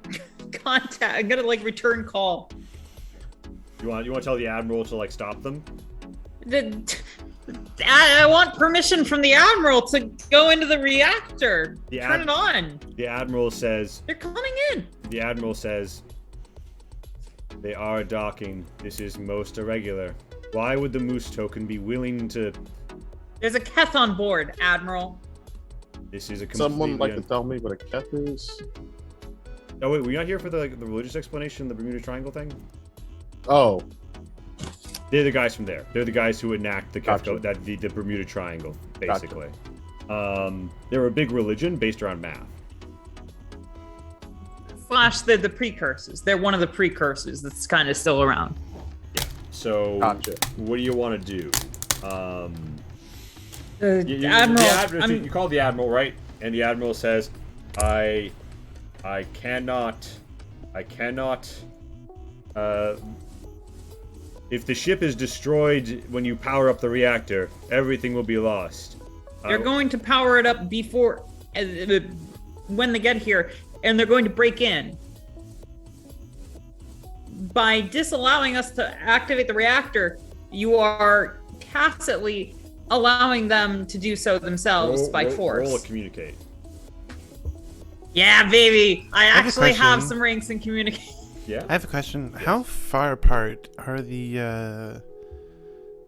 contact. I'm gonna like return call. you want to tell the admiral to like stop them? I want permission from the Admiral to go into the reactor. The Turn it on. The admiral says, They're coming in. The admiral says, "They are docking. This is most irregular. Why would the Moose Token be willing to..." There's a Keth on board, Admiral. This is a completely... Someone like to tell me what a Keth is? Oh wait, were you not here for the religious explanation, the Bermuda Triangle thing? Oh, They're the guys from there. They're the guys who enact the Gotcha. the Bermuda Triangle, basically. They're a big religion based around math. Slash the precursors. They're one of the precursors that's kind of still around. So, Gotcha. what do you want to do? Admiral, You call the admiral, right? And the admiral says, I cannot. If the ship is destroyed when you power up the reactor, everything will be lost. they're going to power it up before, when they get here, and they're going to break in. By disallowing us to activate the reactor, you are tacitly allowing them to do so themselves by force. Roll a communicate. Yeah, baby. I have a actually have question. some ranks in communication. Yeah. I have a question. How far apart are the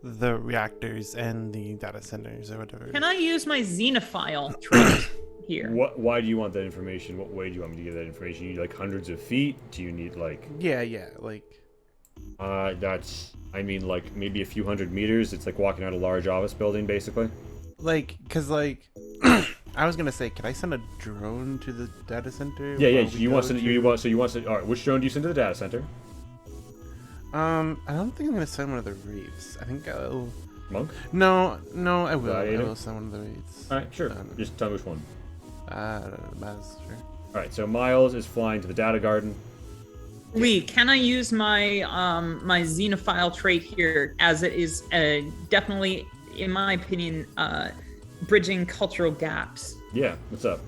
reactors and the data centers or whatever? Can I use my xenophile trait here? Why do you want that information? What way do you want me to give that information? You need like hundreds of feet? Do you need like? Yeah, like I mean like maybe a few hundred meters. It's like walking out a large office building, basically. cause I was gonna say, can I send a drone to the data center? Yeah. while we You go want to to- send. All right. Which drone do you send to the data center? I don't think I'm gonna send one of the reefs. I think I'll. Monk. No, I will. I Gladiator? will send one of the reefs. All right. Sure. I don't know. Just tell me which one. I don't know. That's sure. All right. So Miles is flying to the data garden. Lee, can I use my my xenophile trait here, as it is definitely in my opinion, bridging cultural gaps. Yeah, what's up?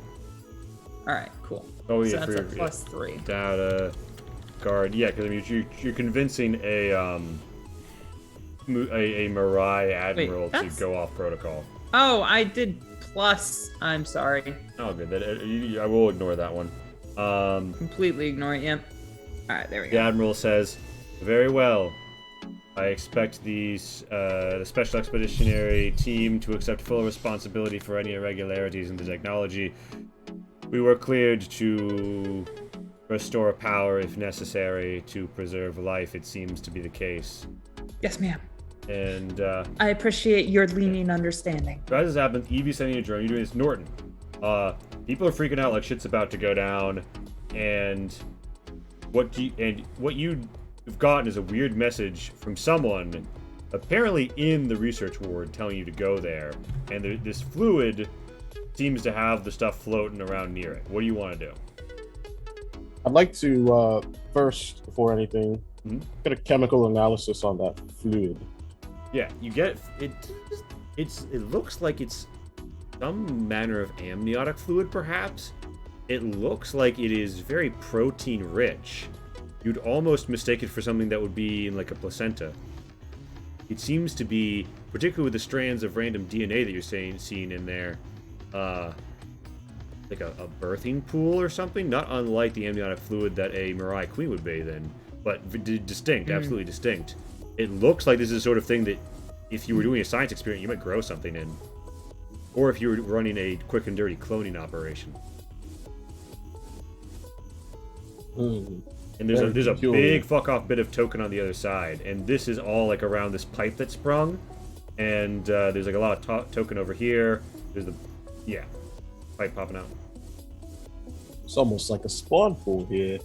All right, cool. Oh So yeah, that's for a +3. data guard. Yeah, because I mean you're convincing a Mirai admiral to that's- go off protocol. Oh, I did plus. I'm sorry. Oh, good. I will ignore that one. Completely ignore it. Yep. All right, there we The go. admiral says, "Very well. I expect the special expeditionary team to accept full responsibility for any irregularities in the technology. We were cleared to restore power if necessary to preserve life. It seems to be the case." Yes, ma'am. And I appreciate your lenient understanding. so as this happens, Evie's sending a drone. You're doing this, Norton. People are freaking out like shit's about to go down, and what you've gotten is a weird message from someone, apparently in the research ward, telling you to go there. And this fluid seems to have the stuff floating around near it. What do you want to do? I'd like to first, before anything, get a chemical analysis on that fluid. Yeah, you get it. It looks like it's some manner of amniotic fluid, perhaps. It looks like it is very protein rich. You'd almost mistake it for something that would be in like a placenta. It seems to be, particularly with the strands of random DNA that you're seeing in there, like a birthing pool or something. Not unlike the amniotic fluid that a Mirai queen would bathe in, but distinct, absolutely distinct. It looks like this is the sort of thing that if you were doing a science experiment, you might grow something in. Or if you were running a quick and dirty cloning operation. And there's a big fuck off bit of token on the other side, and this is all like around this pipe that sprung, and there's like a lot of token over here. There's the pipe popping out. It's almost like a spawn pool here.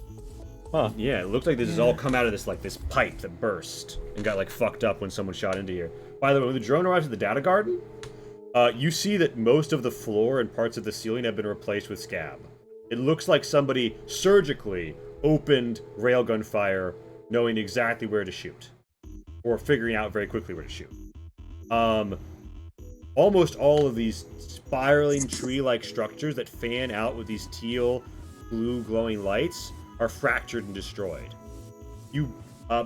Huh. Yeah, it looks like this has all come out of this pipe that burst and got like fucked up when someone shot into here. By the way, when the drone arrives at the data garden, you see that most of the floor and parts of the ceiling have been replaced with scab. It looks like somebody surgically opened railgun fire, knowing exactly where to shoot, or figuring out very quickly where to shoot. Almost all of these spiraling tree-like structures that fan out with these teal, blue glowing lights are fractured and destroyed.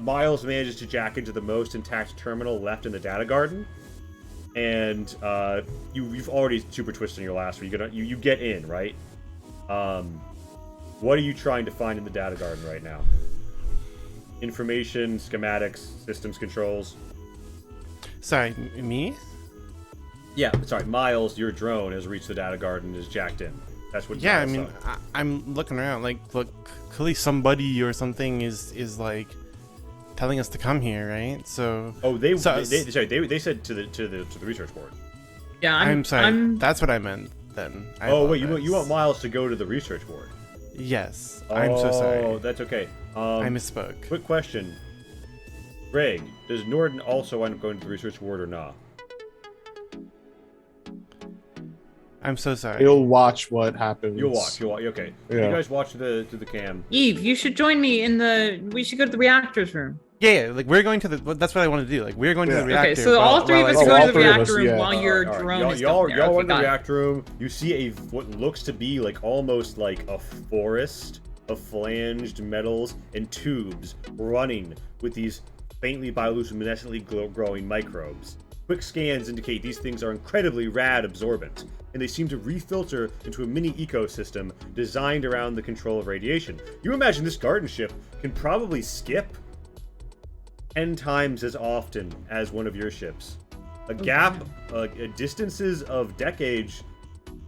Miles manages to jack into the most intact terminal left in the data garden, and you've already super twisted in your last one. You get in, right? What are you trying to find in the data garden right now? Information, schematics, systems controls. Sorry, me? Yeah, sorry, Miles, your drone has reached the data garden and is jacked in. That's what. Yeah, I Miles mean, saw. I'm looking around. Like, look, clearly somebody or something is like telling us to come here, right? So. Oh, they said to the research board. Yeah, I'm sorry. That's what I meant then. Oh wait, you want Miles to go to the research board? Yes. I'm so sorry. Oh, that's okay. I misspoke. Quick question. Greg, does Norden also end up going to the research ward or not? I'm so sorry. You'll watch what happens. You'll watch. Okay. Yeah. You guys watch to the cam. Eve, you should join me we should go to the reactors room. Yeah, like we're going to the. That's what I want to do. Like we're going to the reactor. Okay, so all three of us Oh, go all to the three of reactor us, room yeah. while your All right, drone is y'all down there. in Okay, the got it. reactor room. You see what looks to be like almost like a forest of flanged metals and tubes running with these faintly bioluminescently growing microbes. Quick scans indicate these things are incredibly rad absorbent, and they seem to refilter into a mini ecosystem designed around the control of radiation. You imagine this garden ship can probably skip 10 times as often as one of your ships. A gap, distances of decades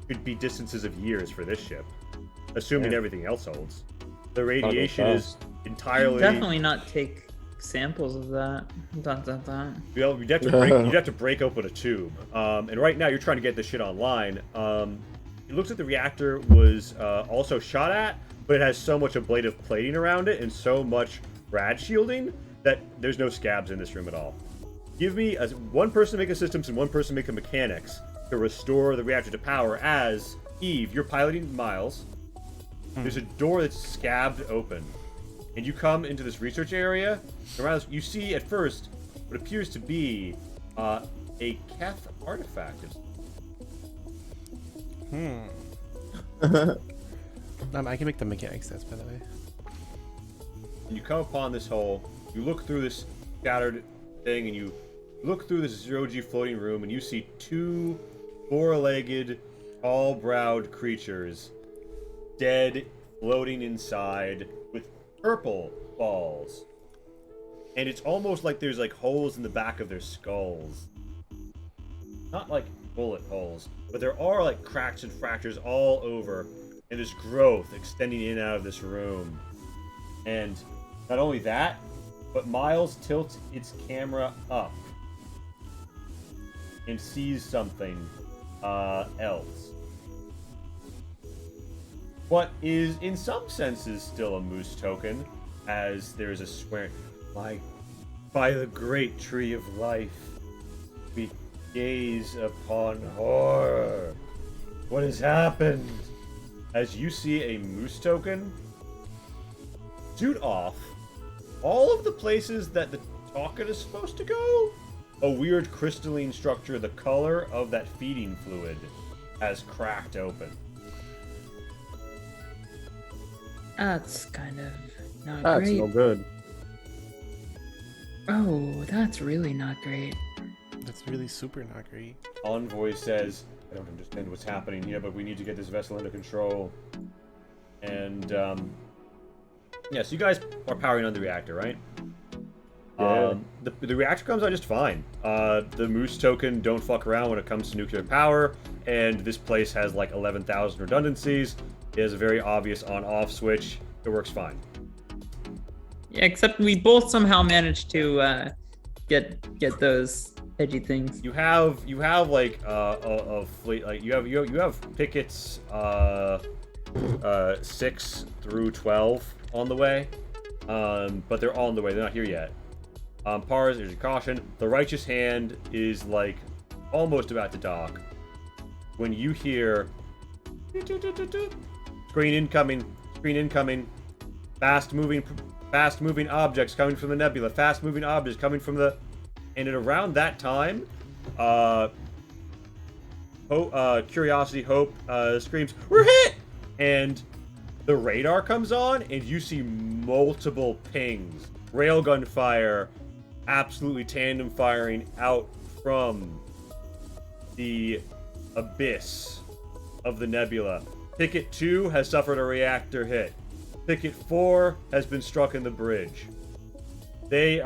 could be distances of years for this ship, assuming everything else holds. The radiation is entirely... Definitely not take samples of that. You'd have to break open a tube. And right now you're trying to get this shit online. It looks like the reactor was also shot at, but it has so much ablative plating around it and so much rad shielding that there's no scabs in this room at all. Give me one person make the systems and one person make the mechanics to restore the reactor to power as, Eve, you're piloting Miles. There's a door that's scabbed open. And you come into this research area. Around this, you see at first what appears to be a Keth artifact. I can make the mechanics test, by the way. And you come upon this hole, you look through this scattered thing, and you look through this zero-G floating room, and you see two four-legged, tall-browed creatures dead, floating inside with purple balls. And it's almost like there's like holes in the back of their skulls. Not like bullet holes, but there are like cracks and fractures all over, and this growth extending in and out of this room. And not only that, but Miles tilts its camera up and sees something else. What is, in some senses, still a moose token, as there's a swearing, by the great tree of life, we gaze upon horror. What has happened? As you see a moose token shoot off all of the places that the token is supposed to go. A weird crystalline structure, the color of that feeding fluid, has cracked open. That's kind of not That's great. no good. Oh, that's really not great. That's really super not great. Envoy says, I don't understand what's happening here, but we need to get this vessel under control. And, yeah, so you guys are powering on the reactor, right? Yeah. The reactor comes on just fine. The Moose token don't fuck around when it comes to nuclear power, and this place has like 11,000 redundancies. It has a very obvious on-off switch. It works fine. Yeah, except we both somehow managed to get those edgy things. You have like a fleet, like you have pickets 6 through 12 on the way, but they're on the way. They're not here yet. Pars, there's your caution. The Righteous Hand is like almost about to dock when you hear screen incoming, fast moving objects coming from the nebula, fast moving objects coming from the, and at around that time, Curiosity Hope screams, "We're hit!" And the radar comes on, and you see multiple pings, railgun fire, absolutely tandem firing out from the abyss of the nebula. Picket 2 has suffered a reactor hit. Picket 4 has been struck in the bridge. They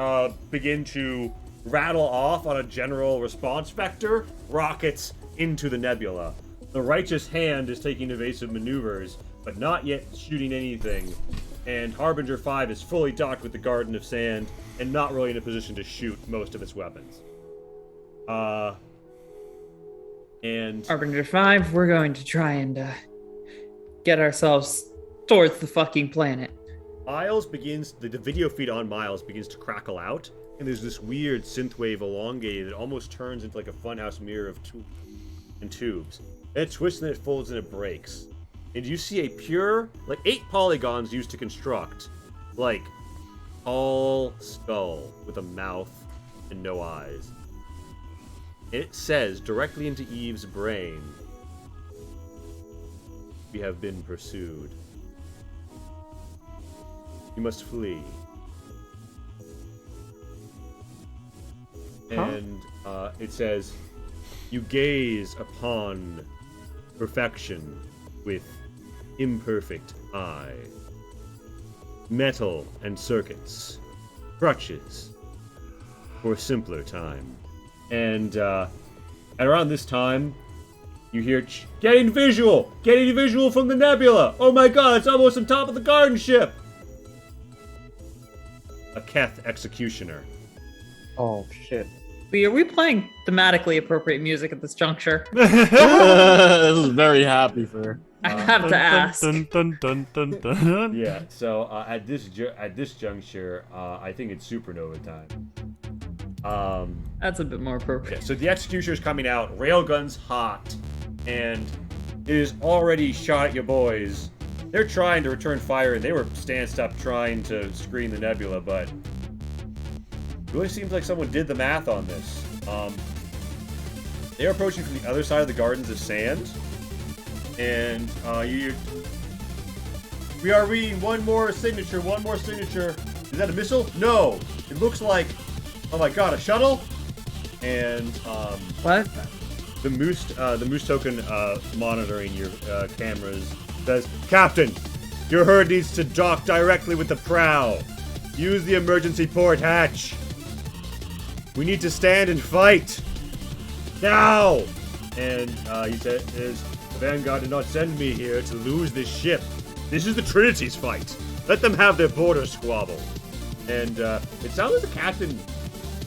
begin to rattle off on a general response vector, rockets into the nebula. The Righteous Hand is taking evasive maneuvers, but not yet shooting anything. And Harbinger 5 is fully docked with the Garden of Sand and not really in a position to shoot most of its weapons. And Harbinger 5, we're going to try and get ourselves towards the fucking planet. Miles begins, the video feed on Miles begins to crackle out, and there's this weird synthwave elongated that almost turns into like a funhouse mirror of tubes. And it twists and it folds and it breaks. And you see a pure, like 8 polygons used to construct, like, tall skull with a mouth and no eyes. It says directly into Eve's brain, "We have been pursued. You must flee." And it says, "You gaze upon perfection with imperfect eye. Metal and circuits, crutches for simpler time." And at around this time, you hear, getting visual from the nebula. Oh my god, it's almost on top of the garden ship. A Keth executioner. Oh shit. Are we playing thematically appropriate music at this juncture? This is very happy for. I have to ask. Yeah. So at this juncture, I think it's supernova time. That's a bit more appropriate. Yeah, so the executioner's coming out, railgun's hot, and it is already shot at your boys. They're trying to return fire, and they were stanced up trying to screen the nebula, but it really seems like someone did the math on this. They're approaching from the other side of the gardens of sand. And we are reading one more signature. Is that a missile? No. It looks like, oh my god, a shuttle. And What? the moose token monitoring your cameras says, Captain, your herd needs to dock directly with the prow. Use the emergency port hatch. We need to stand and fight. Now! And he said, the Vanguard did not send me here to lose this ship. This is the Trinity's fight. Let them have their border squabble. And it sounds like the captain.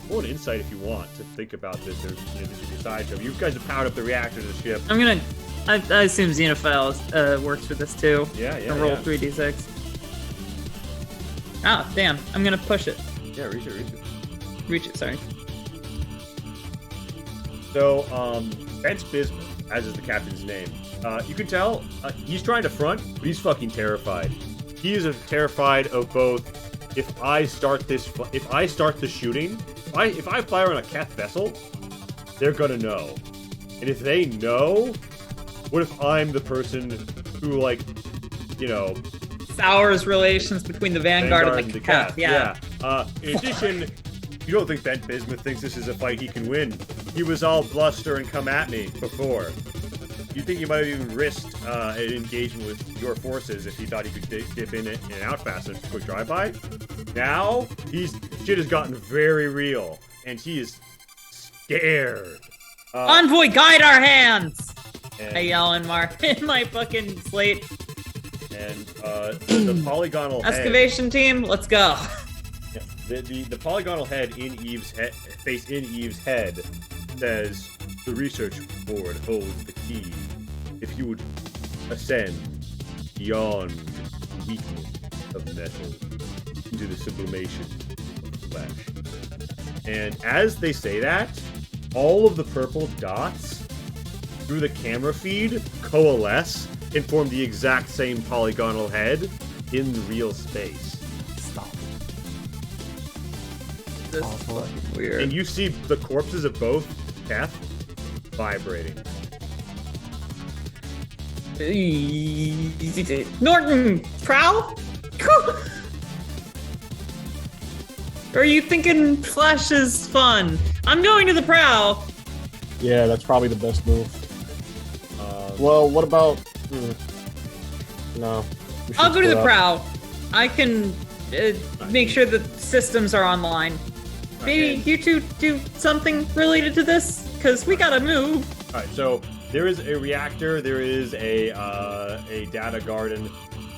Roll an insight if you want to think about this, or this is your sideshow. You guys have powered up the reactor to the ship. I'm gonna. I assume Xenophile works for this too. Yeah. Roll 3d6. Ah, damn! I'm gonna push it. Yeah, reach it. Reach it. Sorry. So, Ben's Bismuth, as is the captain's name. You can tell he's trying to front, but he's fucking terrified. He is terrified of both. If I start the shooting, if I fire on a Keth vessel, they're gonna know. And if they know, what if I'm the person who, like, Sours relations between the Vanguard and the Keth. Yeah. In addition, you don't think Ben Bismuth thinks this is a fight he can win. He was all bluster and come at me before. You think he might have even risked an engagement with your forces if he thought he could dip in and out fast and quick drive-by? Now, shit has gotten very real, and he is scared. Envoy, guide our hands! And, I yell in my fucking slate. And the polygonal Excavation team, let's go. head, the polygonal head in Eve's face in Eve's head says, the research board holds the key. If you would ascend beyond the weakness of metal into the sublimation of flesh. And as they say that, all of the purple dots through the camera feed coalesce and form the exact same polygonal head in real space. Stop. This is fucking weird. And you see the corpses of both Keth vibrating. Norton, prow? Or are you thinking Flash is fun? I'm going to the prow. Yeah, that's probably the best move. Well, what about? No. we should I'll go to split the up. prow. I can make sure the systems are online. Maybe you two do something related to this, because we gotta move. Alright, so there is a reactor, there is a data garden.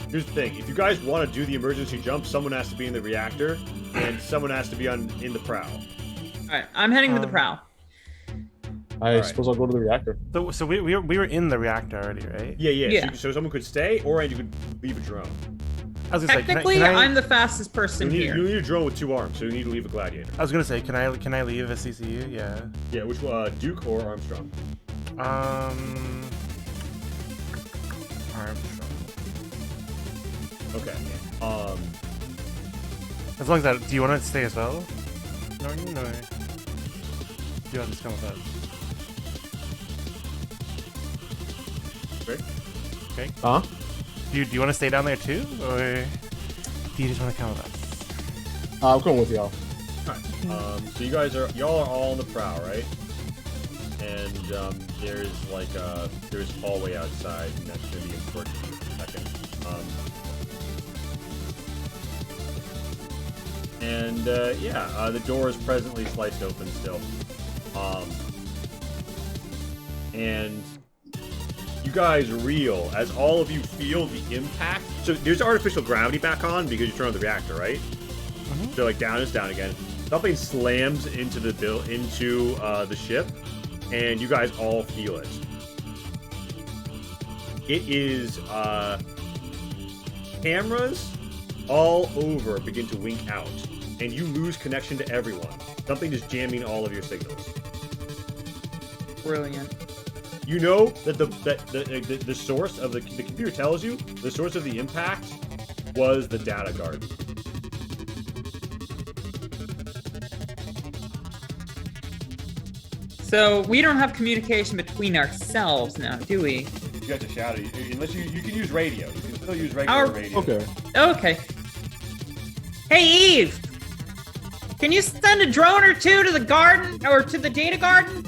Here's the thing, if you guys want to do the emergency jump, someone has to be in the reactor, and someone has to be in the prow. Alright, I'm heading to the prow. I suppose I'll go to the reactor. So we were in the reactor already, right? Yeah. So someone could stay, or you could leave a drone. I was gonna Technically, say, can I, I'm the fastest person You here. need a drone with 2 arms, so you need to leave a gladiator. I was gonna say, can I leave a CCU? Yeah. Yeah, which one? Duke or Armstrong? Armstrong. Okay. As long as that. Do you want to stay as well? No. Do you want to just come with us? Great. Okay. Huh? Do you want to stay down there too, or do you just want to come with us? I'm going with y'all. Alright. So y'all are all on the prow, right? And there's there's a hallway outside, and that's gonna be important in a second. The door is presently sliced open still. And you guys reel as all of you feel the impact. So there's artificial gravity back on because you turn on the reactor, right? Mm-hmm. So like down is down again. Something slams into the ship, and you guys all feel it. It is cameras all over begin to wink out, and you lose connection to everyone. Something is jamming all of your signals. Brilliant. You know that the source of the computer tells you the source of the impact was the data garden. So we don't have communication between ourselves now, do we? You got to shout it. Unless you can use radio. You can still use regular Our- radio. Okay. Okay. Hey, Eve! Can you send a drone or two to the garden, or to the data garden?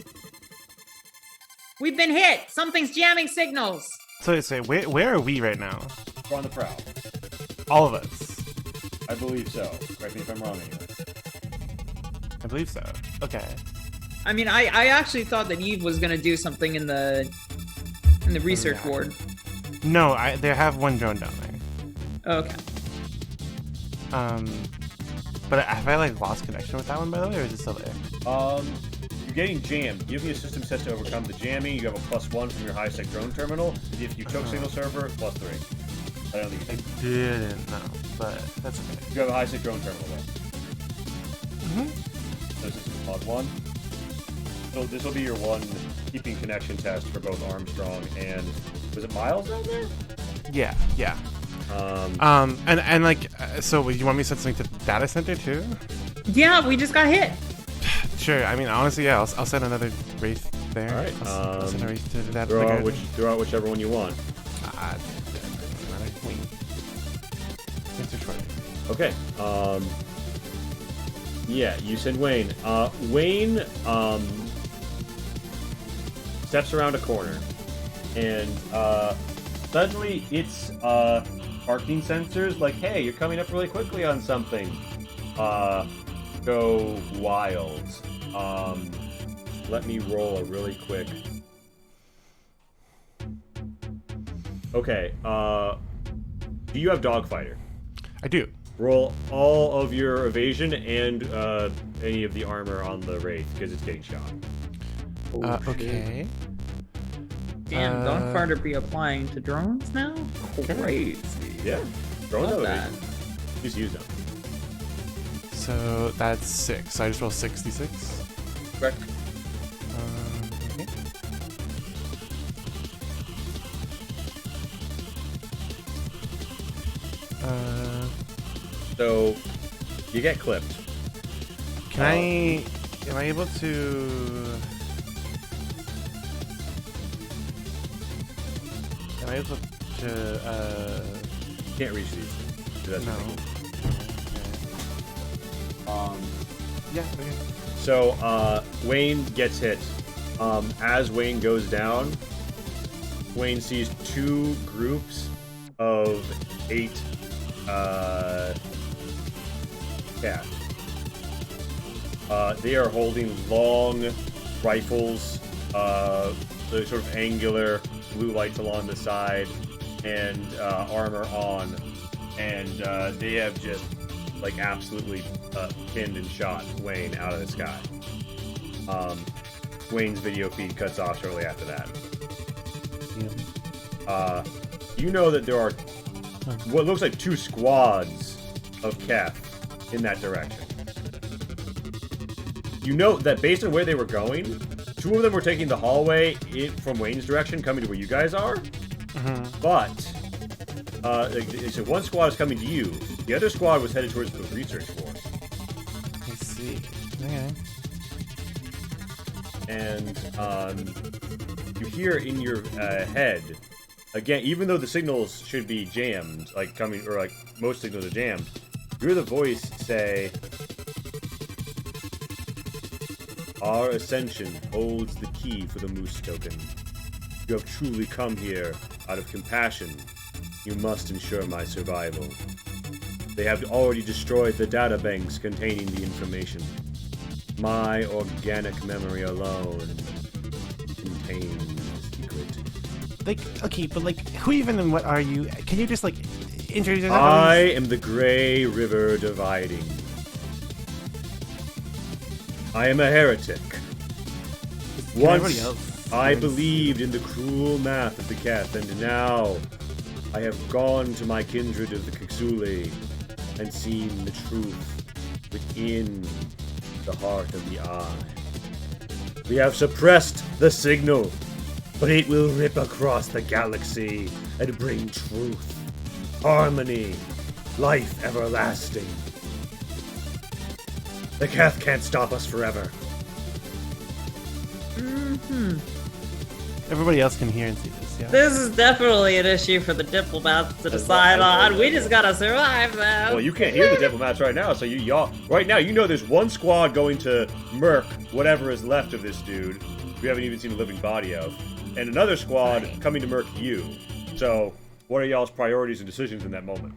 We've been hit! Something's jamming signals! So where are we right now? We're on the prowl. All of us. I believe so. Correct me if I'm wrong anyway. I believe so. Okay. I mean, I actually thought that Eve was gonna do something in the research Yeah. ward. No, they have one drone down there. Okay. But have I like lost connection with that one by the way, or is it still there? You're getting jammed. Give me a system set to overcome the jamming. You have a +1 from your high-sec drone terminal. If you choke signal server, +3. I don't think you I didn't know, but that's okay. You have a high-sec drone terminal though. So this is +1. So this will be your one keeping connection test for both Armstrong and was it Miles down there? Yeah. And like, so you want me to send something to the data center too? Yeah, we just got hit. Sure. I mean, honestly, yeah. I'll send another wraith there. All right, I'll send a wraith to the data Throw center. out whichever one you want. Okay. Yeah, you said Wayne. Wayne steps around a corner, and suddenly it's parking sensors. Like, hey, you're coming up really quickly on something. Go wild. Let me roll a really quick. Okay. Do you have Dogfighter? I do. Roll all of your evasion and any of the armor on the Wraith because it's getting shot. Okay. Damn, Dogfighter be applying to drones now? Crazy. Yeah. Drones Love have that. evasion. Just use them. So that's 6. So I just roll 66. Correct. Okay. So you get clipped. Am I able to? Am I able to? Can't reach these. So that's No. the thing. Yeah. Okay. So Wayne gets hit. As Wayne goes down, Wayne sees 2 groups of 8 cats. They are holding long rifles, the sort of angular blue lights along the side, and armor on, and they have just like absolutely pinned and shot Wayne out of the sky. Wayne's video feed cuts off shortly after that. You know that there are what looks like 2 squads of Keth in that direction. You know that based on where they were going, 2 of them were taking the hallway from Wayne's direction, coming to where you guys are. But so one squad is coming to you. The other squad was headed towards the research force. I see. Okay. And you hear in your head again, even though the signals should be jammed, like coming or like most signals are jammed, you hear the voice say, "Our ascension holds the key for the Moose token. You have truly come here out of compassion. You must ensure my survival. They have already destroyed the databanks containing the information. My organic memory alone contains the secret." Like, okay, but like, who even and what are you? Can you just like introduce yourself? I am the Grey River Dividing. I am a heretic. everybody Once else I learn- believed in the cruel math of the Keth, and now I have gone to my kindred of the Kixule and seen the truth within the heart of the eye. We have suppressed the signal, but it will rip across the galaxy and bring truth, harmony, life everlasting. The Keth can't stop us forever. Everybody else can hear and see this, yeah? This is definitely an issue for the diplomats to decide on. We just gotta survive, man. Well, you can't hear the diplomats right now, so y'all right now you know there's one squad going to murk whatever is left of this dude. We haven't even seen a living body of, and another squad coming to murk you. So, what are y'all's priorities and decisions in that moment?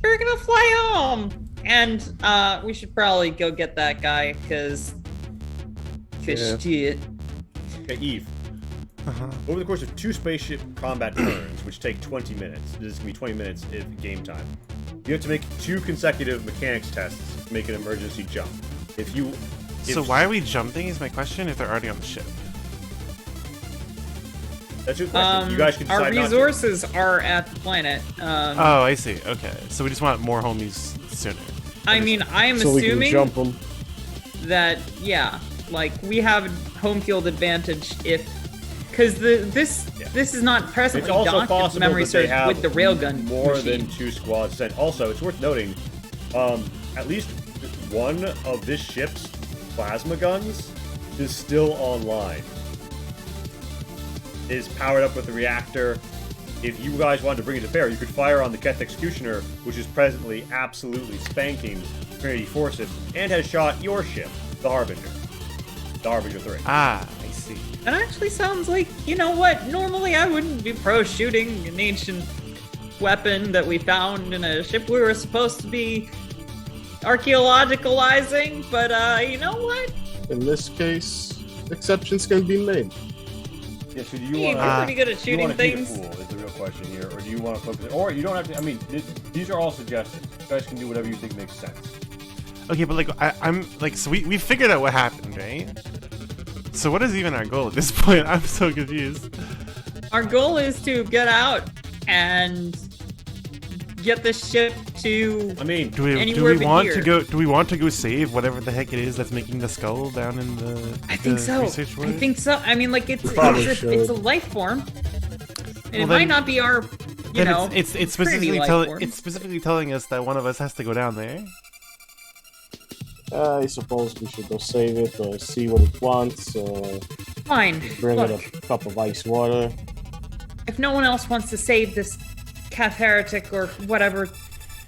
We're gonna fly home, and we should probably go get that guy, cause shit. Okay, Eve. Over the course of 2 spaceship combat turns, which take 20 minutes, this is going to be 20 minutes of game time, you have to make 2 consecutive mechanics tests to make an emergency jump. So why are we jumping is my question if they're already on the ship. That's your question. You guys can decide our resources are at the planet. Oh, I see. Okay. So we just want more homies sooner. I mean, I'm so we can assuming jump them. that, yeah, like, we have home field advantage because this is not presently It's also docked, if possible memory that they serves, have with the railgun more machine. than 2 squads sent. Also, it's worth noting, at least one of this ship's plasma guns is still online. It is powered up with the reactor. If you guys wanted to bring it to bear, you could fire on the Keth Executioner, which is presently absolutely spanking Trinity forces, and has shot your ship, the Harbinger. The Harbinger 3. Ah, I see. That actually sounds like, you know what, normally I wouldn't be pro shooting an ancient weapon that we found in a ship we were supposed to be archaeologicalizing, but you know what? In this case, exceptions can be made. Yeah, so do You're you want pretty good at shooting things. Pool is the real question here, or do you want to focus? Or you don't have to. I mean, these are all suggestions. You guys can do whatever you think makes sense. Okay, but like I'm like, so we figured out what happened, right? So what is even our goal at this point? I'm so confused. Our goal is to get out and get the ship to. I mean, Do we Anywhere but want here. to go? Do we want to go save whatever the heck it is that's making the skull down in the? I think the so. research I ward? think so. I mean, like probably it's should. a life form, and Well, it might then- not be our. You Then know, it's pretty specifically life telling form. it's specifically telling us that one of us has to go down there. I suppose we should go save it or see what it wants or Fine. bring Look, it a cup of ice water. if no one else wants to save this Cath heretic or whatever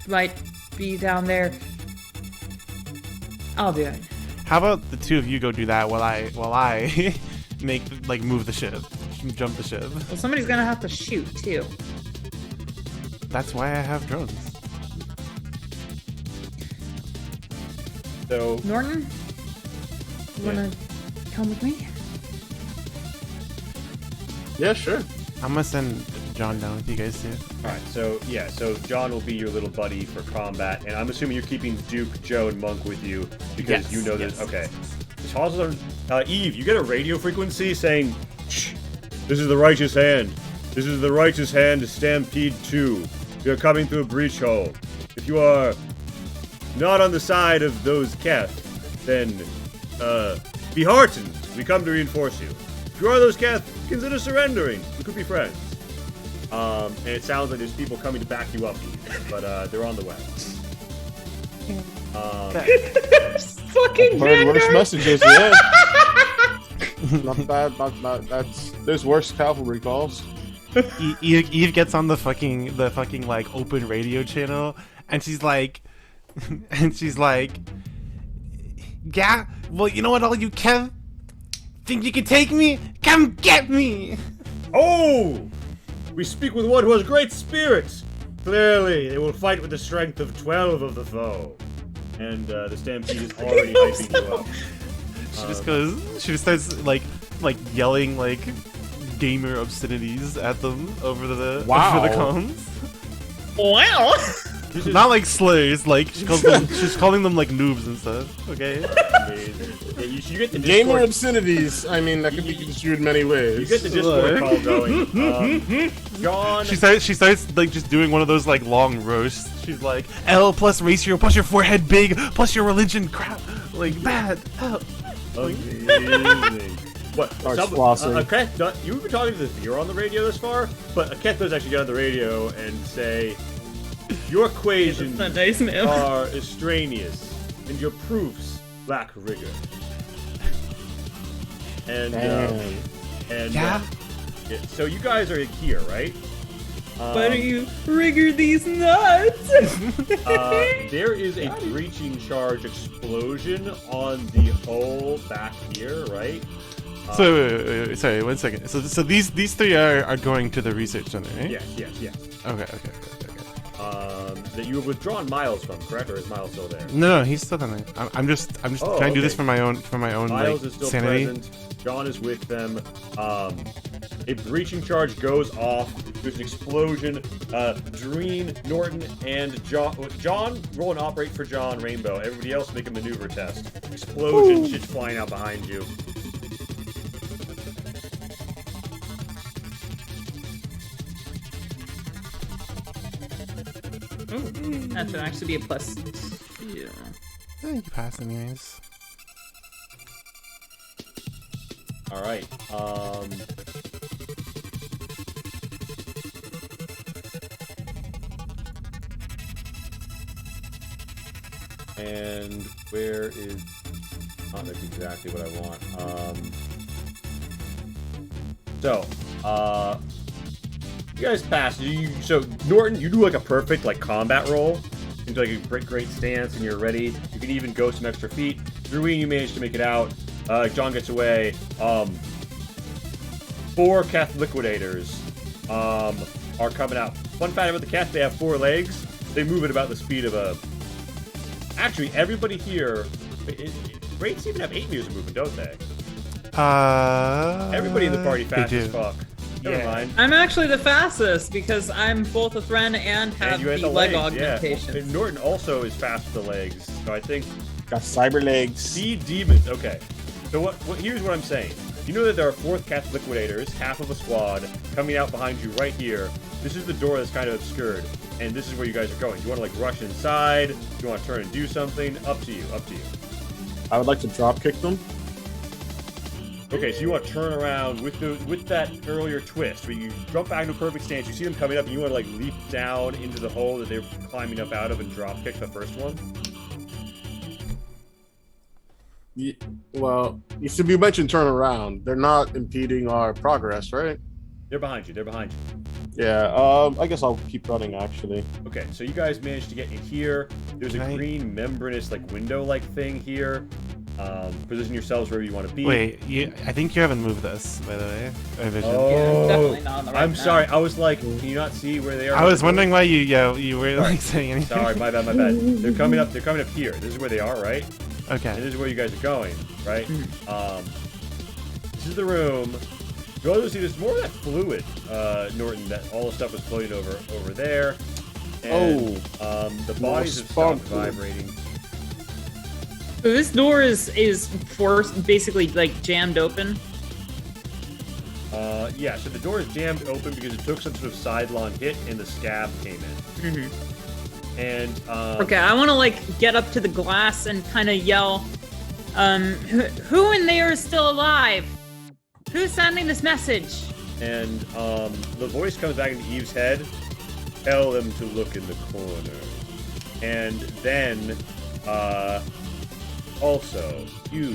might be down there, I'll do it. How about the two of you go do that while I move the ship, jump the ship. Well, somebody's gonna have to shoot too. That's why I have drones. so Norton, you wanna come with me? Yeah, sure. I'm gonna send John down with you guys too. all right. So John will be your little buddy for combat, and I'm assuming you're keeping Duke, Joe, and Monk with you because you know this. yes. Okay. Eve, you get a radio frequency saying, "Shh, this is the righteous hand. This is the righteous hand to Stampede 2. We are coming through a breach hole. If you are not on the side of those Keth, then be heartened. We come to reinforce you. If you are those Keth, consider surrendering. We could be friends." And it sounds like there's people coming to back you up, Eve, but they're on the way. Fucking Heard worse Vanguard. messages, yeah. Not bad, not there's worse cavalry calls. Eve gets on the fucking like open radio channel, and she's like, yeah. Well, you know what, all you Kev think you can take me? Come get me. Oh! We speak with one who has great spirits! Clearly, they will fight with the strength of 12 of the foe. And the Stampede is already hyping you up. She just starts like yelling like gamer obscenities at them over the comms. Wow. Not like slurs, like she's calling them like noobs and stuff. Okay. Amazing. Yeah, you get the Gamer Discord, obscenities. I mean, that could be construed many ways. you get the Discord call going. John, She starts like just doing one of those like long roasts. She's like L plus ratio plus your forehead big plus your religion crap like bad. amazing. What? Starts flossing. Keth, you've been talking to the Veer on the radio this far, but Keth does actually get on the radio and say, "Your equations That's a nice move. are extraneous, and your proofs lack rigor." And Yeah. so you guys are here, right? Why don't you rigor these nuts? There is a breaching charge explosion on the hole back here, right? So, sorry, 1 second. So these three are going to the research center, right? Yes. Okay. That you have withdrawn Miles from, correct? Or is Miles still there? No, he's still there. I'm just Oh, trying to do this okay. for my own Miles like, is still sanity. present. John is with them. A breaching charge goes off. There's an explosion. Doreen, Norton, and John, roll and operate for John, Rainbow. Everybody else make a maneuver test. Explosion, shit's flying out behind you. That should actually be a plus 2. You pass anyways. All right. And where is? Oh, that's exactly what I want. You guys pass. So Norton, you do like a perfect like combat roll into like a great stance, and you're ready. You can even go some extra feet. Druine, you managed to make it out. John gets away. 4 Cath liquidators are coming out. Fun fact about the Cath: they have 4 legs. They move at about the speed of a. Actually, everybody here. Wraiths even have 8 meters of movement, don't they? Everybody in the party fast they as do. fuck. Never mind. I'm actually the fastest because I'm both a Thren and have you had the the leg legs, yeah. augmentation. And Norton also is fast with the legs. So I think Got cyber legs. see demons. Okay. So what? Here's what I'm saying. You know that there are 4th Cath liquidators, half of a squad, coming out behind you right here. This is the door that's kind of obscured, and this is where you guys are going. Do you want to like rush inside? Do you want to turn and do something? Up to you. Up to you. I would like to drop kick them. Okay, so you want to turn around with that earlier twist, where you jump back into a perfect stance. You see them coming up, and you want to like leap down into the hole that they're climbing up out of and drop kick the first one. Well, you mentioned turn around. They're not impeding our progress, right? They're behind you. They're behind you. Yeah. I guess I'll keep running actually. Okay, so you guys managed to get in here. There's a Right. green membranous like window-like thing here. Position yourselves wherever you want to be. Wait, I think you haven't moved us, by the way. Vision. Oh, Yeah, I'm definitely not on the right I'm path. sorry. I was like, can you not see where they are? I was wondering why you were like saying anything. Sorry, my bad. They're coming up. They're coming up here. This is where they are, right? And Okay. this is where you guys are going, right? This is the room. You also see there's more of that fluid, Norton. That all the stuff was floating over there. And, the bodies have stopped vibrating. So this door is forced, basically like jammed open. Yeah. So the door is jammed open because it took some sort of sidelong hit, and the scab came in. And Okay, I want to like get up to the glass and kind of yell, who in there is still alive? Who's sending this message? And the voice comes back into Eve's head. Tell them to look in the corner. And then, also, you,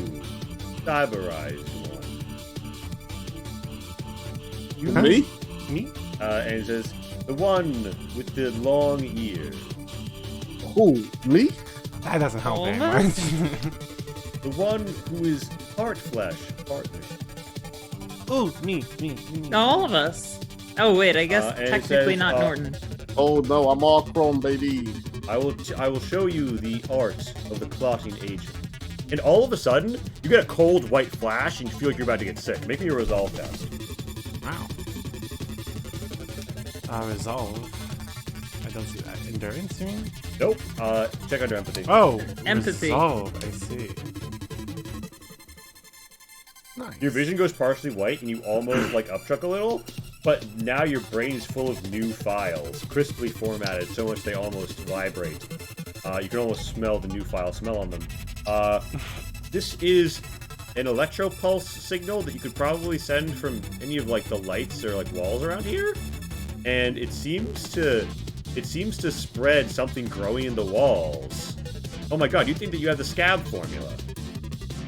cyberized one. You, Huh? Me? Me? and it says, the one with the long ears. Who? Me? That doesn't help very Almost. much. The one who is heart flesh partner. Oh, me. All of us. Oh wait, I guess And it technically says, not Norton. Oh no, I'm all chrome, baby. I will show you the art of the clotting agent. And all of a sudden, you get a cold white flash and you feel like you're about to get sick. Make me a resolve test. Wow. Resolve. I don't see that. Endurance, you mean? Nope. Check under empathy. Oh, Empathy. Resolve. I see. Nice. Your vision goes partially white and you almost like upchuck a little, but now your brain is full of new files, crisply formatted, so much they almost vibrate. You can almost smell the new file smell on them. This is an electro pulse signal that you could probably send from any of like the lights or like walls around here, and it seems to spread something growing in the walls. Oh my god, you think that you have the scab formula,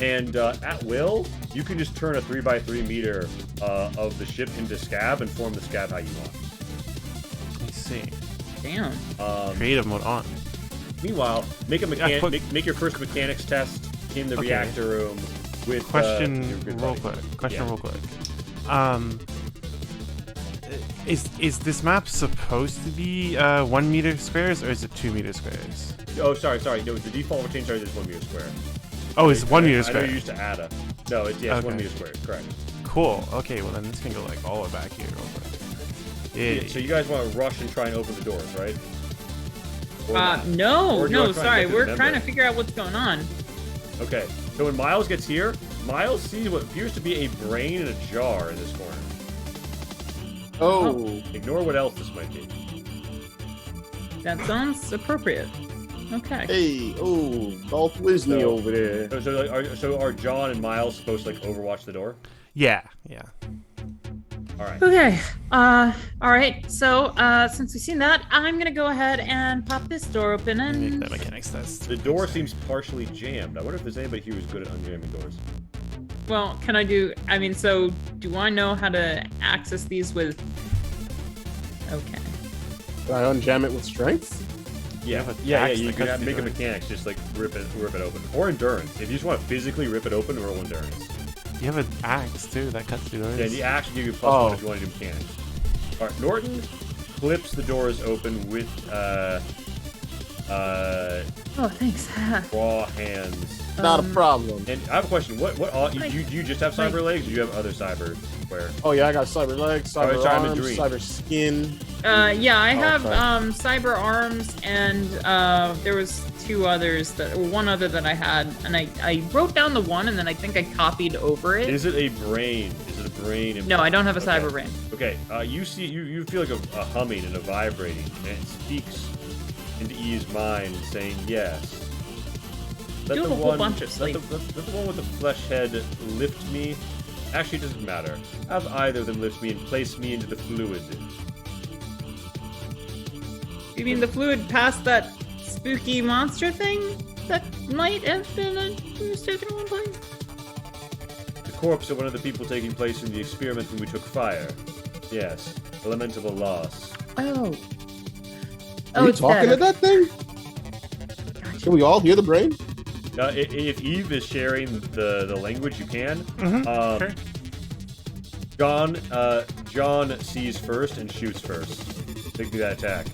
and at will you can just turn a 3x3 meter of the ship into scab and form the scab how you want. Let me see. Damn. Creative mode on. Meanwhile, make make your first mechanics test in the reactor room with question your good real buddy. quick. Question real quick. Is this map supposed to be 1 meter squares or is it 2 meter squares? Oh, sorry. No, the default retain charge is 1 meter square. Oh, it's 1 meter I know square. you used to ADA. No, it's 1 Okay. meter square. Correct. Cool. Okay, well then this can go like all the way back here real quick. Yeah. So you guys want to rush and try and open the doors, right? Or not? No, Or do you no, wanna try and sorry. get to the We're member? trying to figure out what's going on. Okay. So when Miles gets here, Miles sees what appears to be a brain in a jar in this corner. Oh, Ignore what else this might be. That sounds appropriate. Okay. hey, oh, Dolph Wisney So- over there. So are John and Miles supposed to like overwatch the door? Yeah. All right. Okay. All right. So, since we've seen that, I'm gonna go ahead and pop this door open Make and. that mechanics test. The door seems partially jammed. I wonder if there's anybody here who's good at unjamming doors. Well, can I do? I mean, so do I know how to access these with? Okay. Can I unjam it with strength? Yeah, have a yeah. axe You that can cuts make a through it. mechanics, just like rip it open, or endurance. If you just want to physically rip it open, roll endurance. You have an axe too that cuts through doors. Yeah, the axe will give you +1 if you want to do mechanics. All right, Norton flips the doors open with Oh, thanks. raw hands. Not a problem. And I have a question. You just have cyber legs, or do you have other cyber wear? Oh yeah, I got cyber legs, cyber Alright, I'm in arms, dream. cyber skin. Yeah, I have Okay. cyber arms, and there was one other that I had, and I wrote down the one, and then I think I copied over it. Is it a brain? Is it a brain? No, I don't have a Okay. cyber brain. Okay, you feel like a humming and a vibrating, and it speaks into Eve's mind, saying yes. Let Doing the a whole one- bunch of sleep. Let the one with the flesh head lift me. Actually, it doesn't matter. Have either of them lift me and place me into the fluid. You mean the fluid past that spooky monster thing that might have been mistaken at one point? The corpse of one of the people taking place in the experiment when we took fire. Yes, a lamentable loss. Oh. Are you it's talking to better. that thing? Can we all hear the brain? If Eve is sharing the language, you can. Sure. John sees first and shoots first. Make that attack.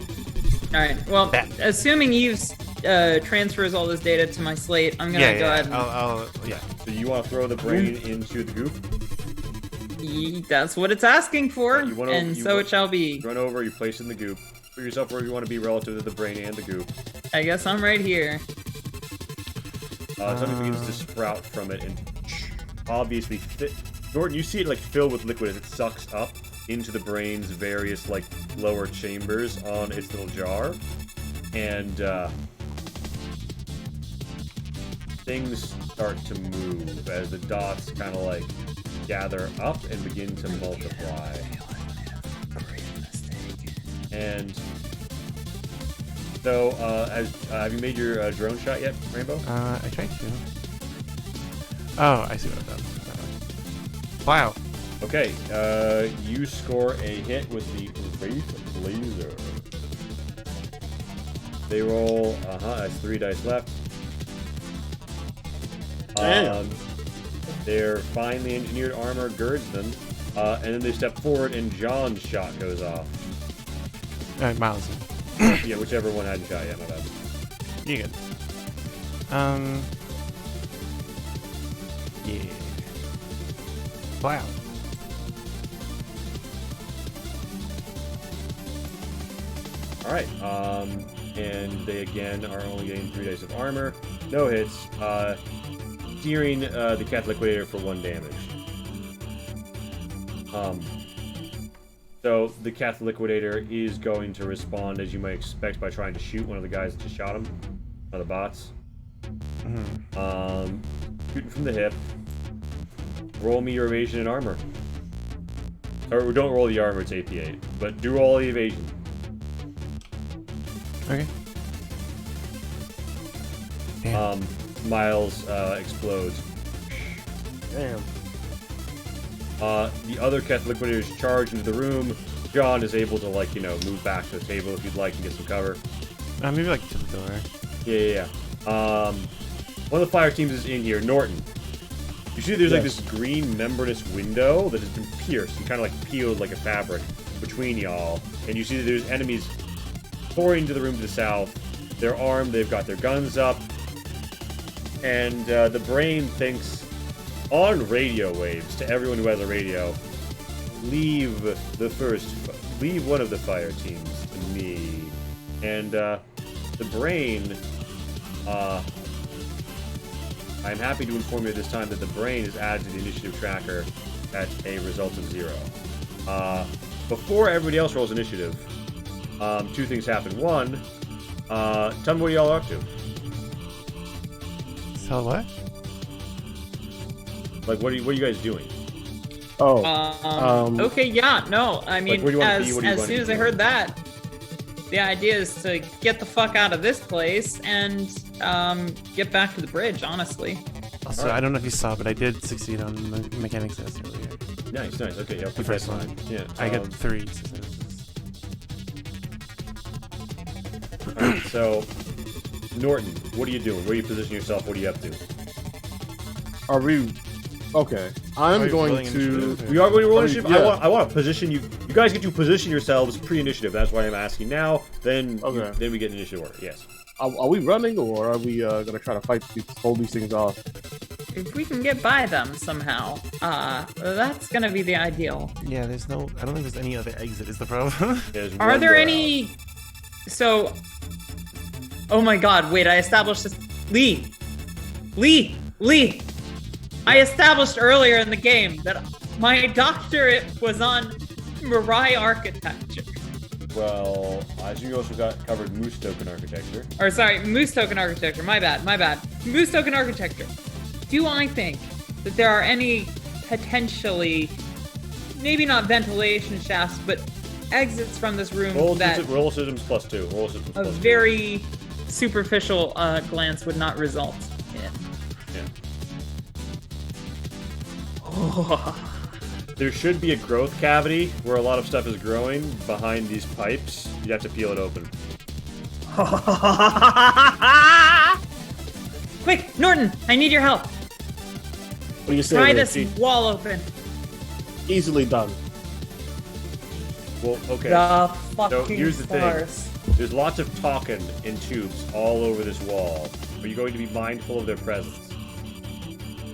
All right. Well, Bet. assuming Eve's transfers all this data to my slate, I'm gonna Yeah, go ahead. I'll yeah. So you want to throw the brain into the goop? That's what it's asking for, You wanna- and you so wa- it shall be. Run over, you place it in the goop. Put yourself where you want to be relative to the brain and the goop. I guess I'm right here. Something begins to sprout from it and obviously Norton, you see it like fill with liquid as it sucks up into the brain's various like lower chambers on its little jar. And things start to move as the dots kind of like gather up and begin to multiply. And so, have you made your drone shot yet, Rainbow? I tried to. Oh, I see what I've done. Wow. Okay, you score a hit with the Wraith Laser. They roll, that's 3 dice left. Damn. Their finely engineered armor girds them, and then they step forward and John's shot goes off. Miles. Yeah, whichever one had a shot, yeah, my bad. You good. Yeah. Wow. Alright, and they again are only getting 3 dice of armor. No hits, steering the Cat Liquidator for 1 damage. So the Cat Liquidator is going to respond as you might expect by trying to shoot one of the guys that just shot him. One of the bots. Shooting from the hip. Roll me your evasion and armor. Or don't roll the armor, it's AP8. But do roll the evasion. Okay. Damn. Miles explodes. Damn. The other Keth Liquidators charge into the room. John is able to, like, move back to the table if you'd like and get some cover. Maybe like to the door. Yeah. One of the fire teams is in here. Norton. You see there's like this green membranous window that has been pierced and kind of like peeled like a fabric between y'all. And you see that there's enemies pouring into the room to the south. They're armed, they've got their guns up. And the brain thinks on radio waves to everyone who has a radio, leave one of the fire teams to me. And the brain, I'm happy to inform you at this time that the brain is added to the initiative tracker at a result of 0. Before everybody else rolls initiative, 2 things happen. One, tell me what y'all are up to. So what? Like, what are you guys doing? Okay, yeah, no, I mean, what do you wanna be? What do you as wanna soon as do? I heard that, the idea is to get the fuck out of this place and get back to the bridge, honestly. Also, I don't know if you saw, but I did succeed on the mechanics test earlier. Nice. Okay, yeah, The first one. Yeah, I got 3 successes. Alright, so, Norton, what are you doing? Where are you positioning yourself? What are you up to? Are we? Okay. I'm you going rolling to. initiative? We are going to roll initiative? Yeah. I want to position you. You guys get to position yourselves pre-initiative. That's why I'm asking now. Then we get initiative order. Yes. Are we running, or are we gonna try to hold these things off? If we can get by them somehow, that's gonna be the ideal. Yeah, I don't think there's any other exit is the problem. There's Are one there door any... So... Oh my god, wait, I established this... Lee! I established earlier in the game that my doctorate was on Mirai architecture. out. Well, I assume you also got covered Moose Token architecture. Or sorry, Moose Token architecture, my bad. Moose Token architecture. Do I think that there are any potentially, maybe not ventilation shafts, but exits from this room that Roll systems +2. Roll systems a +2. very superficial glance would not result in? Yeah. Oh. There should be a growth cavity where a lot of stuff is growing behind these pipes. You'd have to peel it open. Quick, Norton, I need your help. What do you say? Pry this Richie? wall open. Easily done. Well, okay. The fucking here's the thing. stars. There's lots of talking in tubes all over this wall. Are you going to be mindful of their presence?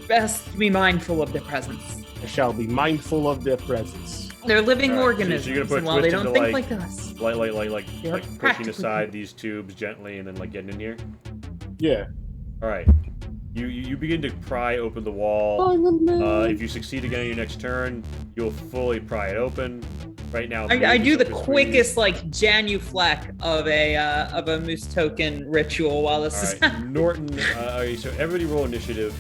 Best to be mindful of their presence. I shall be mindful of their presence. They're living All right, so organisms, you're gonna put and while they twist don't into, think like- like us. They're Like pushing practically aside people. these tubes gently and then like getting in here. Yeah. All right. You begin to pry open the wall. If you succeed again on your next turn, you'll fully pry it open. Right now, I do the between- quickest like genuflect of a Moose Token ritual while this All is right, Norton. Okay, so everybody roll initiative.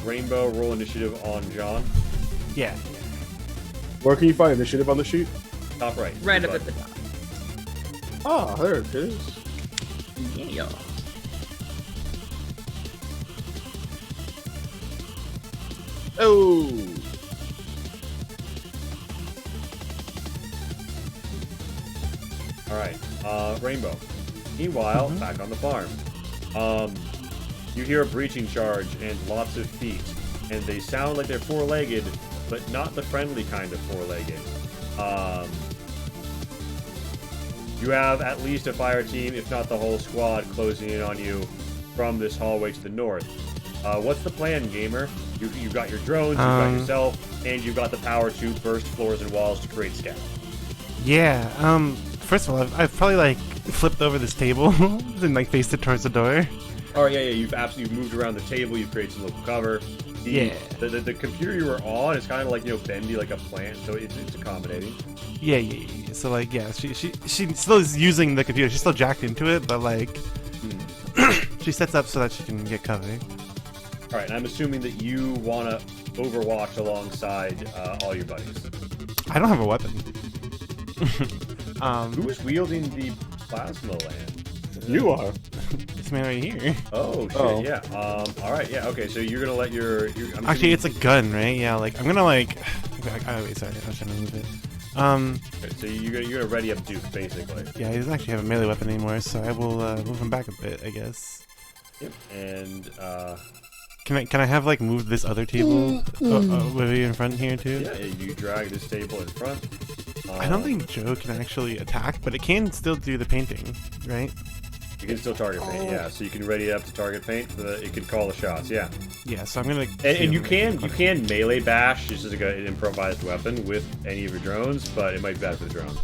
Rainbow, roll initiative on John. Yeah. Where can you find initiative on the sheet? Top right. right up at the top. Ah, there it is. Yeah. Oh. All right, Rainbow. Meanwhile, back on the farm. You hear a breaching charge and lots of feet, and they sound like they're four-legged, but not the friendly kind of four-legged. You have at least a fire team, if not the whole squad, closing in on you from this hallway to the north. What's the plan, gamer? You've got your drones, you've got yourself, and you've got the power to burst floors and walls to create scaff. Yeah. First of all, I've probably like flipped over this table and like faced it towards the door. Oh yeah, you've absolutely moved around the table. You've created some local cover. The computer you were on is kind of like bendy like a plant, so it's accommodating. Yeah. So like, yeah, she still is using the computer. She's still jacked into it, but like, she sets up so that she can get cover. All right, and I'm assuming that you want to overwatch alongside all your buddies. I don't have a weapon. Who's wielding the plasma land? You are. This man right here. Oh shit! Oh. Yeah. All right. Yeah. Okay. So you're gonna let your. I'm Actually, it's a gun, right? Yeah. Like I'm gonna like. Oh wait, sorry. I was trying to move it. So you're gonna ready up Duke basically. Yeah, he doesn't actually have a melee weapon anymore, so I will move him back a bit, I guess. Yep. And Can I have like move this other table maybe in front here too? yeah, you drag this table in front. I don't think Joe can actually attack, but it can still do the painting, right? You can still target paint. Yeah. So you can ready it up to target paint for the. It can call the shots. Yeah. Yeah, so I'm gonna. And you can melee bash just as an improvised weapon with any of your drones, but it might be bad for the drone.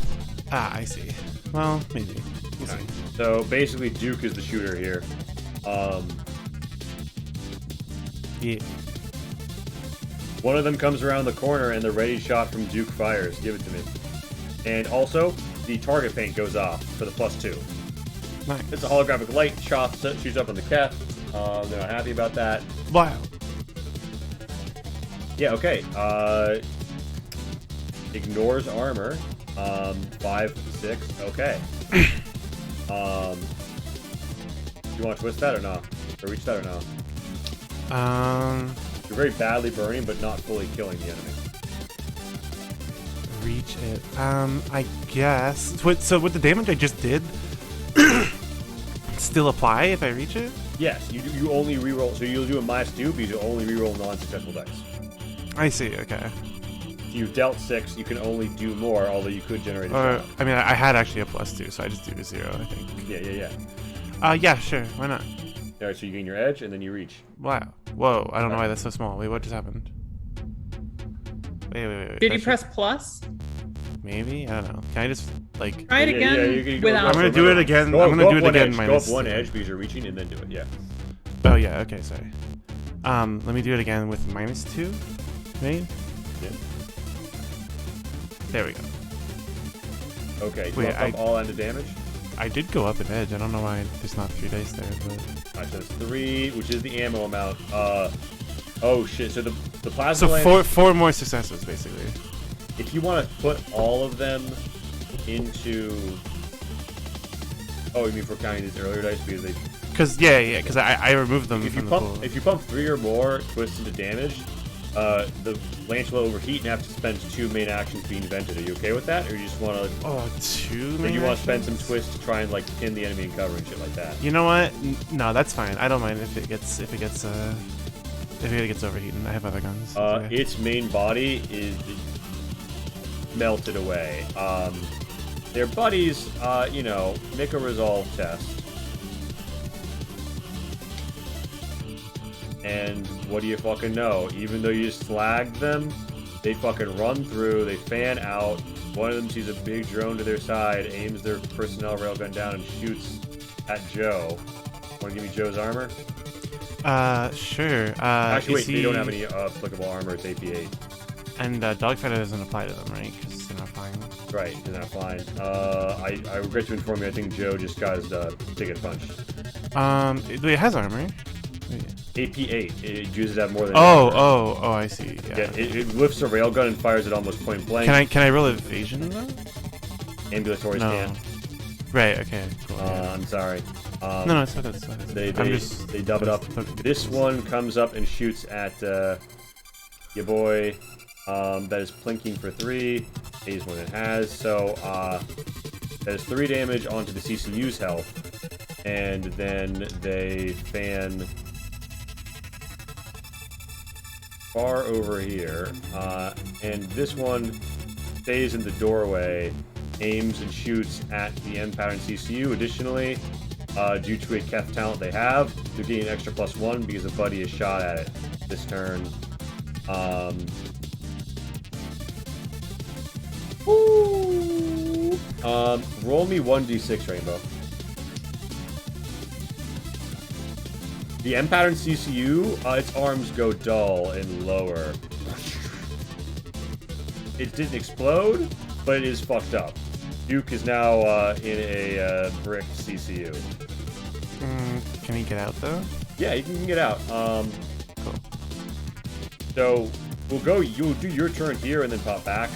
Ah, I see. Well, maybe. We'll see. Alright. So basically, Duke is the shooter here. Yeah. One of them comes around the corner and the ready shot from Duke fires. Give it to me. And also, the target paint goes off for the +2. Nice. It's a holographic light. Shoots up on the Keth. They're not happy about that. Wow. Yeah, okay. Ignores armor. 5, 6. Okay. You want to twist that or not? Or reach that or not? You're very badly burning, but not fully killing the enemy. Reach it. I guess. So with the damage I just did, still apply if I reach it? Yes, you only reroll. So you'll do a -2 because you only reroll non-successful dice. I see. Okay. If you dealt 6, you can only do more, although you could generate a Or shot. I mean, I had actually a +2, so I just do a 0. I think. Yeah. Yeah, sure. Why not? Alright, so you gain your edge, and then you reach. Wow. Whoa. I don't know why that's so small. Wait, what just happened? Wait. Did you press plus? Maybe? I don't know. Can I just, like... Try it again you can without. I'm gonna do it again. Go I'm gonna up do it one again edge. Go minus up one 0. edge because you're reaching, and then do it. Yeah. Oh, yeah. Okay, sorry. Let me do it again with -2. Right? Yeah. There we go. Okay. Wait, Wait, up all end of damage. I did go up an edge. I don't know why there's not 3 dice there, but... Alright, so it's 3, which is the ammo amount. Oh shit. So the plasma. So lance, four more successes, basically. if you want to put all of them into. Oh, you mean for counting these earlier dice because they. Because I removed them If you from the pool. pump, if you pump 3 or more twists into damage, the lance will overheat and have to spend 2 main actions being vented. Are you okay with that, or you just want to? Oh, 2 Or main you want to spend some actions? twists to try and like pin the enemy and cover and shit like that? You know what? No, that's fine. I don't mind if it gets overheating. I have other guns. so yeah. Its main body is melted away. Their buddies, make a resolve test. And what do you fucking know? Even though you slagged them, they fucking run through, they fan out. One of them sees a big drone to their side, aims their personnel railgun down, and shoots at Joe. Want to give me Joe's armor? Sure. Actually, wait, is they don't he- have any applicable armor. It's AP8. And Dogfighter doesn't apply to them, right? Because they're not flying. Right, they're not flying. I regret to inform you, I think Joe just got his ticket punched. It has armor. AP8, it uses that more than. Oh, I see. Yeah, it lifts a railgun and fires it almost point blank. Can I roll evasion though? Ambulatories No. can. Right. Okay. Cool. yeah. I'm sorry. No, it's okay. It's okay. They dub it up. This one comes up and shoots at your boy. That is plinking for 3. Pays when it has. So that is 3 damage onto the CCU's health, and then they fan far over here, and this one stays in the doorway, aims and shoots at the M pattern CCU. Additionally, due to a Keth talent they have, they're getting an extra +1 because a buddy is shot at it this turn. Roll me 1d6, Rainbow. The M pattern CCU, its arms go dull and lower. It didn't explode, but it is fucked up. Duke is now in a bricked CCU. Can he get out though? Yeah, you can get out. Cool. So you'll do your turn here and then pop back.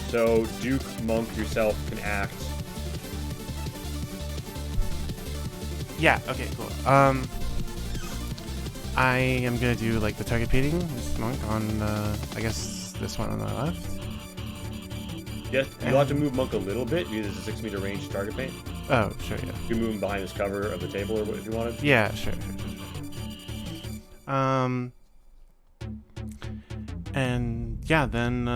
So Duke, Monk, yourself can act. Yeah. Okay. Cool. I am gonna do like the target painting this monk on I guess this one on the left. Yeah, you'll have to move Monk a little bit because it's a 6-meter range target paint. Oh, sure, yeah. You can move him behind this cover of the table or if you wanted. Yeah, sure. And yeah, then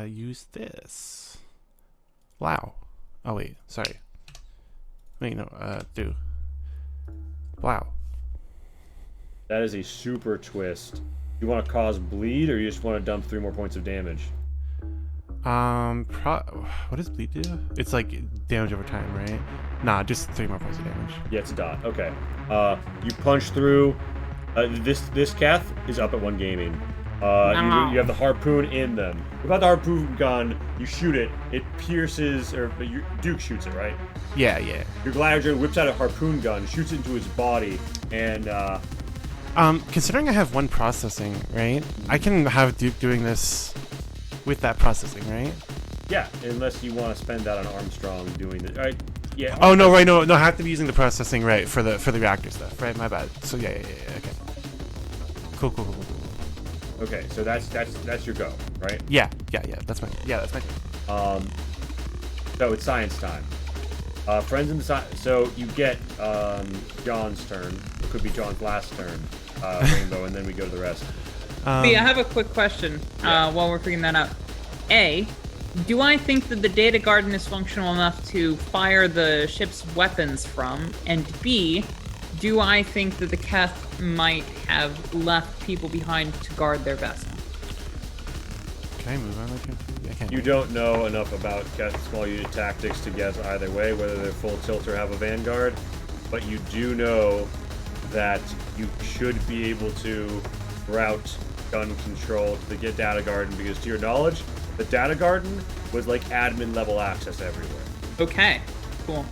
use this. Wow. Oh wait, sorry. Wait, no, do. Wow. That is a super twist. You want to cause bleed, or you just want to dump 3 more points of damage? What does bleed do? It's like damage over time, right? Nah, just 3 more points of damage. Yeah, it's a dot. Okay. You punch through. This Kath is up at 1 gaming. You have the harpoon in them. Without the harpoon gun, you shoot it. It pierces, or Duke shoots it, right? Yeah. Your gladiator whips out a harpoon gun, shoots it into his body, and considering I have 1 processing, right? I can have Duke doing this with that processing, right? yeah, unless you want to spend that on Armstrong doing it. All right. Yeah. Oh no, right? No, I have to be using the processing, right, for the reactor stuff, right? My bad. So yeah. Okay. Cool. Okay, so that's your go, right? Yeah. That's my turn. So it's science time. Friends in the science. So you get John's turn. It could be John's last turn, Rainbow, and then we go to the rest. B, I have a quick question while we're figuring that out. A, do I think that the data garden is functional enough to fire the ship's weapons from? And B, do I think that the Keth might have left people behind to guard their vessel? Can I move on? I can't. You don't know enough about Keth's small unit tactics to guess either way, whether they're full tilt or have a vanguard, but you do know that you should be able to route gun control to the data garden, because to your knowledge, the data garden was like admin level access everywhere. Okay, cool.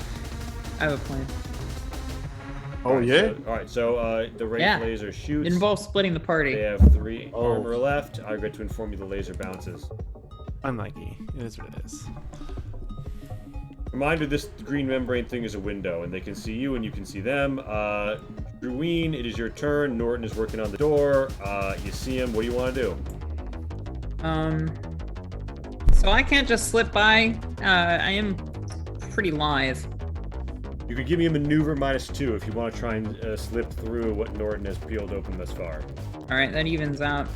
I have a plan. Oh, yeah? Alright, so the range laser shoots. It involves splitting the party. They have 3 armor left. I regret to inform you the laser bounces. Unlucky. It is what it is. Reminder, this green membrane thing is a window, and they can see you and you can see them. Druine, it is your turn. Norton is working on the door. You see him. What do you want to do? So I can't just slip by. I am pretty lithe. You could give me a maneuver -2 if you want to try and slip through what Norton has peeled open thus far. All right, that evens out.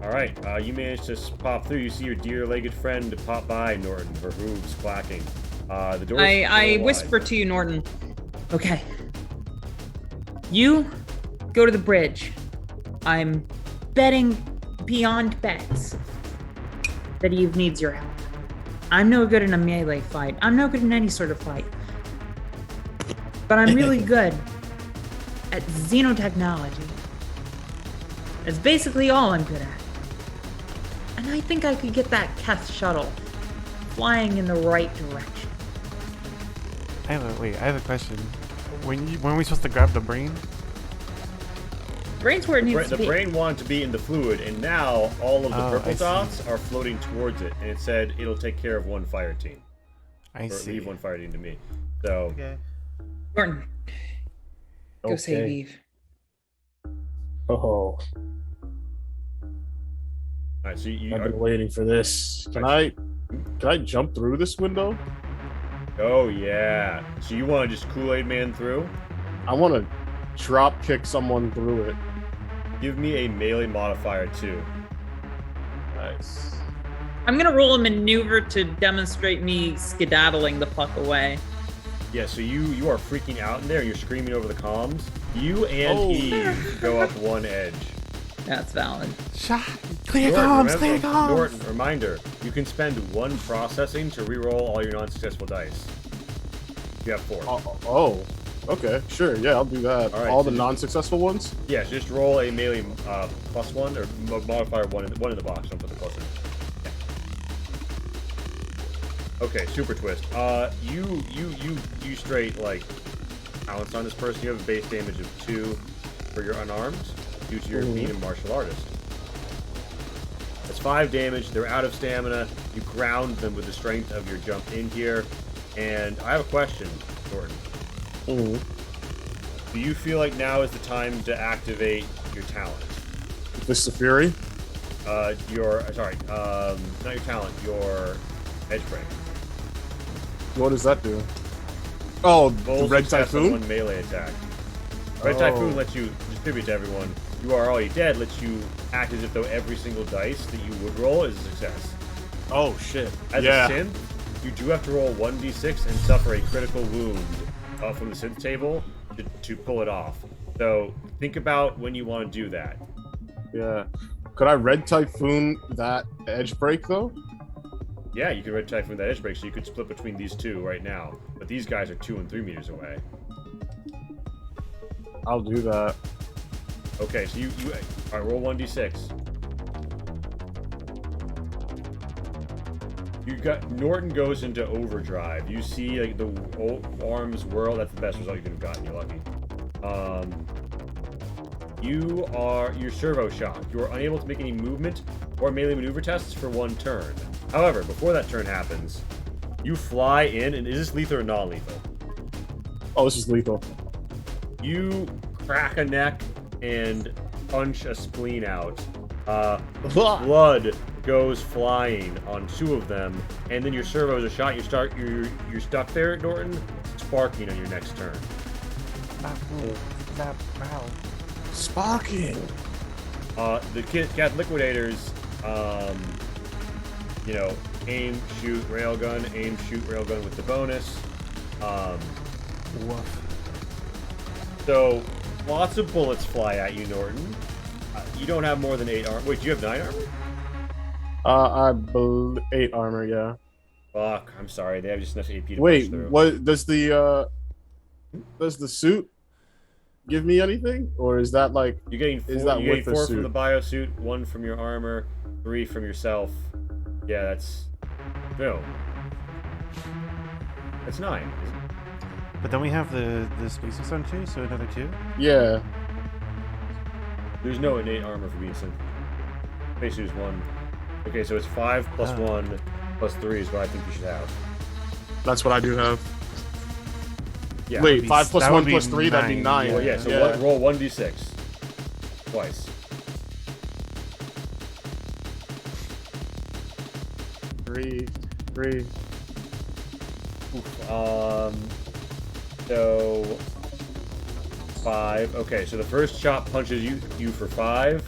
All right, you managed to pop through. You see your deer-legged friend pop by, Norton, her hooves clacking. The door. I whisper to you, Norton. Okay. You go to the bridge. I'm betting beyond bets that Eve needs your help. I'm no good in a melee fight. I'm no good in any sort of fight. But I'm really good at xenotechnology. That's basically all I'm good at. And I think I could get that Keth shuttle flying in the right direction. I have a question. When are we supposed to grab the brain? Brain's where it needs to be. The brain wanted to be in the fluid, and now all of the purple I see. dots are floating towards it, and it said it'll take care of 1 fire team. I see. Leave 1 fire team to me. So. Okay. Norton, go save Eve. Oh, Alright, so I've been waiting for this. Can I jump through this window? Oh yeah. So you want to just Kool-Aid Man through? I want to drop kick someone through it. Give me a melee modifier 2. Nice. I'm gonna roll a maneuver to demonstrate me skedaddling the fuck away. Yeah, so you are freaking out in there. You're screaming over the comms. You and Eve go up 1 edge. That's valid. Clear Norton, comms. Norton, reminder: you can spend 1 processing to re-roll all your non-successful dice. You have 4. Okay, sure. Yeah, I'll do that. All right, all so the non-successful ones. Yeah, so just roll a melee +1 or modifier 1 in the box. Don't put the plus in. Yeah. Okay, super twist. You straight like pounce on this person. You have a base damage of 2 for your unarmed due to your being a martial artist. That's 5 damage. They're out of stamina. You ground them with the strength of your jump in here. And I have a question, Jordan. Do you feel like now is the time to activate your talent? This is the Fury? Not your talent, your edge break. What does that do? Oh, the Full Red success on Typhoon? one melee attack. Red Typhoon lets you distribute to everyone. You are already dead lets you act as if though every single dice that you would roll is a success. Oh, shit. As a synth, you do have to roll 1d6 and suffer a critical wound from the synth table to pull it off. So think about when you want to do that. Yeah. Could I Red Typhoon that edge break, though? Yeah, you could Red Typhoon that edge break, so you could split between these two right now. But these guys are 2 and 3 meters away. I'll do that. Okay, so you all right, roll 1d6. You got Norton goes into overdrive. You see like the arms whirl. That's the best result you could have gotten. You're lucky. You're servo shocked. You are unable to make any movement or melee maneuver tests for 1 turn. However, before that turn happens, you fly in, and is this lethal or non-lethal? Oh, this is lethal. You crack a neck and punch a spleen out. Blood goes flying on 2 of them, and then your servos are shot. You're stuck there, Norton, sparking on your next turn. Sparking! The Cat Liquidators, aim, shoot, railgun, aim, shoot, railgun with the bonus. So, lots of bullets fly at you, Norton. You don't have more than 8 armor. Wait, do you have 9 armor? I believe 8 armor, yeah. Fuck, I'm sorry. They have just enough AP to push Wait, through. what does the suit give me anything, or is that like You're getting 4, is that you're with getting the 4 suit? from the biosuit, 1 from your armor, 3 from yourself. Yeah, that's 9. But then we have the spacesuits on too, so another 2. Yeah. There's no innate armor for being synth. Spacesuit is 1. Okay, so it's 5 plus 1 plus 3 is what I think you should have. That's what I do have. Yeah. Wait, 5 plus that 1 would be plus 3, that'd be 9. 9. Well, yeah, so roll 1d6. Twice. 3. Oof. So 5. Okay, so the first shot punches you for 5.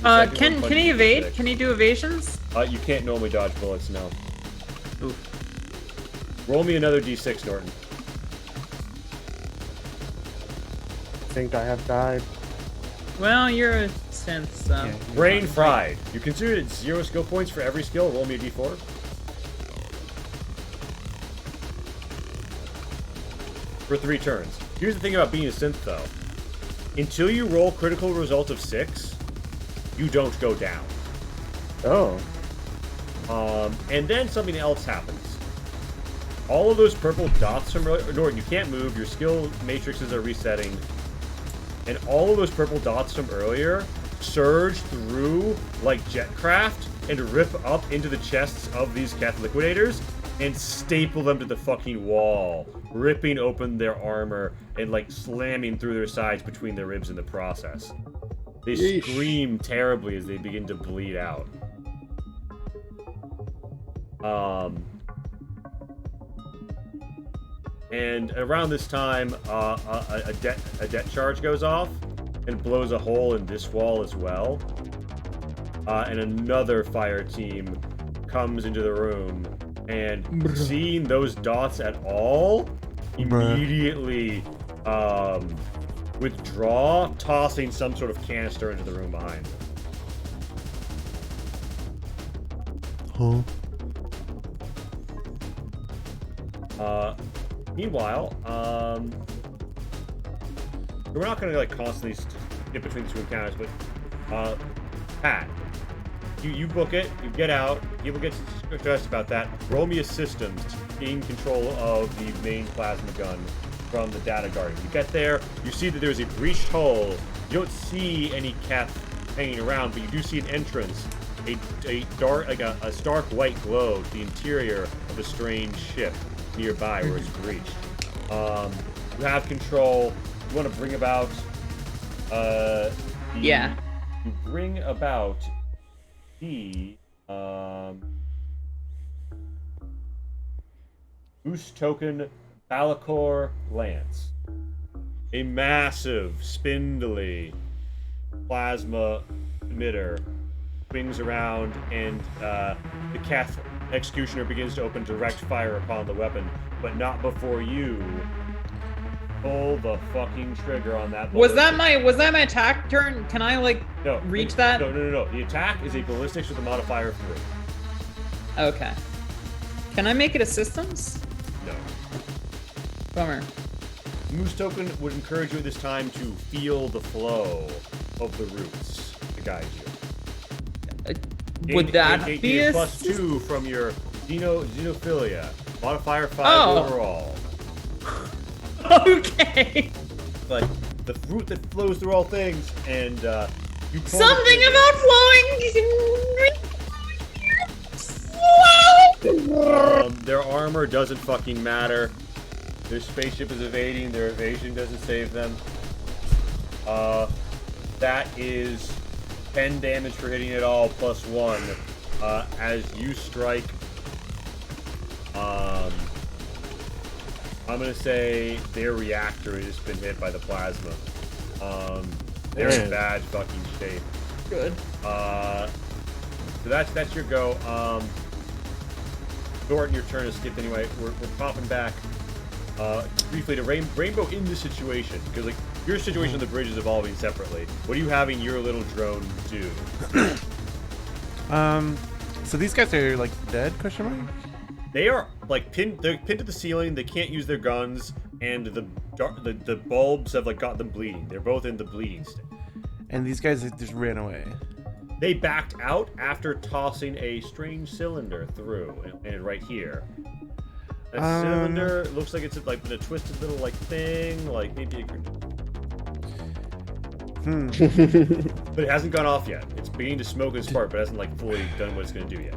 Can he evade? Can he do evasions? You can't normally dodge bullets, no. Oof. Roll me another d6, Norton. I think I have died. Well, you're a synth, so. Yeah. Brain fried. You considered 0 skill points for every skill. Roll me a d4. For 3 turns. Here's the thing about being a synth, though. Until you roll critical result of 6, you don't go down. Oh. And then something else happens. All of those purple dots from Norton, you can't move. Your skill matrices are resetting. And all of those purple dots from earlier surge through like jetcraft and rip up into the chests of these Cat Liquidators and staple them to the fucking wall, ripping open their armor and like slamming through their sides between their ribs in the process. They scream terribly as they begin to bleed out. And around this time, a debt charge goes off and blows a hole in this wall as well. And another fire team comes into the room and seeing those dots at all, immediately withdraw, tossing some sort of canister into the room behind them. Meanwhile, we're not going to like constantly get between the 2 encounters, but Pat, you book it, you get out, people get stressed about that. Roll me a systems to gain control of the main plasma gun from the data guard. You get there, you see that there's a breached hull. You don't see any Cat hanging around, but you do see an entrance, a dark, like a stark white glow to the interior of a strange ship nearby where it's breached. You have control. You want to bring about Yeah. You bring about the boost token Balakor Lance. A massive, spindly plasma emitter swings around, and the Keth Executioner begins to open direct fire upon the weapon, but not before you pull the fucking trigger on that. Was that my attack turn? Can I reach that? No. The attack is a ballistics with a modifier of 3. Okay. Can I make it a systems? No. Bummer. Moose token would encourage you at this time to feel the flow of the roots to guide you. Would that be a +2 from your xenophilia. Modifier 5 overall. Okay. Like the fruit that flows through all things, and you pull something about flowing. Their armor doesn't fucking matter. Their spaceship is evading. Their evasion doesn't save them. That is 10 damage for hitting it all, +1. As you strike, I'm gonna say their reactor has been hit by the plasma. They're in bad fucking shape. Good. So that's your go. Thornton, your turn is skipped anyway. We're popping back briefly to Rainbow in this situation, because like your situation on the bridge is evolving separately. What are you having your little drone do? So these guys are like dead? Question mark. They are like pinned. They're pinned to the ceiling. They can't use their guns, and the bulbs have like got them bleeding. They're both in the bleeding state. And these guys just ran away. They backed out after tossing a strange cylinder through, and it landed right here. That cylinder looks like it's like a twisted little like thing, like maybe it could. But it hasn't gone off yet. It's beginning to smoke and spark, but it hasn't like fully done what it's going to do yet.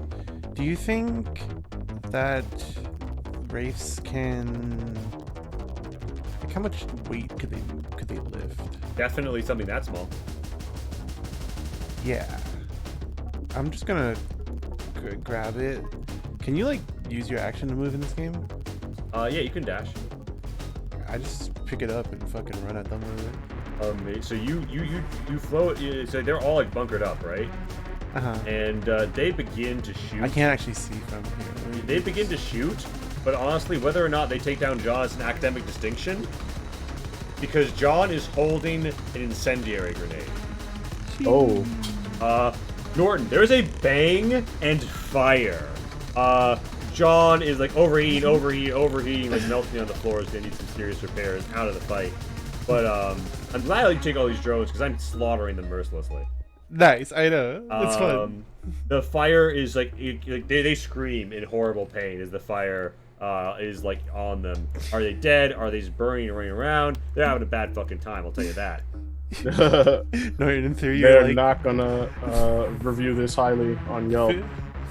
Do you think that wraiths can? Like, how much weight could they lift? Definitely something that small. Yeah. I'm just gonna grab it. Can you like use your action to move in this game? Yeah, you can dash. I just pick it up and fucking run at them with it. So you float. So they're all like bunkered up, right? And they begin to shoot. I can't actually see from here. They begin to shoot, but honestly, whether or not they take down John is an academic distinction, because John is holding an incendiary grenade. Oh. Norton, there's a bang and fire. John is like overheating, like melting on the floor. Is gonna need some serious repairs out of the fight. But I'm glad you take all these drones because I'm slaughtering them mercilessly. Nice, I know. It's fun. The fire is like they scream in horrible pain as the fire is like on them. Are they dead? Are they just burning and running around? They're having a bad fucking time. I'll tell you that. No, in theory, They're like, not gonna review this highly on Yelp.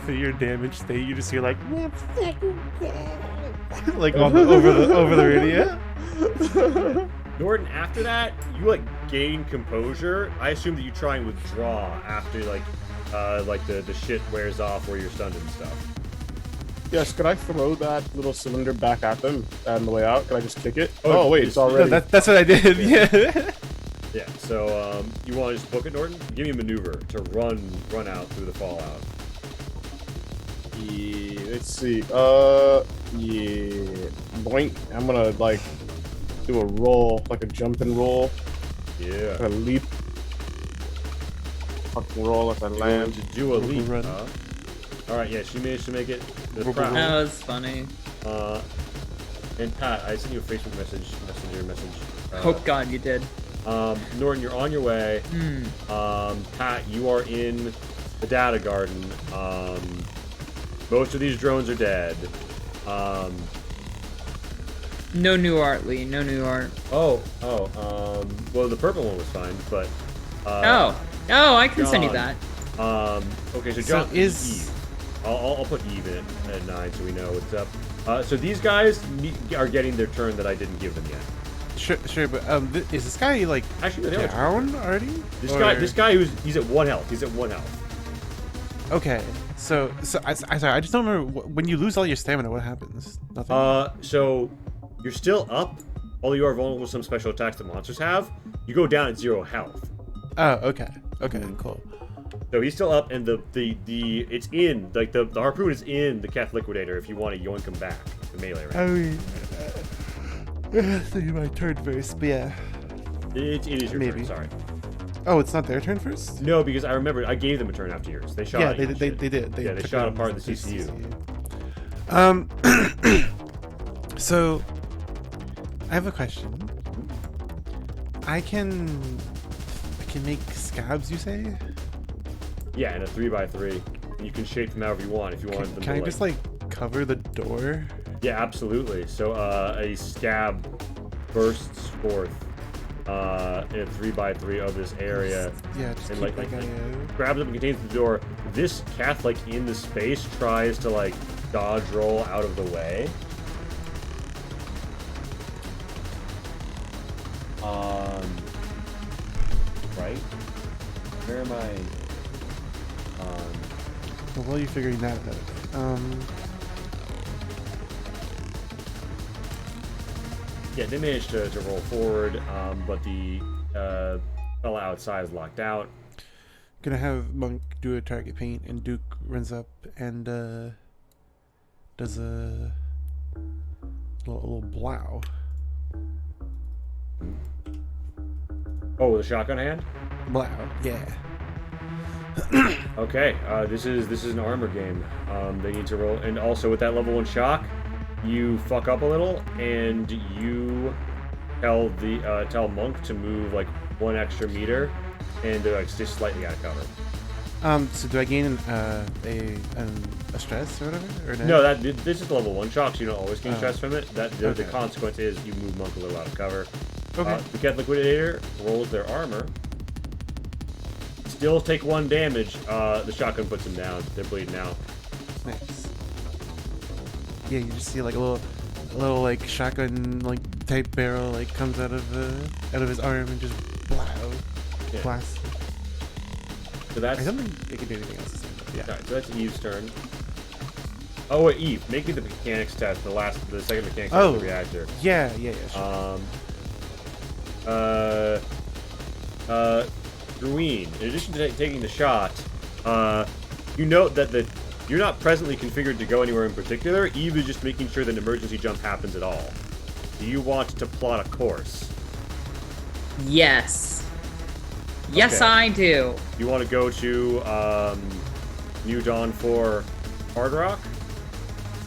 For your damage state, you just hear like like over the radio. Norton, after that, you like gain composure. I assume that you try and withdraw after like the shit wears off where you're stunned and stuff. Yes, could I throw that little cylinder back at them on the way out? Can I just kick it? Oh wait, it's already. No, that's what I did. Yeah. Yeah. So you want to just book it, Norton? Give me a maneuver to run out through the fallout. Yeah, let's see. Yeah. Boink. I'm gonna like do a roll, like a jump and roll. Yeah. A leap. Fucking roll if I land. To do a leap. All right. Yeah, she managed to make it. That was funny. And Pat, I sent you a Facebook messenger message. Oh God, you did. Norton, you're on your way. Pat, you are in the data garden. Most of these drones are dead. No new art, Lee. No new art. Well, the purple one was fine, but Oh, I can send you John. that. Okay, so So John is- Eve. I'll put Eve in at 9 so we know what's up. So these guys are getting their turn that I didn't give them yet. Sure, but is this guy like Actually, no, they don't. down already? This guy he's at 1 health. He's at 1 health. Okay, so sorry, I just don't remember when you lose all your stamina. What happens? Nothing. So you're still up. Although you are vulnerable to some special attacks that monsters have, you go down at 0 health. Oh, okay, cool. So he's still up, and the it's in like the harpoon is in the Keth Liquidator. If you want to yoink him back, the melee round. Think my turn first, but yeah. It is your Maybe. turn. Sorry. Oh, it's not their turn first? No, because I remember I gave them a turn after yours. They shot. Yeah, at you and they shit. did. They They took shot down apart the the CCU. So I have a question. I can make scabs, you say? Yeah, and a 3x3. You can shape them however you want. If you want them Can to I just like cover the door? Yeah, absolutely. So a scab bursts forth in a 3x3 of this area. Yeah, just And keep like a grabs up and contains the door. This Cath, like in the space, tries to like dodge roll out of the way. Right? Where am I? Well, while you're figuring that out, Yeah, they managed to roll forward, but the fella outside is locked out. gonna have Monk do a target paint, and Duke runs up and does a little blow. Oh, with a shotgun hand? Blow, yeah. Okay, this is an armor game. They need to roll, and also with that level 1 shock, you fuck up a little, and you tell Monk to move like 1 extra meter, and they're like just slightly out of cover. So do I gain a stress or whatever? Or No, this is level 1 shock, so you don't always gain Oh. stress from it. The Okay. consequence is you move Monk a little out of cover. Okay. The Keth Liquidator rolls their armor. Still take 1 damage. The shotgun puts them down. They're bleeding out. Nice. Yeah, you just see like a little like shotgun like type barrel like comes out of his arm and just blow, Yeah. blast. So that's I don't think they can do anything else. Yeah. Alright, so that's Eve's turn. Oh wait, Eve, make me the mechanics test. The second mechanics test Oh. of the reactor. Yeah, sure. Druine, in addition to taking the shot, you note that you're not presently configured to go anywhere in particular. Eve is just making sure that an emergency jump happens at all. Do you want to plot a course? Yes. Yes, Okay. I do. You want to go to New Dawn for Hard Rock?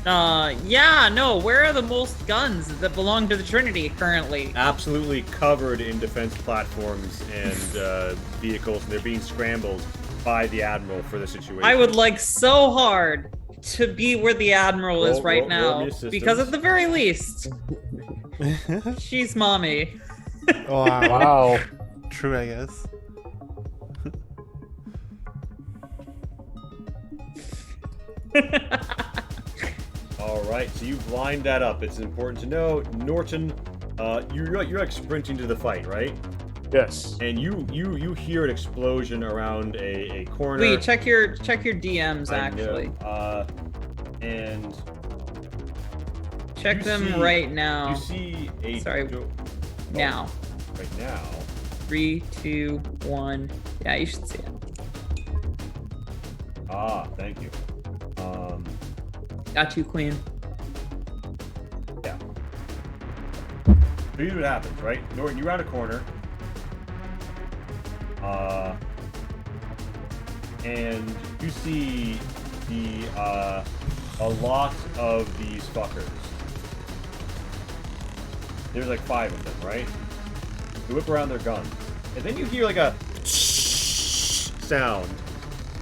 Yeah, no, where are the most guns that belong to the Trinity currently? Absolutely covered in defense platforms and vehicles, and they're being scrambled by the Admiral for the situation. I would like so hard to be where the Admiral is Roll- right roll now. me assistance. Because at the very least, she's mommy. Wow. Wow. True, I guess. All right, so you've lined that up. It's important to know, Norton. You're like sprinting to the fight, right? Yes. And you hear an explosion around a corner. Wait, check your DMs I know, actually. And Check you them see- right now. you see a Sorry. Now. Right now. 3, 2, 1. Yeah, you should see it. Ah, thank you. Got you, Queen. Yeah. So here's what happens, right? Norton, you're around a corner. And you see a lot of these fuckers. There's like 5 of them, right? They whip around their guns. And then you hear like a sound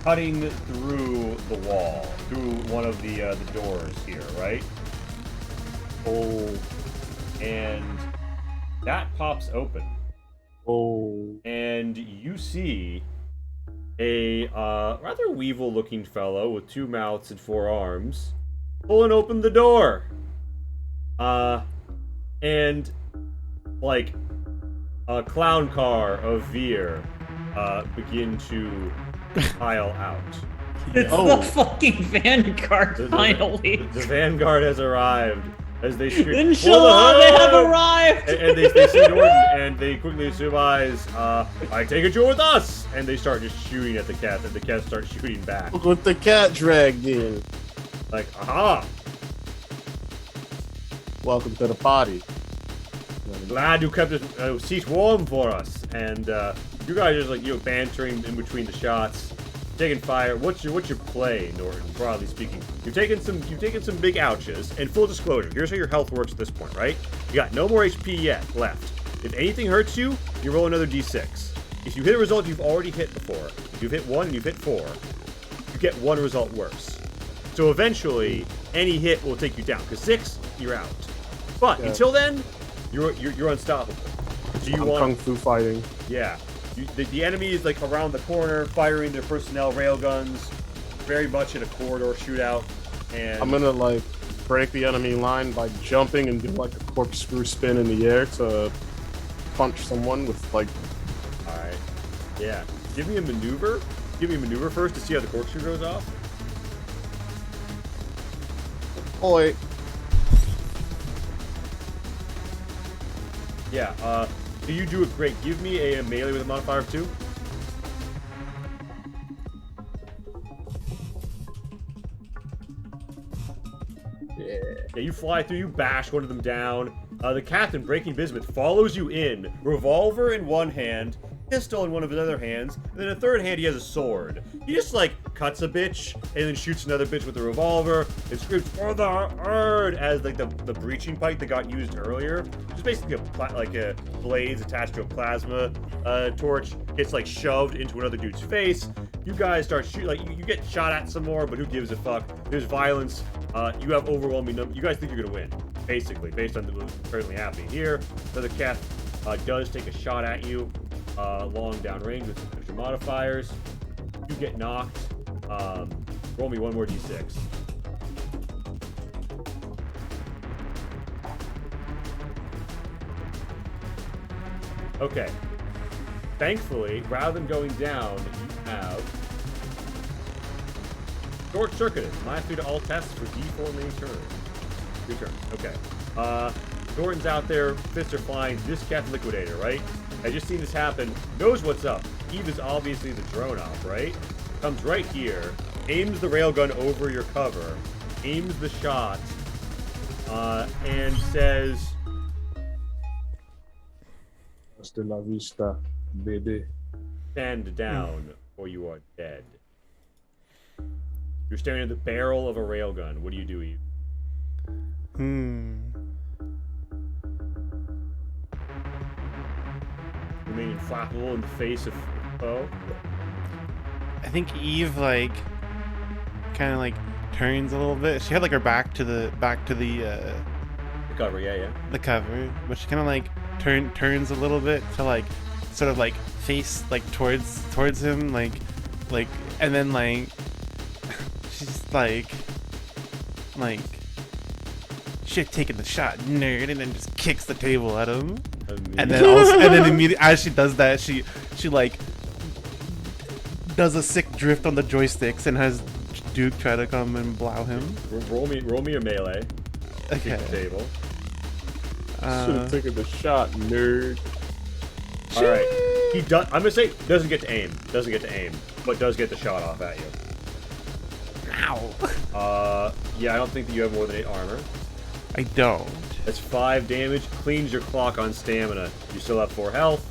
cutting through the wall, through one of the doors here, right? Oh, and that pops open, Oh. and you see a rather weevil-looking fellow with 2 mouths and 4 arms pulling open the door. And like a clown car of Veer begin to pile out. It's the fucking Vanguard, finally. The Vanguard has arrived as they scream, Inshallah, they have arrived! And they see Norton, and they quickly surmise, I take it you're with us! And they start just shooting at the cat, and the cat starts shooting back. Look what the cat dragged in. Like, aha! Welcome to the party. Glad you kept the seat warm for us. And you guys are just like, bantering in between the shots. Taking fire. What's your play, Norton? Broadly speaking, you've taken some big ouches. And full disclosure, here's how your health works at this point, right? You got no more HP yet left. If anything hurts you, you roll another d6. If you hit a result you've already hit before, if you've hit 1 and you've hit 4, you get 1 result worse. So eventually, any hit will take you down. Because 6, you're out. But until then, you're unstoppable. So you want kung fu fighting. Yeah. The enemy is like around the corner, firing their personnel railguns, very much in a corridor shootout. And I'm gonna like break the enemy line by jumping and do like a corkscrew spin in the air to punch someone with like. All right. Yeah. Give me a maneuver. Give me a maneuver first to see how the corkscrew goes off. Oi. Yeah. So you do it great. Give me a melee with a modifier of 2. Yeah, you fly through, you bash one of them down. The captain, breaking bismuth, follows you in. Revolver in one hand, pistol in one of his other hands, and then in a third hand he has a sword. He just like cuts a bitch and then shoots another bitch with a revolver and screams for the herd as like the breaching pipe that got used earlier. Just basically a blades attached to a plasma torch. Gets like shoved into another dude's face. You guys start shooting, like you get shot at some more, but who gives a fuck? There's violence. You have overwhelming numbers. You guys think you're gonna win, basically, based on what's currently happening here. So the cat does take a shot at you, long down range with some extra modifiers. You get knocked. Roll me one more d6. Okay. Thankfully, rather than going down, you have short-circuited. -3 to all tests for D4 many turns. 3 turns. Okay. Thornton's out there, fists are flying. This cat's liquidator, right? I just seen this happen. Knows what's up. Eve is obviously the drone op, right? Comes right here, aims the railgun over your cover, aims the shot, and says, Hasta la vista, baby. "Stand down, or you are dead." You're staring at the barrel of a railgun. What do you do, Eve? Remaining flappable in the face of foe. I think Eve like kind of like turns a little bit. She had like her back to the Cover, yeah. the cover, but she kind of like turns a little bit to like sort of like face like towards him, like and then like she's like shit, taking the shot, nerd, and then just kicks the table at him. And then immediately as she does that, she like does a sick drift on the joysticks and has Duke try to come and blow him. Roll me a melee. Okay. Kick the table. Should have taken the shot, nerd. All right. He does. I'm gonna say doesn't get to aim, but does get the shot off at you. Ow. Yeah, I don't think that you have more than 8 armor. I don't. That's 5 damage. Cleans your clock on stamina. You still have 4 health.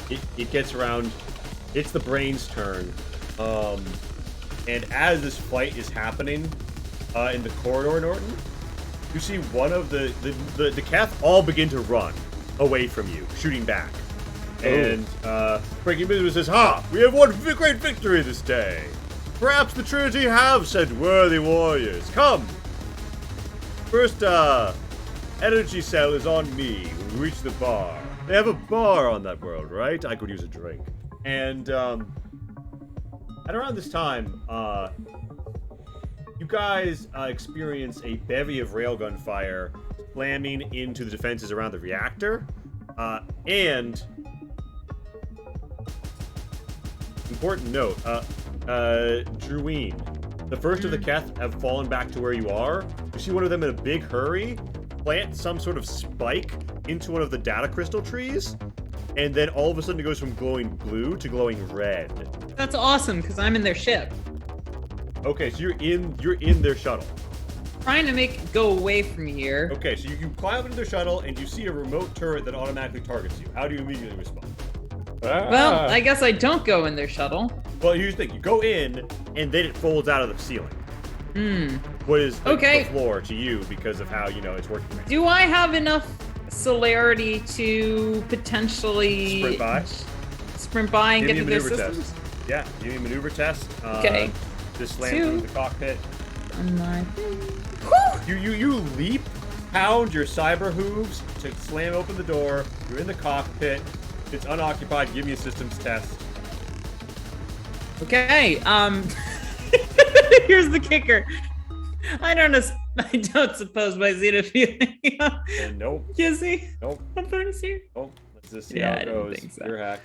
It gets around. It's the brain's turn. And as this fight is happening in the corridor, Norton, you see one of the cats all begin to run away from you, shooting back. And Breaking Business says, "Ha! We have won a great victory this day. Perhaps the Trinity have sent worthy warriors. Come! First, energy cell is on me when we reach the bar. They have a bar on that world, right? I could use a drink. And at around this time, you guys experience a bevy of railgun fire slamming into the defenses around the reactor. And important note, Druine, the first of the Keth have fallen back to where you are. You see one of them in a big hurry plant some sort of spike into one of the data crystal trees, and then all of a sudden it goes from glowing blue to glowing red. That's awesome, because I'm in their ship. Okay, so you're in their shuttle. Trying to make it go away from here. Okay, so you climb up into their shuttle and you see a remote turret that automatically targets you. How do you immediately respond? Well, I guess I don't go in their shuttle. Well, here's the thing: you go in, and then it folds out of the ceiling. What is the floor to you because of how it's working? Right Do I have enough celerity to potentially sprint by and get to their systems? Test. Yeah, give me a maneuver test. Okay. Just slam through the cockpit. And You leap, pound your cyber hooves to slam open the door. You're in the cockpit. It's unoccupied. Give me a systems test. Okay. Here's the kicker. I don't suppose my xenophobia. Nope. Kizzy. Nope. I'm bonus here. Nope. Let's just see how it goes. Think so. You're hack.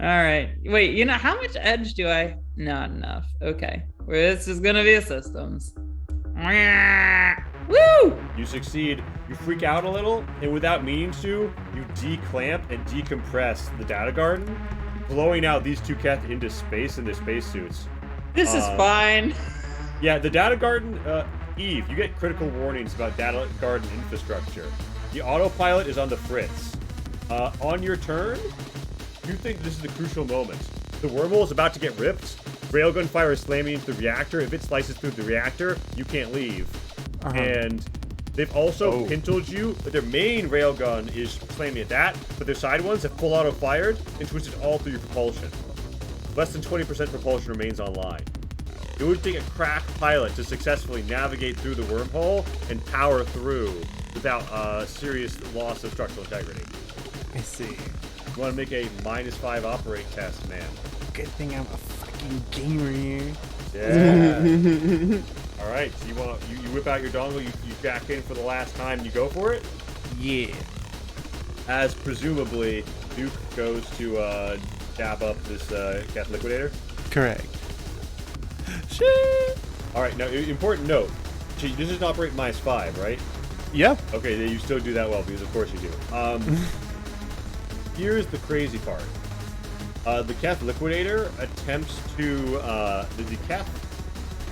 All right. Wait. How much edge do I? Not enough. Okay. Well, this is gonna be a systems. Woo! You succeed. You freak out a little, and without meaning to, you declamp and decompress the data garden, blowing out these two Keth into space in their spacesuits. This is fine. Yeah, the data garden, Eve, you get critical warnings about data garden infrastructure. The autopilot is on the fritz. On your turn, you think this is the crucial moment. The wormhole is about to get ripped. Railgun fire is slamming into the reactor. If it slices through the reactor, you can't leave. And they've also pintled you, but their main railgun is slamming at that, but their side ones have full auto fired and twisted all through your propulsion. Less than 20% propulsion remains online. It would take a crack pilot to successfully navigate through the wormhole and power through without serious loss of structural integrity. I see. You want to make a -5 operate test, man. Good thing I'm a fucking gamer here. Yeah. All right, so you whip out your dongle, you jack in for the last time, and you go for it? Yeah. As presumably Duke goes to dab up this Keth liquidator. Correct. Shit. All right, now important note: this is operate -5, right? Yeah. Okay, then you still do that well because of course you do. Here's the crazy part: the Keth liquidator attempts to the Keth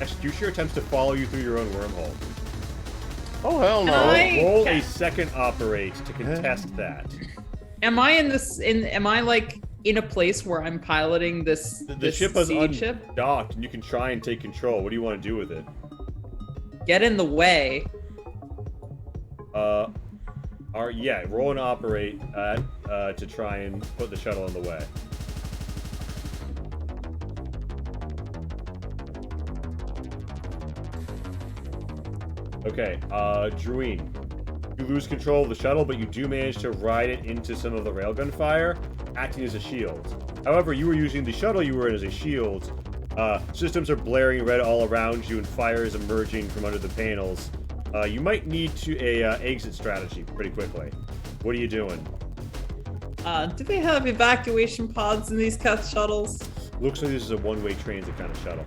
executioner attempts to follow you through your own wormhole. Oh hell no! Roll a second operate to contest that. Am I Am I like in a place where I'm piloting this? The this ship is ship? undocked, and you can try and take control. What do you want to do with it? Get in the way. Roll and operate to try and put the shuttle in the way. Okay, Druine, you lose control of the shuttle, but you do manage to ride it into some of the railgun fire, acting as a shield. However, you were using the shuttle you were in as a shield. Systems are blaring red all around you, and fire is emerging from under the panels. You might need to exit strategy pretty quickly. What are you doing? Do they have evacuation pods in these Keth shuttles? Looks like this is a one-way transit kind of shuttle.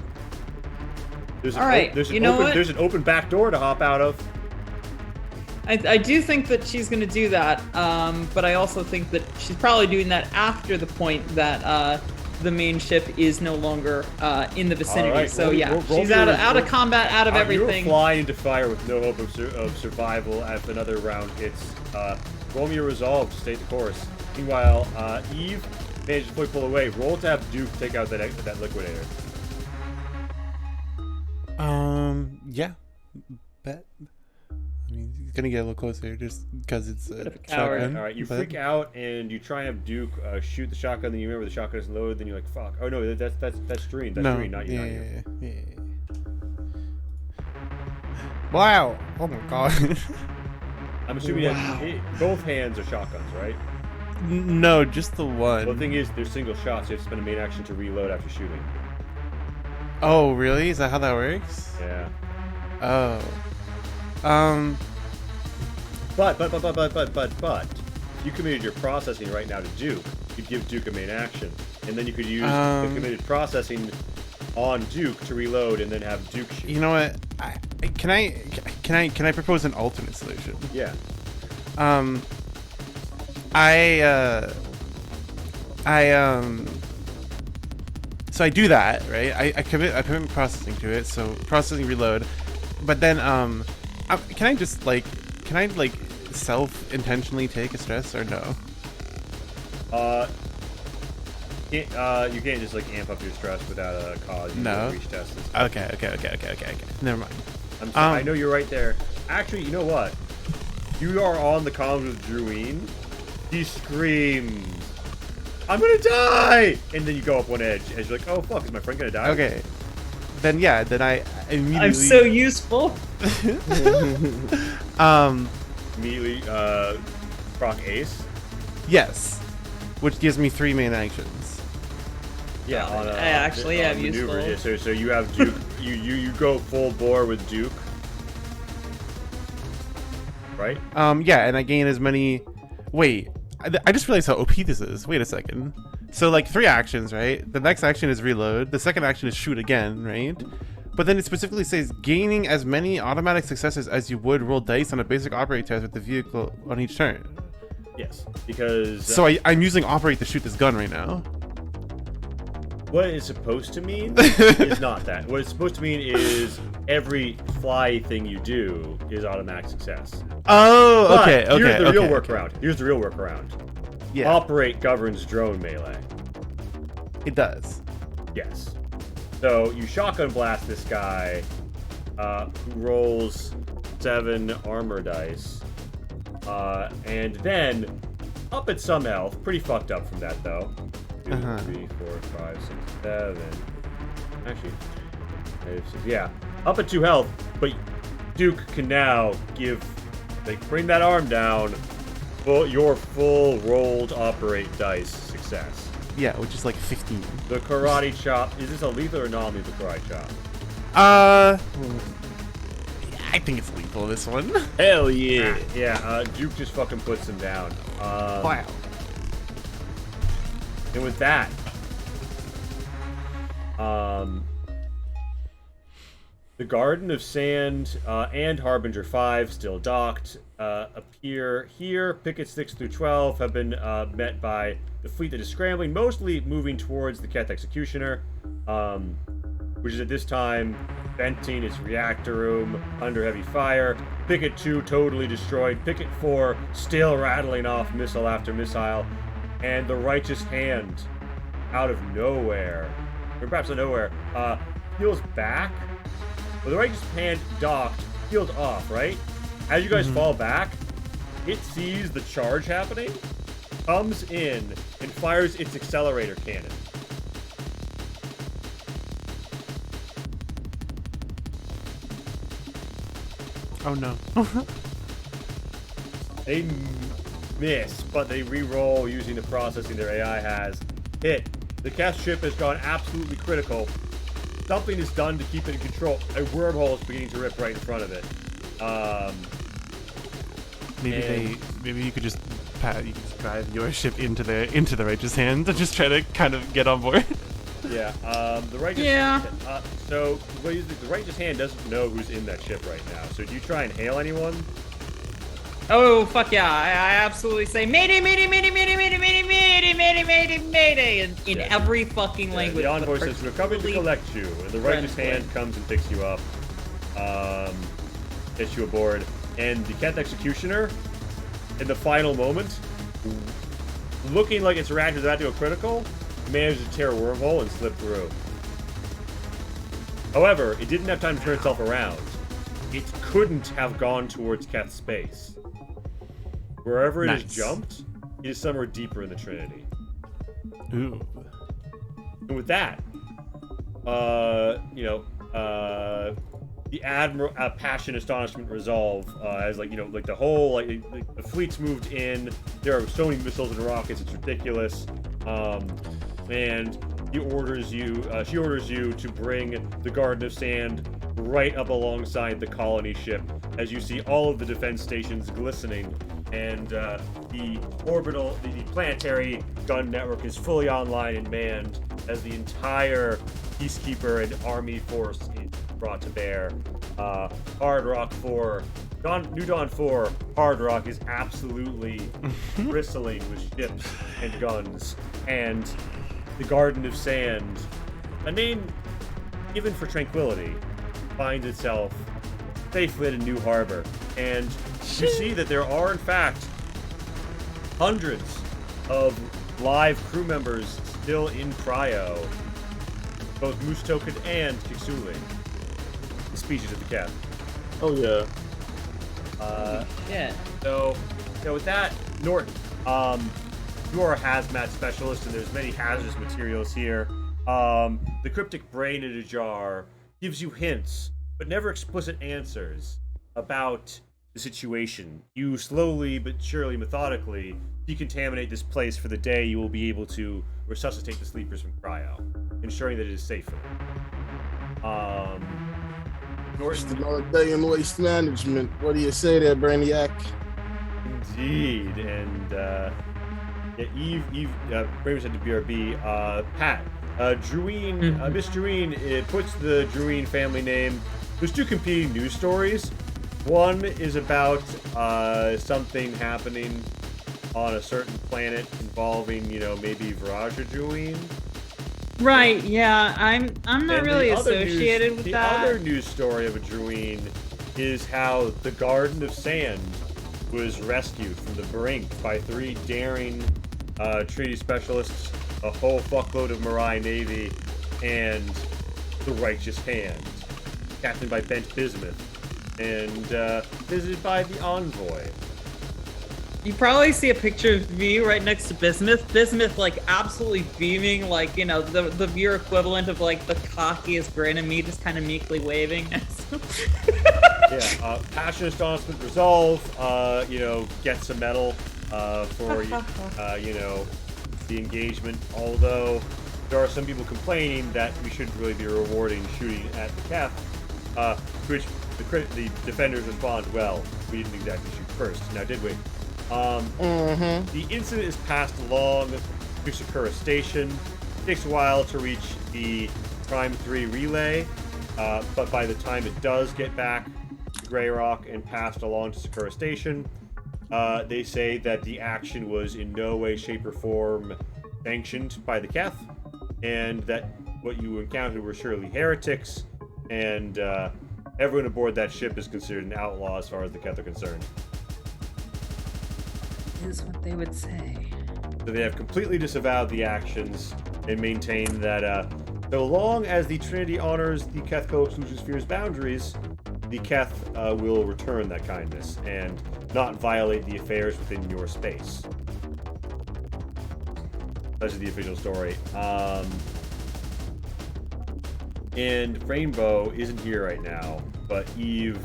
There's There's an open back door to hop out of. I do think that she's going to do that, but I also think that she's probably doing that after the point that the main ship is no longer in the vicinity. Right, so roll she's out of combat, out of everything. You fly into fire with no hope of survival if another round hits. Roll me your resolve to stay the course. Meanwhile, Eve managed to fully pull away. Roll to have Duke take out that liquidator. Yeah. Bet. I mean, he's gonna get a little closer just because it's a coward. shotgun. All right, you freak out and you try and have Duke shoot the shotgun. Then you remember the shotgun isn't loaded. Then you're like, "Fuck!" Oh no, that's Dream. That's Dream, not you. Yeah. Wow! Oh my god. I'm assuming you have both hands are shotguns, right? No, just the one. Well, the thing is, they're single shots. You have to spend a main action to reload after shooting. Oh, really? Is that how that works? Yeah. Oh. But, if you committed your processing right now to Duke, you'd give Duke a main action. And then you could use the committed processing on Duke to reload and then have Duke shoot. You know what? Can I propose an alternate solution? Yeah. So I do that, right? I commit processing to it, so processing reload. But then can I self intentionally take a stress or no? You can't just like amp up your stress without a cause. You No. reach test. Okay. Never mind. I'm sorry, I know you're right there. Actually, you know what? You are on the comms with Druine. He screams, "I'm gonna die!" And then you go up one edge, and you're like, "Oh fuck, is my friend gonna die?" Okay. Then yeah, then I immediately. I'm so useful. Immediately, proc ace. Yes, which gives me 3 main actions. Yeah, on I actually am maneuver. useful. Yeah, so you have Duke. you go full bore with Duke. Right? Yeah, and I gain as many. Wait, I just realized how OP this is. Wait a second. So like 3 actions, right? The next action is reload. The second action is shoot again, right? But then it specifically says gaining as many automatic successes as you would roll dice on a basic operate test with the vehicle on each turn. Yes, because So I'm using operate to shoot this gun right now. what it's supposed to mean is not that. What it's supposed to mean is every fly thing you do is automatic success. Oh, But okay. Here's the real okay. workaround. Here's the real workaround. Yeah, Operate governs drone melee. it does. Yes. So you shotgun blast this guy, who rolls 7 armor dice, and then up at some health. Pretty fucked up from that though. 2, 3, 4, 5, 6, 7. Actually, 5, 6, yeah, up at 2 health. But Duke can now bring that arm down. Your full rolled operate dice success. Yeah, which is like 15. The karate chop. Is this a lethal or non-lethal karate chop? I think it's lethal, this one. Hell yeah. Yeah, Duke just fucking puts him down. Wow. And with that, the Garden of Sand and Harbinger 5 still docked appear here. Pickets 6 through 12 have been met by the fleet that is scrambling, mostly moving towards the Keth Executioner, which is at this time venting its reactor room under heavy fire. Picket 2 totally destroyed. Picket 4 still rattling off missile after missile. And the Righteous Hand, out of nowhere, or perhaps out of nowhere, peels back. Well, the Righteous Hand docked, peeled off, right? As you guys fall back, it sees the charge happening, comes in, and fires its accelerator cannon. Oh no. They miss, but they re-roll using the processing their AI has. Hit. The Keth ship has gone absolutely critical. Something is done to keep it in control. A wormhole is beginning to rip right in front of it. Maybe you could just drive your ship into the Righteous Hand and just try to kind of get on board. Yeah. The Righteous. Yeah. So the Righteous Hand doesn't know who's in that ship right now. So do you try and hail anyone? Oh, fuck yeah. I absolutely say, Mayday, Mayday, Mayday, Mayday, Mayday, Mayday, Mayday, Mayday, Mayday, Mayday, in Yeah. every fucking language. The envoy but says, "We're coming to particularly collect you." And the Righteous friendly. Hand comes and picks you up, gets you aboard. And the Keth Executioner, in the final moment, looking like its reactor is about to go critical, managed to tear a wormhole and slip through. However, it didn't have time to turn itself around. It couldn't have gone towards Keth's space. Wherever it has Nice. jumped, it is somewhere deeper in the Trinity. Ooh. And with that, the admiral, passion, astonishment, resolve, as like like the whole the fleet's moved in. There are so many missiles and rockets, it's ridiculous. And she orders you to bring the Garden of Sand right up alongside the colony ship, as you see all of the defense stations glistening, and the planetary gun network is fully online and manned, as the entire Peacekeeper and Army force is brought to bear. Hard Rock 4, New Dawn 4, Hard Rock is absolutely bristling with ships and guns, and the Garden of Sand, a name given for tranquility, finds itself safely at a new harbor. And you see that there are, in fact, hundreds of live crew members still in cryo, both Moose Token and Kixuli, the species of the cat. Oh yeah. Yeah. So with that, Norton, you are a hazmat specialist, and there's many hazardous materials here. The cryptic brain in a jar gives you hints, but never explicit answers about the situation. You slowly but surely, methodically, decontaminate this place for the day you will be able to resuscitate the sleepers from cryo, ensuring that it is safe for them. Just another day in waste management. What do you say there, Brainiac? Indeed, and Eve, Braven said to BRB, Pat, Druine, Miss Druine, it puts the Druine family name. There's two competing news stories. One is about something happening on a certain planet involving, maybe Viraja Druine. Right, yeah. I'm not And really the other associated with the that. The other news story of a Druine is how the Garden of Sand was rescued from the brink by 3 daring treaty specialists, a whole fuckload of Marai Navy, and the Righteous Hand, captained by Bent Bismuth, and visited by the Envoy. You probably see a picture of me right next to Bismuth. Bismuth, like, absolutely beaming, like, the beer equivalent of, like, the cockiest grin, and me just kind of meekly waving. Yeah, passion, astonishment, resolve, gets a medal for, the engagement, although there are some people complaining that we shouldn't really be rewarding shooting at the cap, which the defenders respond, well, we didn't exactly shoot first, now did we? The incident is passed along to Sakura Station. It takes a while to reach the Prime 3 relay, but by the time it does get back to Grey Rock and passed along to Sakura Station, they say that the action was in no way, shape, or form sanctioned by the Keth, and that what you encountered were surely heretics, and everyone aboard that ship is considered an outlaw as far as the Keth are concerned. Is what they would say. So they have completely disavowed the actions and maintain that so long as the Trinity honors the Keth co-exclusion sphere's boundaries, the Keth will return that kindness and not violate the affairs within your space. Such is the official story. And Rainbow isn't here right now, but Eve,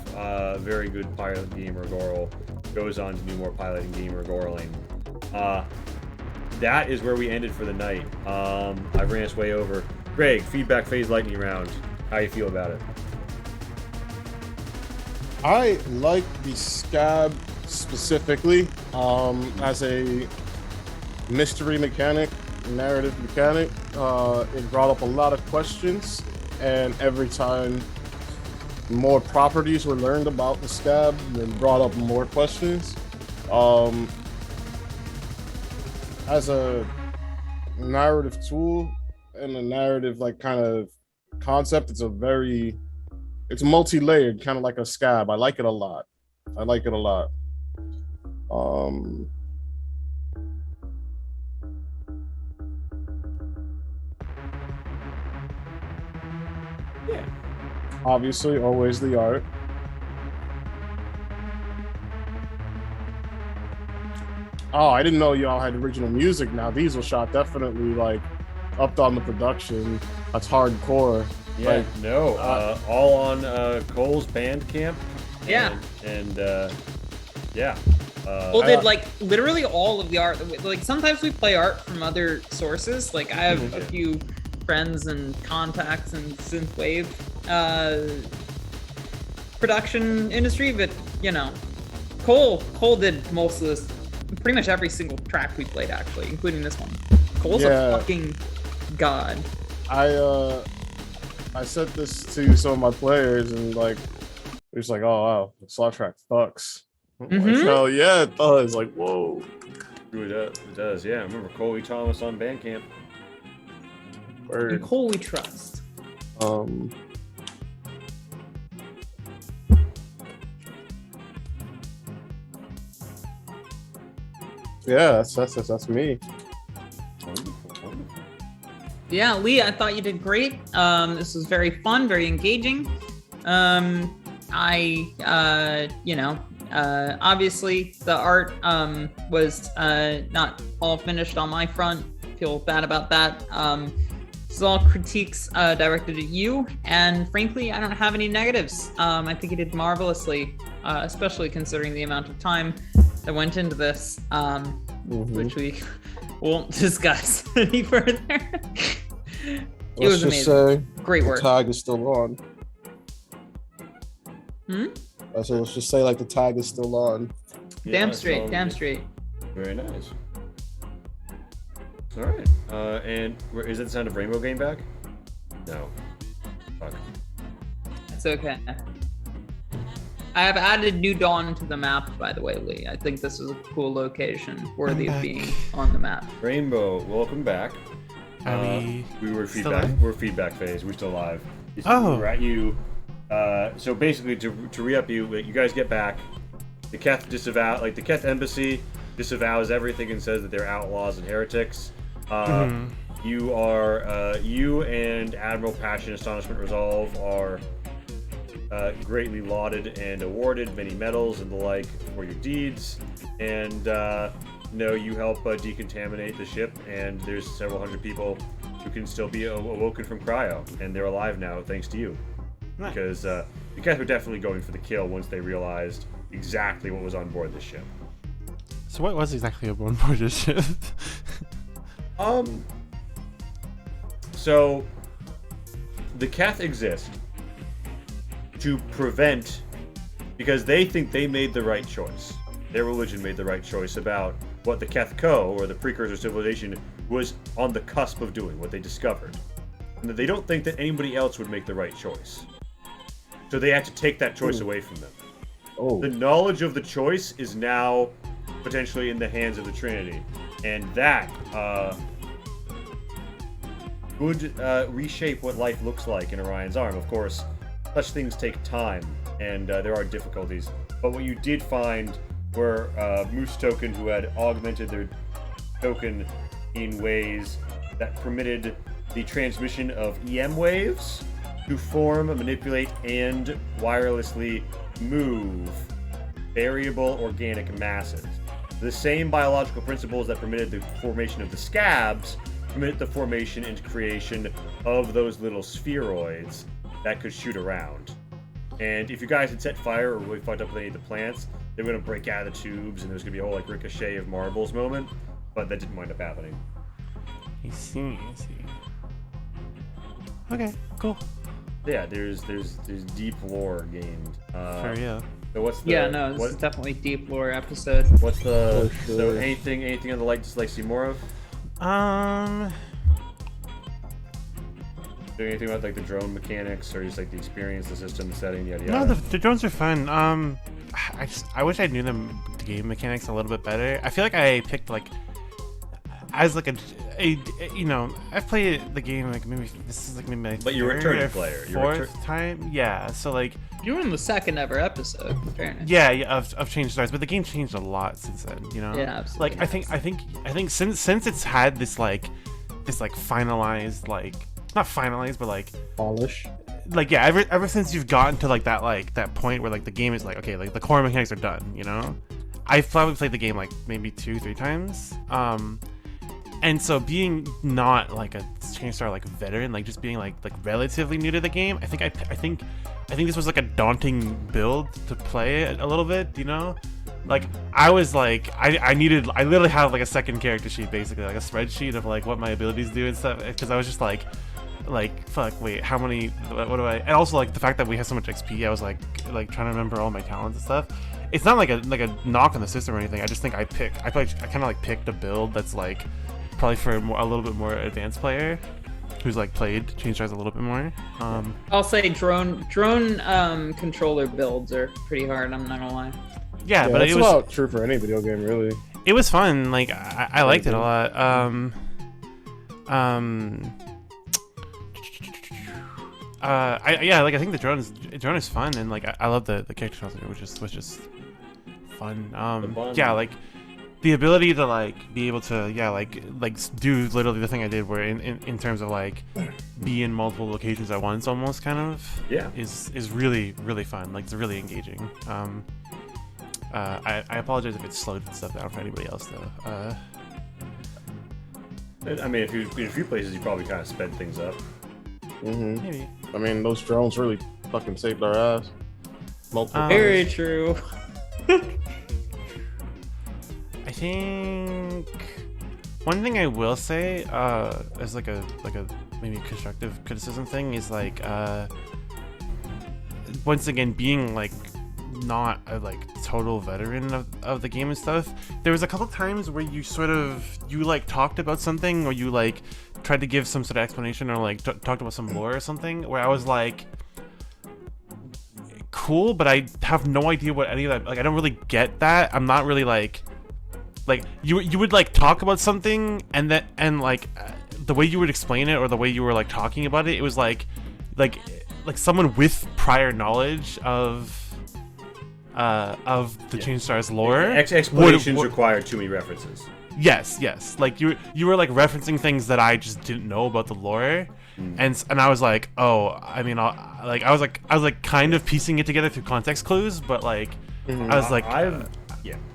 very good pilot gamer girl, goes on to do more piloting gamer gorling. That is where we ended for the night. I ran us way over. Greg, feedback phase lightning round. How you feel about it? I like the scab specifically as a mystery mechanic, narrative mechanic. It brought up a lot of questions, and every time more properties were learned about the scab, and brought up more questions. As a narrative tool and a narrative kind of concept, it's multi-layered, kind of like a scab. I like it a lot. Yeah. Obviously, always the art. Oh, I didn't know y'all had original music. Now Diesel Shot definitely upped on the production. That's hardcore. Yeah, no, all on Cole's Bandcamp. Yeah. And yeah. Cole did like literally all of the art. Like sometimes we play art from other sources. Like I have a few friends and contacts in synthwave production industry, but you know, Cole did most of this, pretty much every single track we played actually, including this one. Cole's a fucking god. I sent this to some of my players and like they're just like, oh wow, the slot track fucks. Like, hell yeah, it does. Like, whoa. It does, yeah. I remember Coley Thomas on Bandcamp. And Cole we trust. Yeah, that's me. Yeah, Lee, I thought you did great. This was very fun, very engaging. Obviously the art was not all finished on my front. Feel bad about that. This is all critiques directed at you, and frankly, I don't have any negatives. I think you did marvelously, especially considering the amount of time that went into this, which we won't discuss any further. It was amazing. Great work. The tag is still on. So let's just say like the tag is still on. Damn straight. Very nice. All right. And is it the sound of Rainbow Game back? No. Fuck. It's okay. I have added New Dawn to the map, by the way, Lee. I think this is a cool location, worthy of being on the map. Rainbow, welcome back. We were still feedback. alive? We're feedback phase. We're still alive. Oh. We're at you. So basically, to re-up you, you guys get back. The Keth the Keth embassy disavows everything and says that they're outlaws and heretics. You and Admiral Passion, Astonishment, Resolve are greatly lauded and awarded many medals and the like for your deeds. And you help decontaminate the ship, and there's several hundred people who can still be awoken from cryo, and they're alive now thanks to you. Nice. Because the guys were definitely going for the kill once they realized exactly what was on board the ship. So what was exactly on board the ship? So the Keth exist to prevent, because they think they made the right choice. Their religion made the right choice about what the Keth Co, or the precursor civilization, was on the cusp of doing, what they discovered. And that they don't think that anybody else would make the right choice. So they had to take that choice away from them. The knowledge of the choice is now potentially in the hands of the Trinity. And that would reshape what life looks like in Orion's Arm. Of course, such things take time, and there are difficulties. But what you did find were Moose Token who had augmented their token in ways that permitted the transmission of EM waves to form, manipulate, and wirelessly move variable organic masses. The same biological principles that permitted the formation of the scabs permitted the formation and creation of those little spheroids that could shoot around. And if you guys had set fire or really fucked up with any of the plants, they were going to break out of the tubes, and there was going to be a whole ricochet of marbles moment, but that didn't wind up happening. I see. Okay, cool. Yeah, there's deep lore gained. For real. So what's the... this is definitely a deep lore episode. What's the... So anything on the dislike see more of? Doing anything about the drone mechanics, or just the experience, the system, the setting, yada yada? No, the drones are fun. I wish I knew the game mechanics a little bit better. I feel like I picked as I've played the game maybe this is maybe my but you're a returning player. Fourth time, yeah. So you were in the second ever episode. In fairness. Yeah, of Changed Stars, but the game changed a lot since then. Yeah, absolutely. I think since it's had this finalized not finalized but polish. Ever since you've gotten to that point where the game is okay, the core mechanics are done. I've probably played the game maybe 2-3 times. And so being not like a Change Star like veteran, like just being like relatively new to the game, I think this was like a daunting build to play a little bit, you know? Like I was like I literally have like a second character sheet, basically like a spreadsheet of like what my abilities do and stuff, because I was just like fuck, wait, how many, what do I, and also like the fact that we have so much XP, I was like trying to remember all my talents and stuff. It's not like a knock on the system or anything. I just think I kind of like picked a build that's like probably for a little bit more advanced player who's like played Change Stars a little bit more. I'll say drone controller builds are pretty hard. I'm not gonna lie. Yeah, but that's it was about true for any video game, really. It was fun. Like I liked it a lot. I think the drone is fun, and like I love the character design, was just fun. Yeah, like the ability to like be able to do literally the thing I did, where in terms of like be in multiple locations at once, almost kind of, is really fun. Like it's really engaging. I apologize if it slowed stuff down for anybody else though. I mean, if you're in a few places, you probably kind of sped things up. Maybe. I mean, those drones really fucking saved our ass. Multiple Very times. true. I think one thing I will say, as like a maybe constructive criticism thing, is like once again being like not a like total veteran of the game and stuff. There was a couple times where you like talked about something, or you like tried to give some sort of explanation, or like talked about some lore or something, where I was like, cool, but I have no idea what any of that, like I don't really get that. I'm not really like you would like talk about something, and the way you would explain it, or the way you were like talking about it, it was like someone with prior knowledge of the Change Stars lore. Explanations require too many references. Yes. Like you were like referencing things that I just didn't know about the lore, and I was like, oh, I mean, I was like kind of piecing it together through context clues, but like I was like,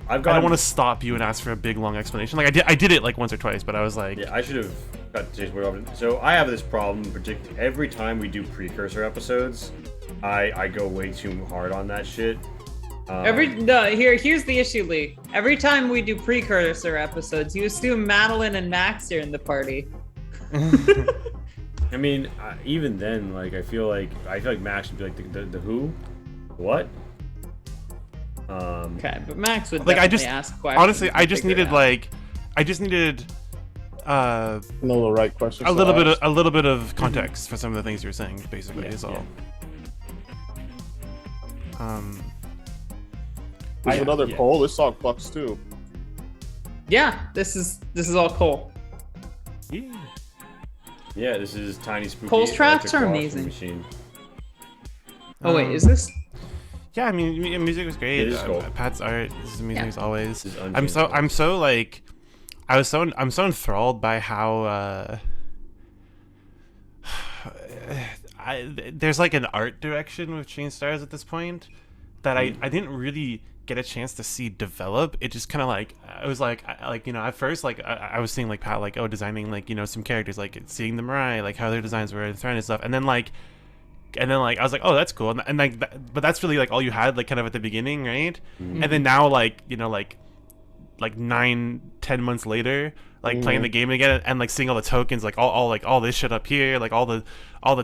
I don't want to stop you and ask for a big long explanation. Like I did it like once or twice, but I was like, I should have got to change word over. So I have this problem, particularly every time we do precursor episodes, I go way too hard on that shit. Here's the issue, Lee. Every time we do precursor episodes, you assume Madeline and Max are in the party. I mean, even then, like I feel like Max would be like the who, what? Okay, but Max would like definitely ask questions. Honestly, I just needed know the right questions. a little bit of context for some of the things you were saying. Basically, is all. There's another Cole. This song fucks too. Yeah, this is all Cole. Yeah, this is Tiny Spooky. Cole's tracks are amazing. Oh wait, is this? Yeah, I mean, music was great. It is cool. Pat's art, his music is always. I'm unchangeable. so like, I'm so enthralled by how there's like an art direction with Change Stars at this point that I didn't really get a chance to see develop. It just kind of like, it was like you know, at first like I was seeing like Pat like, oh, designing like, you know, some characters, like seeing the Mirai, like how their designs were in Throne and stuff, and then like I was like, oh, that's cool, and like but that's really like all you had, like kind of at the beginning, right? And then now, like, you know, like 9-10 months later, like playing the game again, and like seeing all the tokens, like all this shit up here, like all the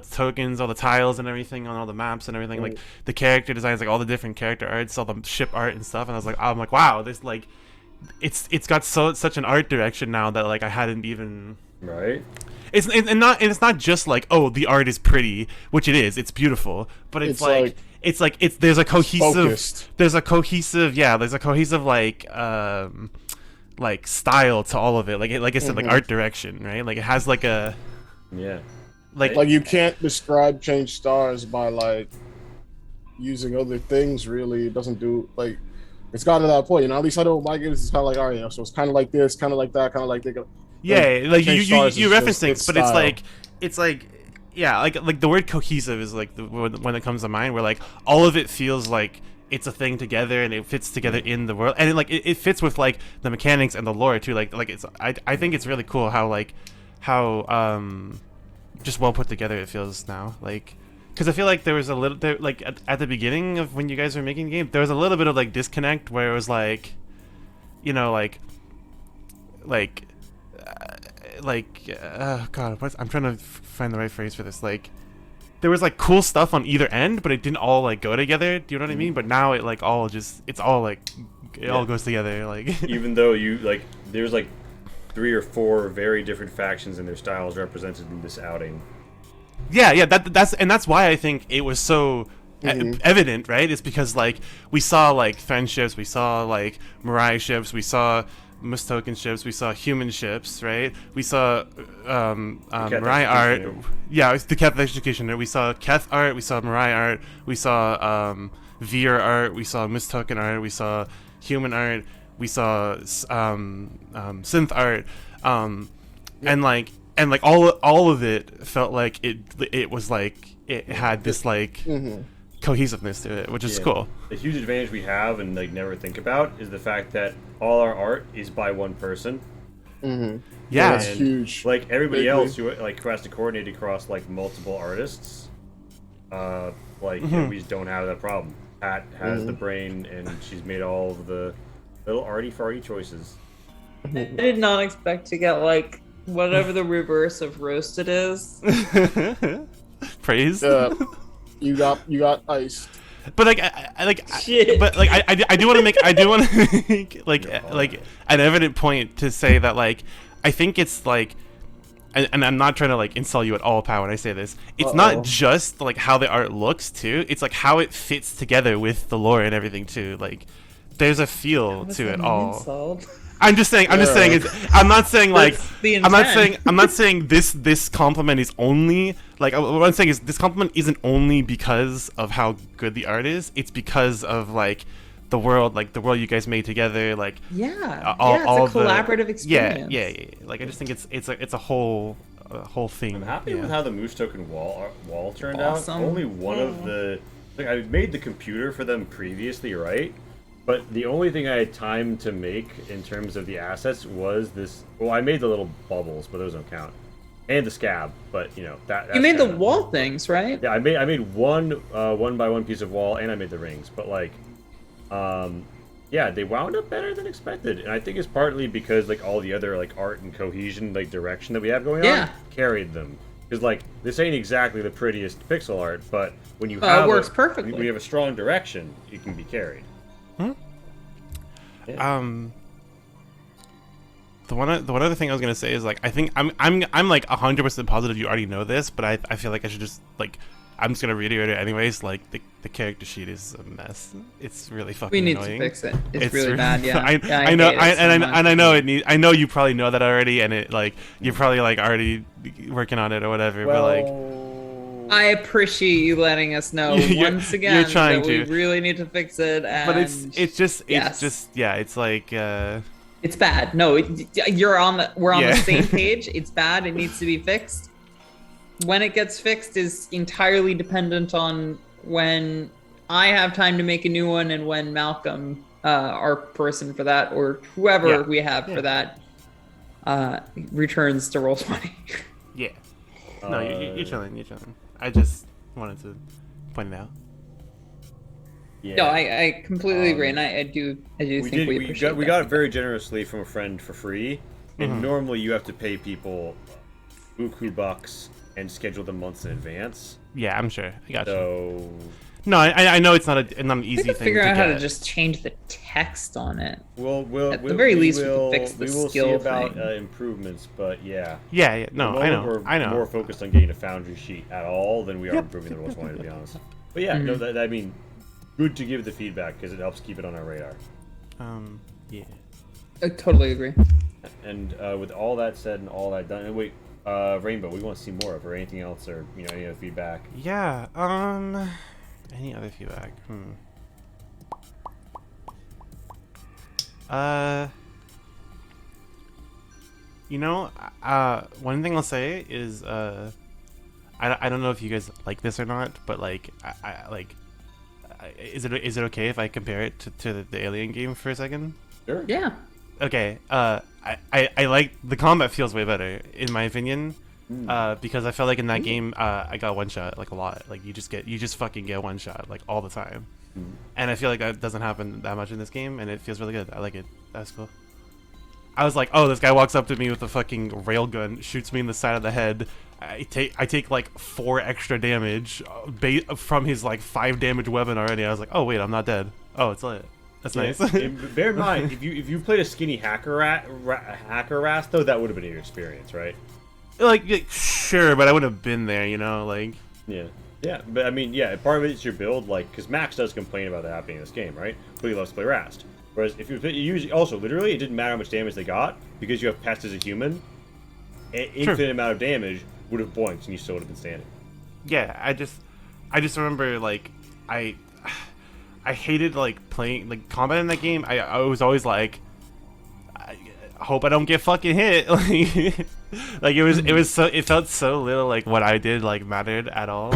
tokens, all the tiles and everything on all the maps and everything, like the character designs, like all the different character arts, all the ship art and stuff, and I'm like, wow, this like it's got such an art direction now that like I hadn't even. Right. It's not just like, oh, the art is pretty, which it is. It's beautiful, but it's like there's a cohesive like style to all of it. Like I said, like art direction, right? Like it has like a like you can't describe Change Stars by like using other things. Really, it doesn't do like. It's gotten to that point, you know. At least I know my games is kind of like, all right, you know, so it's kind of like this, kind of like that, kind of like that. Yeah, like you reference things, but it's like yeah, like the word cohesive is like the when it comes to mind, where like all of it feels like it's a thing together and it fits together in the world, and it fits with like the mechanics and the lore too. Like it's I think it's really cool how just well put together it feels now. Like, because I feel like there was a little there, like at the beginning of when you guys were making the game, there was a little bit of like disconnect where it was like, you know, God, I'm trying to find the right phrase for this. Like, there was like cool stuff on either end, but it didn't all like go together. Do you know what I mean? But now it like all just it all goes together. Like, even though you like, there's like 3 or 4 very different factions and their styles represented in this outing. Yeah, that's why I think it was so evident, right? It's because like we saw like Thren ships, we saw like Mirai ships, we saw Mustoken ships, we saw human ships, right? We saw Mirai art. Yeah, it's the Keth Executioner. We saw Keth art, we saw Mirai art, we saw Veer art, we saw Mustoken art, we saw human art, we saw synth art, and like all of it felt like it was like it had this like cohesiveness to it, which is cool. The huge advantage we have and like never think about is the fact that all our art is by one person. Yeah, that's huge. Like everybody else who has to coordinate across like multiple artists, like you know, we just don't have that problem. Pat has the brain and she's made all of the little arty-farty choices. I did not expect to get like whatever the reverse of roasted is. Praise. You got iced. But like, Shit. but like, I do want to make like an evident point to say that like, I think it's like, and I'm not trying to like insult you at all, Pat, when I say this. It's not just like how the art looks too. It's like how it fits together with the lore and everything too. Like, there's a feel to it all. Insult? I'm just saying. I'm not saying like. The I'm not intent. saying this compliment is only like. What I'm saying is this compliment isn't only because of how good the art is. It's because of like the world you guys made together. Like Yeah, all it's a collaborative experience. Yeah. Like I just think it's a whole thing. I'm happy with how the Moose Token wall turned Awesome. out. Only one of the I made the computer for them previously, right? But the only thing I had time to make in terms of the assets was this. Well, I made the little bubbles, but those don't count, and the scab. But you know that. You made the wall things, right? Yeah, I made one 1x1 piece of wall, and I made the rings. But like, yeah, they wound up better than expected, and I think it's partly because like all the other like art and cohesion like direction that we have going on carried them. Because like this ain't exactly the prettiest pixel art, but when you have it works perfectly. When you have a strong direction, it can be carried. Yeah. The one other thing I was gonna say is like I think I'm like 100% positive you already know this, but I feel like I should just like I'm just gonna reiterate it anyways. Like the character sheet is a mess. It's really fucking We need annoying. to fix it. It's really bad. Yeah. I know. I know it needs. I know you probably know that already, and it like you're probably like already working on it or whatever. Well, but like I appreciate you letting us know once again you're trying that to. we really need to fix it. And but it's just yeah. It's like it's bad. No, we're on the same page. It's bad. It needs to be fixed. When it gets fixed is entirely dependent on when I have time to make a new one and when Malcolm, our person for that, or whoever we have for that, returns to Roll20. Yeah. No, you're chilling. You're chilling. I just wanted to point it out. Yeah. No, I completely agree, and I do think we appreciate we got it very generously from a friend for free, and normally you have to pay people buku bucks and schedule them months in advance. Yeah, I'm sure. I got you. So no, I know it's not an easy thing. Figure to out how get. to just change the text on it. We'll At the very least, we can fix the we will skill see about thing. Improvements, but yeah. Yeah. No, At the moment, I know. We're more focused on getting a Foundry sheet at all than we are improving the Roll20, to be honest. But yeah, no, I mean, good to give the feedback because it helps keep it on our radar. Yeah. I totally agree. And with all that said and all that done, and wait, Rainbow, we want to see more of, or anything else, or any other feedback. Yeah. Any other feedback? One thing I'll say is I don't know if you guys like this or not, but like is it okay if I compare it to the Alien game for a second? Sure. Yeah. Okay. I like the combat feels way better in my opinion. Because I felt like in that game, I got one shot like a lot. Like you just fucking get one shot like all the time, and I feel like that doesn't happen that much in this game, and it feels really good. I like it. That's cool. I was like, oh, this guy walks up to me with a fucking railgun, shoots me in the side of the head. I take like 4 extra damage from his like 5 damage weapon already. I was like, oh wait, I'm not dead. Oh, it's lit. That's nice. Bear in mind, if you played a skinny hacker rat though, that would have been your experience, right? Like sure, but I would have been there, you know, like. Yeah, but I mean, yeah, part of it is your build, like, because Max does complain about that happening in this game, right? But he loves to play Rast. Whereas if you usually, also, literally, it didn't matter how much damage they got, because you have Pest as a human, an infinite amount of damage would have boinked, and you still would have been standing. Yeah, I just remember, like, I hated, like, playing, like, combat in that game. I was always like, I hope I don't get fucking hit. Like it felt so little like what I did like mattered at all,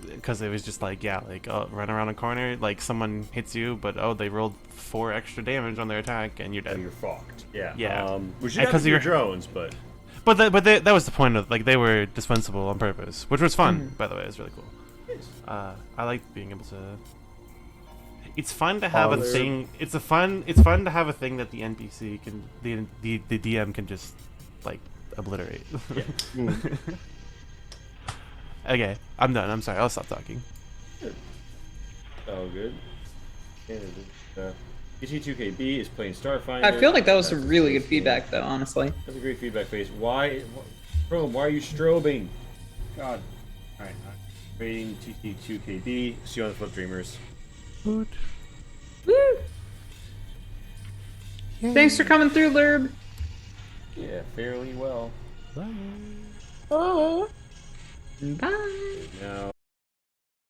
because it was just like, yeah, like, oh, run around a corner, like someone hits you, but oh, they rolled 4 extra damage on their attack and you're dead. You're fucked. Yeah. Which because you're drones, but that was the point of, like, they were dispensable on purpose, which was fun. By the way, it was really cool. Nice. I like being able to. It's fun to have a thing. It's fun to have a thing that the NPC can, the DM can just like obliterate. Yeah. Okay, I'm done. I'm sorry. I'll stop talking. Oh, good. GT2KB is playing Starfinder. I feel like that was some really good feedback, though. Honestly. That's a great feedback face. Why are you strobing? God. All right. Rating GT2KB. See you on the Flip Dreamers. Woo! Thanks for coming through, Lurb. Yeah, fairly well. Bye. Bye. Now.